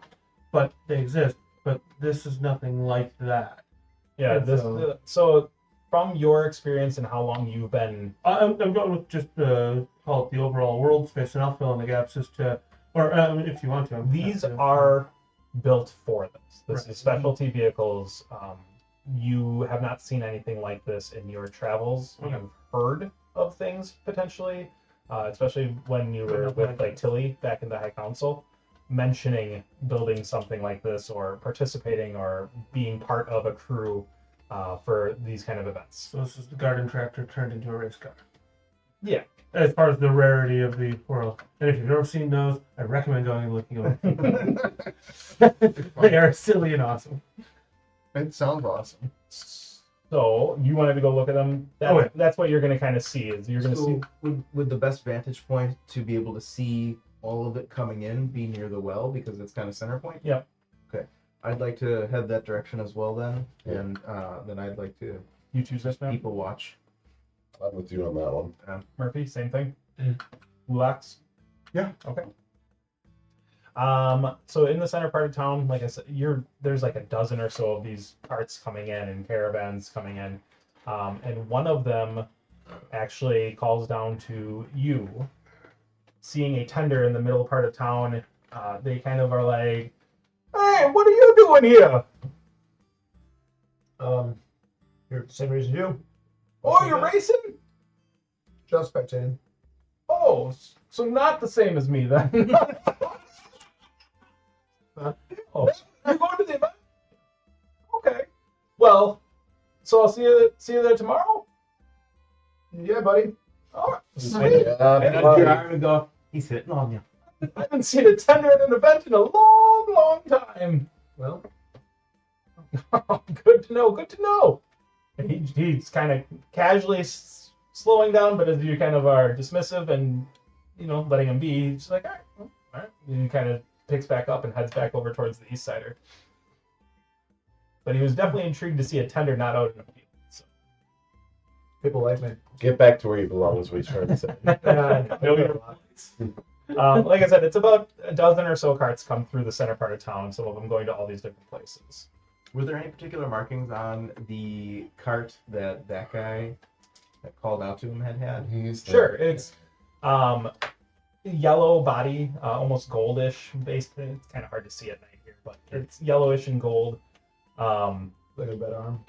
but they exist. But this is nothing like that. Yeah. And So from your experience and how long you've been, I'm going with just call it the overall world space, and I'll fill in the gaps as to, or if you want to. these are built for this. This Right. is specialty vehicles. You have not seen anything like this in your travels. Okay. You've heard of things potentially, especially when you were with like Tilly back in the High Council, mentioning building something like this or participating or being part of a crew for these kind of events. So this is the garden tractor turned into a race car. Yeah. As far as the rarity of the world. And if you've never seen those, I recommend going and looking at them. They are silly and awesome. It sounds awesome. So you wanted to go look at them. That's what you're going to kind of see. Is you're going to see. Would the best vantage point to be able to see all of it coming in be near the well because it's kind of center point? Yep. Okay. I'd like to head that direction as well then, and then I'd like to You choose this now. people watch. I'm with you on that one. Murphy, same thing. Mm. Lux. Yeah. Okay. So in the center part of town, like I said, there's like a dozen or so of these carts coming in and caravans coming in, and one of them actually calls down to you, seeing a tender in the middle part of town. They kind of are like, "Hey, what are you doing here? Here for the same reason you. Oh, you're racing? Just spectating. Oh, so not the same as me then." Oh, you're going to the event? Well, so I'll see you there tomorrow. Yeah, buddy. All right, sweet. I nudge your arm and go, he's hitting on you. I haven't seen a tender at an event in a long, long time. Well, Good to know. Good to know. And he's kind of casually slowing down, but as you kind of are dismissive and letting him be, he's like, all right, well, all right. And he kind of picks back up and heads back over towards the east sider. But he was definitely intrigued to see a tender not out in the field. So. people like me. Get back to where you belong, is what he's trying to say. Like I said, it's about a dozen or so carts come through the center part of town, some of them going to all these different places. Were there any particular markings on the cart that guy that called out to him had? Sure, it's yellow body, almost goldish based. It's kind of hard to see at night here, but it's yellowish and gold. Like a bed arm.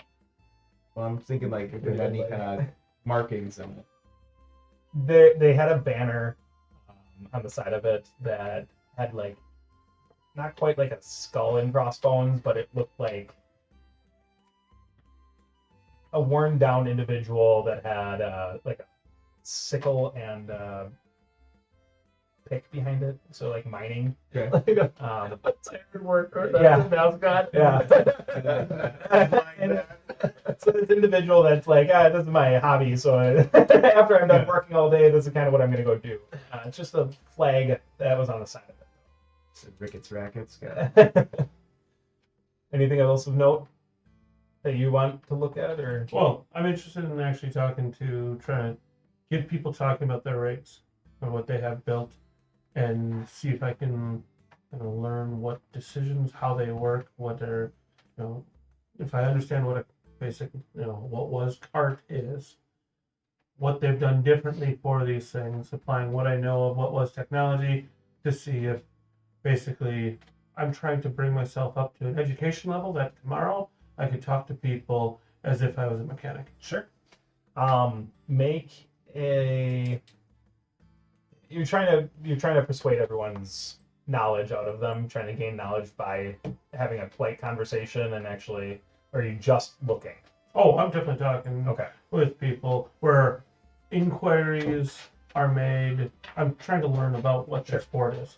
Well, I'm thinking like if there had any kind of markings on it. They had a banner on the side of it that had like not quite like a skull and crossbones, but it looked like a worn down individual that had like a sickle and pick behind it, so like mining. Okay. Standard work. Yeah. That's the mascot. Yeah. And so this individual that's like, this is my hobby, so after I'm done working all day, this is kind of what I'm going to go do. It's just a flag that was on the side of it. Ricketts Rackets. Anything else of note that you want to look at, or? Well, I'm interested in actually trying to get people talking about their rigs and what they have built, and see if I can learn what decisions, how they work, what they're, if I understand what a basic, what was cart is, what they've done differently for these things, applying what I know of what was technology to see if basically I'm trying to bring myself up to an education level that tomorrow I could talk to people as if I was a mechanic. Sure. Make a. You're trying to persuade everyone's knowledge out of them, trying to gain knowledge by having a polite conversation, and actually, or are you just looking? Oh, I'm definitely talking Okay. with people where inquiries are made. I'm trying to learn about what their sport is.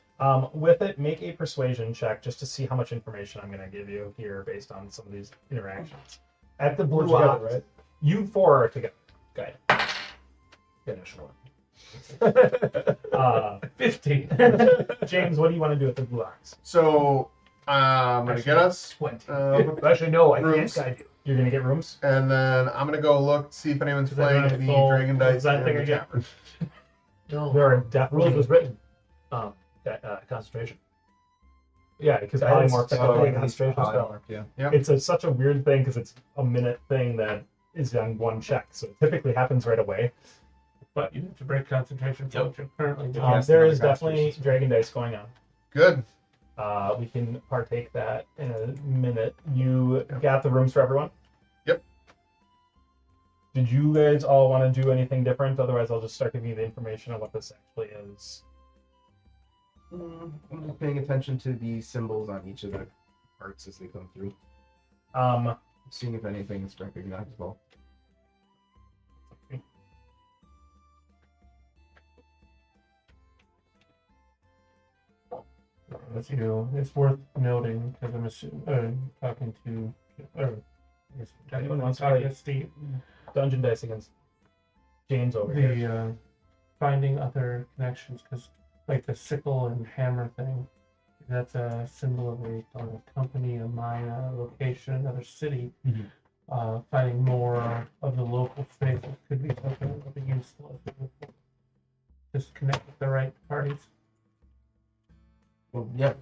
With it, make a persuasion check just to see how much information I'm going to give you here based on some of these interactions. At the We're Blue together, Ox, right? you four are together. Good. Finish one. 50. James, what do you want to do with the Blue Ox? So I'm gonna get us, 20. um, Actually, no, I rooms. can't guide you. You're going to get rooms? and then I'm gonna go look, see if anyone's Is that playing right? the So, Dragon Dice is that and thing the again? Tavern. No. There are Rules definitely was written. Concentration. Yeah, because That is polymorph technically a spell, concentration spell. Yeah. it's such a weird thing because it's a minute thing that is on one check, so it typically happens right away. But you have to break concentration from what you're currently doing. Yes, There another is definitely concentration. Dragon Dice going on. Good. We can partake that in a minute. You got the rooms for everyone? Yep. Did you guys all want to do anything different? Otherwise, I'll just start giving you the information on what this actually is. I'm just paying attention to the symbols on each of the parts as they come through. Seeing if anything is recognizable. It's worth noting because I'm talking to, Anyone wants to talking play? to Steve. Dungeon Dice against James over here. The finding other connections, because like the sickle and hammer thing, that's a symbol of a company, a mine, a location, another city. Mhm. Finding more of the local faith could be something that would be useful. Just connect with the right parties. Well, yeah.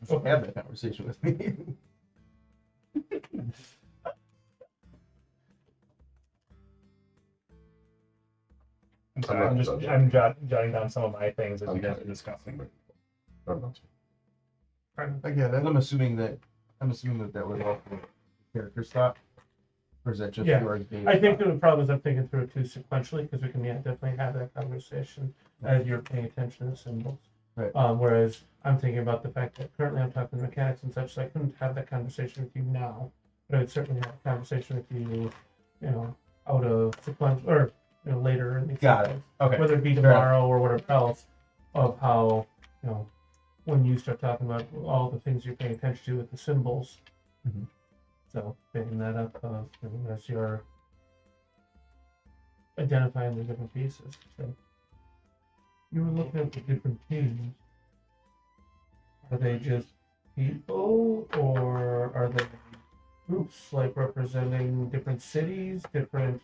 Okay. Have that conversation with me. I'm sorry, I'm jotting down some of my things as you guys are discussing. I get it. I'm assuming that that was all the character stuff. Or is that just Yeah. yours being I think the problem is I'm thinking through it too sequentially, because we can definitely have that conversation as you're paying attention to symbols. Right. Whereas I'm thinking about the fact that currently I'm talking to mechanics and such, so I couldn't have that conversation with you now. But I'd certainly have a conversation with you, out of sequence or later in the Got it. sequence, Okay. whether it be tomorrow or whatever else, of how when you start talking about all the things you're paying attention to with the symbols. Mhm. So picking that up as you're identifying the different pieces. So you were looking at the different teams. Are they just people, or are they groups like representing different cities, different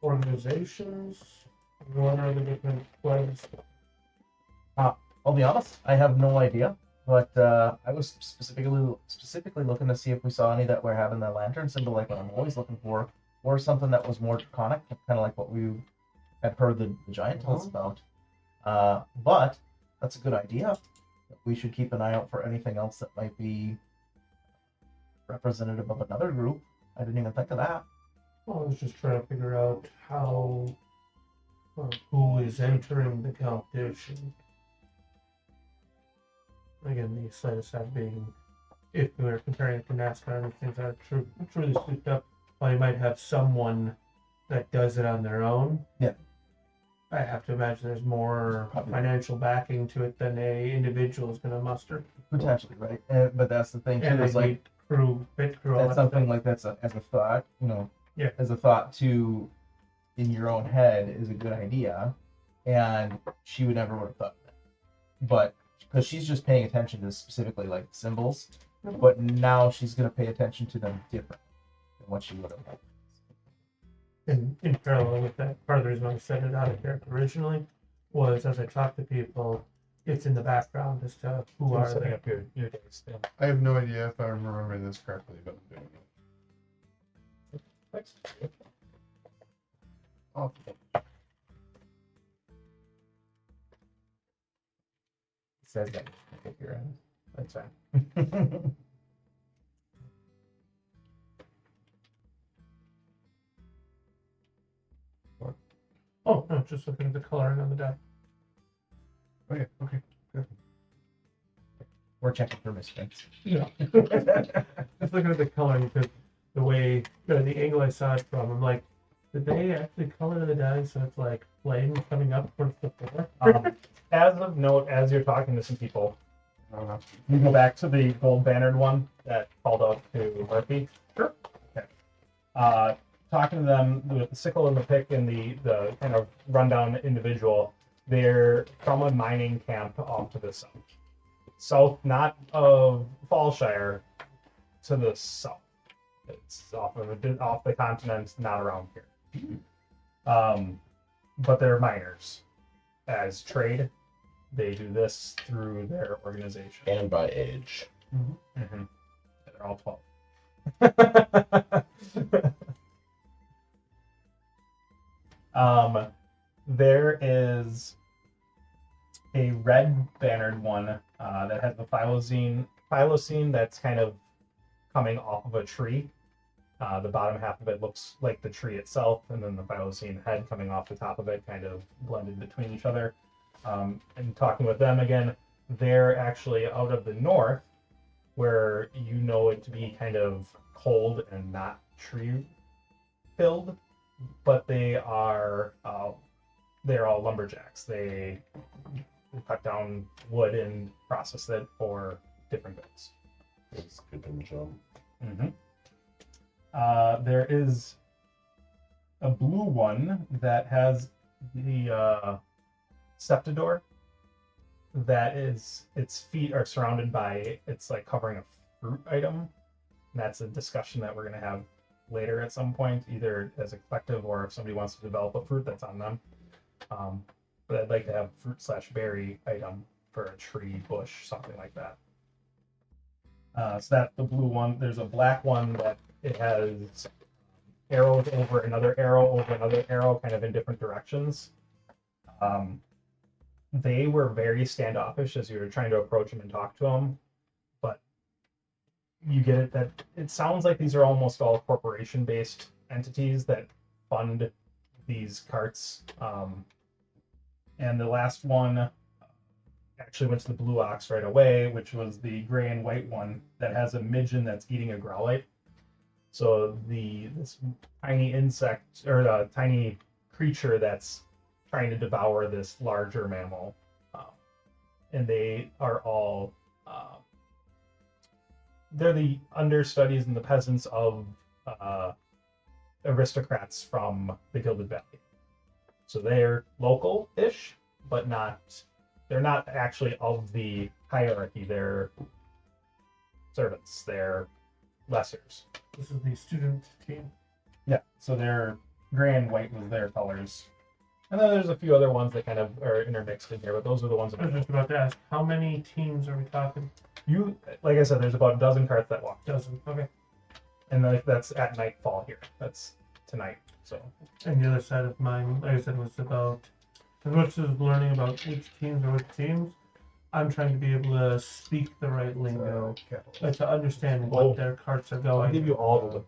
organizations? What are the different players? I'll be honest, I have no idea. But I was specifically looking to see if we saw any that were having the lantern symbol, like what I'm always looking for, or something that was more draconic, kind of like what we had heard the giant tell us about. But that's a good idea. We should keep an eye out for anything else that might be representative of another group. I didn't even think of that. Well, I was just trying to figure out how or who is entering the competition. Again, the slightest side being, if we were comparing it to NASCAR and things that are truly souped up, while you might have someone that does it on their own. Yeah. I have to imagine there's more financial backing to it than a individual is going to muster. Potentially, right? But that's the thing too. And Is like pit crew, all that's that something stuff. like that's as a thought, Yeah. as a thought to in your own head is a good idea, and she would never would have thought of that. But because she's just paying attention to specifically like symbols, but now she's going to pay attention to them different than what she would have. And in parallel with that, part of the reason why I set it out of character originally was as I talk to people, it's in the background as to who are setting they. up your days. Yeah. I have no idea if I'm remembering this correctly, but I'm doing it. Thanks. Oh, It says that if you're in. That's fine. Oh, no, just looking at the coloring on the deck. okay, okay. We're checking for misfits. Yeah. Just looking at the coloring, because the way, the angle I saw it from, I'm like, did they actually color the die so it's like flame coming up towards the floor? As of note, as you're talking to some people, I don't know. you go back to the gold bannered one that called out to Murphy. Sure. Okay. Talking to them with the sickle and the pick and the kind of rundown individual, they're from a mining camp off to the south. South, not of Fallshire, to the south. It's off the continent, not around here. But they're miners. As trade, they do this through their organization. And by age. Mm-hmm. They're all 12. There is a red bannered one that has the thylacine that's kind of coming off of a tree. The bottom half of it looks like the tree itself, and then the thylacine head coming off the top of it, kind of blended between each other. And talking with them again, they're actually out of the north, where you know it to be kind of cold and not tree filled, but they're all lumberjacks. They cut down wood and process it for different goods. It's good and jump. Mm-hmm. There is a blue one that has the Septador. That is, its feet are surrounded by, it's like covering a fruit item. And that's a discussion that we're going to have later at some point, either as a collective or if somebody wants to develop a fruit, that's on them. But I'd like to have fruit/berry item for a tree, bush, something like that. So that's the blue one. There's a black one that it has arrows over another arrow, kind of in different directions. They were very standoffish as you were trying to approach them and talk to them, but you get it that it sounds like these are almost all corporation-based entities that fund these carts. And the last one actually went to the blue ox right away, which was the gray and white one that has a midgeon that's eating a growlite. So this tiny insect or tiny creature that's trying to devour this larger mammal, and they are all they're the understudies and the peasants of aristocrats from the Gilded Valley. So they're local-ish, but they're not actually of the hierarchy. They're servants. They're lessers. This is the student team. Yeah. So their gray and white was their colors. And then there's a few other ones that kind of are intermixed in here, but those are the ones that I was just about to ask, how many teams are we talking? like I said, there's about a dozen carts that walk. Dozen. Okay. And that's at nightfall here. That's tonight. So And the other side of mine, like I said, was about as much as learning about which teams or which teams. I'm trying to be able to speak the right lingo, like to understand what their carts are going. I'll give you all the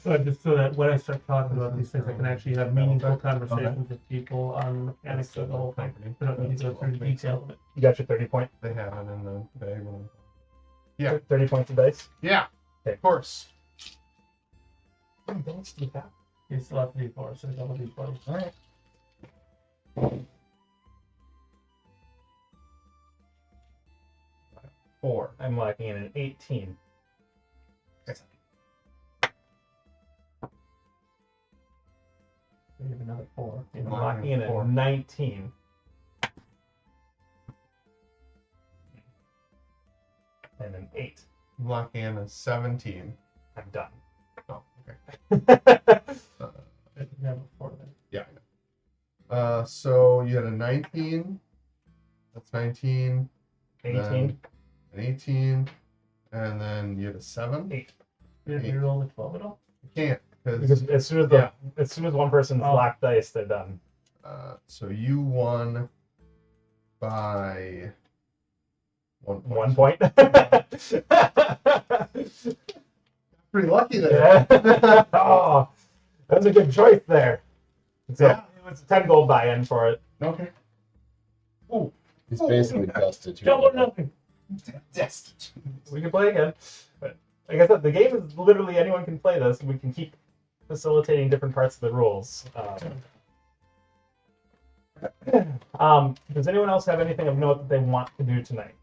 So just so that when I start talking about these things, I can actually have meaningful conversations with people on mechanics of the whole thing. I don't need to go through the detail of it. You got your 30 point. They have it in the bag. Yeah. 30 points of dice. Yeah, Okay. of course. Don't do that. You still have to D4, so double D4. All right. Four. I'm locking in an 18. We have another 4. I'm locking in Four. at 19. And an 8. Locking in a 17. I'm done. Oh, okay. I didn't have a 4 then. Yeah, I know. So you had a 19. That's 19. 18. An 18. And then you had a 7. 8. Did you roll a 12 at all? You can't, Because as soon as one person's locked dice, they're done. so you won by 1 point. 1 point. Pretty lucky there. Yeah. Oh, that's a good choice there. So Yeah. it was 10 gold buy-in for it. Okay. He's basically destitute. Double or nothing. We can play again. But like I said, the game is literally anyone can play this. We can keep facilitating different parts of the rules. Does anyone else have anything of note that they want to do tonight?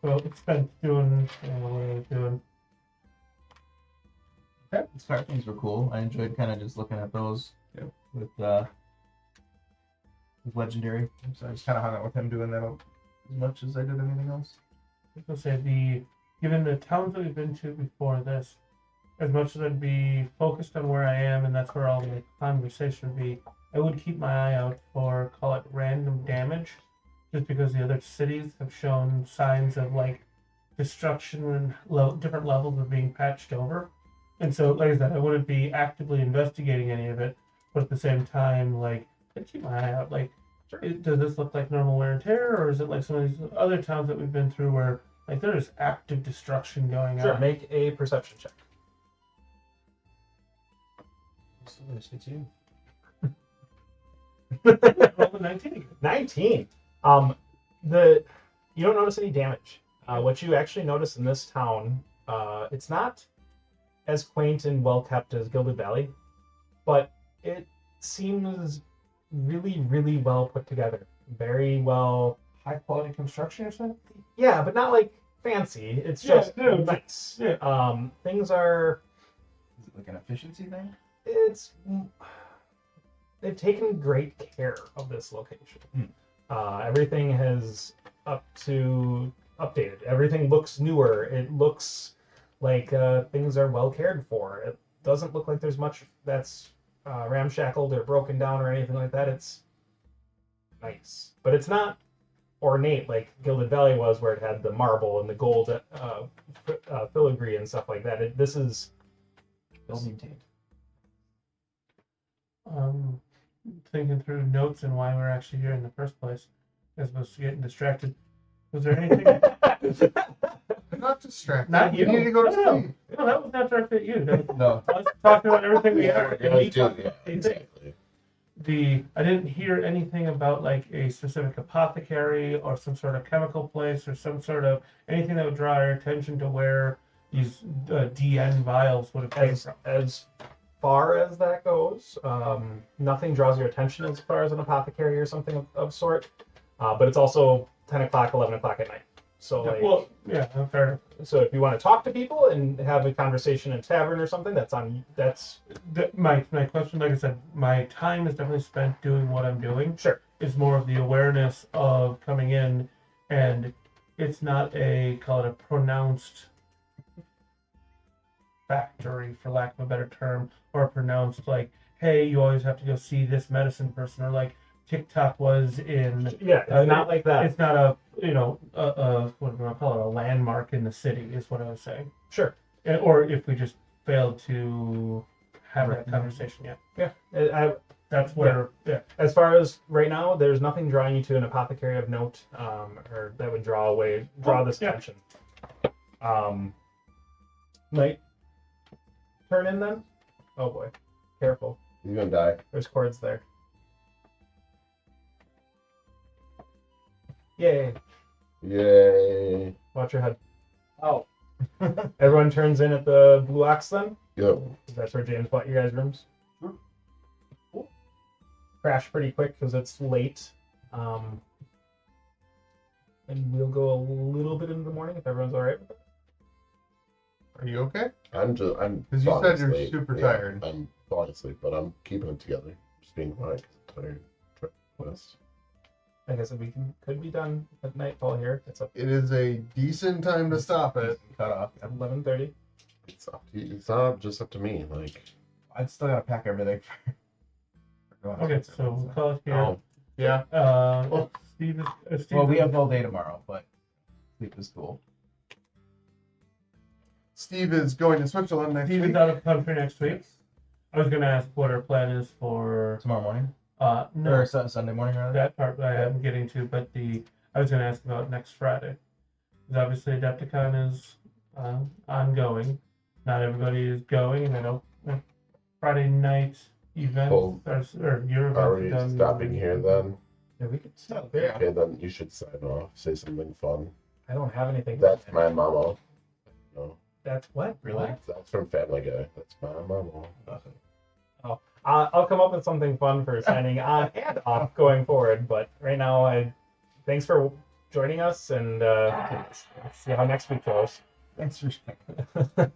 Well, spent doing what I was doing. Okay. These card things were cool. I enjoyed kind of just looking at those with legendary. So I just kind of hung out with him doing that as much as I did anything else. I was gonna say given the towns that we've been to before this, as much as I'd be focused on where I am and that's where all the conversation would be, I would keep my eye out for, call it, random damage, just because the other cities have shown signs of like destruction and different levels of being patched over. And so, like I said, I wouldn't be actively investigating any of it, but at the same time, like, I'd keep my eye out. Like, does this look like normal wear and tear, or is it like some of these other towns that we've been through where like there is active destruction going Sure, on? make a perception check. Roll the 19 again. 19. You don't notice any damage. What you actually notice in this town, it's not as quaint and well kept as Gilded Valley, but it seems really, really well put together. Very well. High quality construction or something? Yeah, but not like fancy. It's Yeah, just no, nice. yeah. Things are. Is it like an efficiency thing? They've taken great care of this location. Everything has updated. Everything looks newer. It looks like things are well cared for. It doesn't look like there's much that's ramshackled or broken down or anything like that. It's nice, but it's not ornate like Gilded Valley was, where it had the marble and the gold filigree and stuff like that. This is Well maintained. Thinking through notes and why we're actually here in the first place, as opposed to getting distracted. Was there anything? I'm not distracted. Not We you. need to go to No. sleep. No, that was not directed at you. That was No. us talking about everything we heard. And me Yeah, talking about the same thing. exactly. I didn't hear anything about like a specific apothecary or some sort of chemical place or some sort of anything that would draw our attention to where these DN vials would have came from. As far as that goes, nothing draws your attention as far as an apothecary or something of sort. But it's also 10 o'clock, 11 o'clock at night. So like, Well, yeah, fair. so if you want to talk to people and have a conversation in a tavern or something, that's My question, like I said, my time is definitely spent doing what I'm doing. sure. It's more of the awareness of coming in, and it's not call it a pronounced factory, for lack of a better term, or a pronounced like, hey, you always have to go see this medicine person, or like TikTok was in. Yeah, it's not like that. It's not a what do I call it? A landmark in the city is what I was saying. Sure. Or if we just failed to have that conversation yet. Yeah. That's where. Yeah. As far as right now, there's nothing drawing you to an apothecary of note, or that would draw this yeah. attention. Might turn in then. Oh boy, careful. You're gonna die. There's cords there. Yay! Yay. Watch your head. Oh. Everyone turns in at the Blue Ox then. Yep. That's where James bought you guys rooms. Cool. Crash pretty quick because it's late. And we'll go a little bit into the morning if everyone's all right with it. Are you okay? I'm 'Cause you falling said you're asleep. super Yeah, tired. I'm falling asleep, but I'm keeping it together. Just being quiet 'cause I'm tired. Yes. Like I said, could be done at nightfall here. It's up It is a decent time to stop it. Cut off. at 11:30. It's up to you. It's not just up to me. Like, I'd still gotta pack everything for going Okay, to so we'll it. call it here. oh, Yeah. Steve is. Well, we have all day tomorrow, but sleep is cool. Steve is going to Switzerland next Steve week. is out of country next week. I was gonna ask what our plan is for. Tomorrow morning? No, Or Sunday morning, rather? that part I am getting to, but I was gonna ask about next Friday. Because obviously Adepticon is ongoing. Not everybody is going, and I know Friday night events Well, or your events are we done. stopping here then? Yeah, we could stop Yeah. there. Okay, then you should sign off. Say something fun. I don't have anything. That's my mama. No, That's what? Really? that's from Family Guy. That's my mama. Nothing. I'll come up with something fun for signing on and off going forward. But right now, thanks for joining us, and let's see how next week goes. Thanks for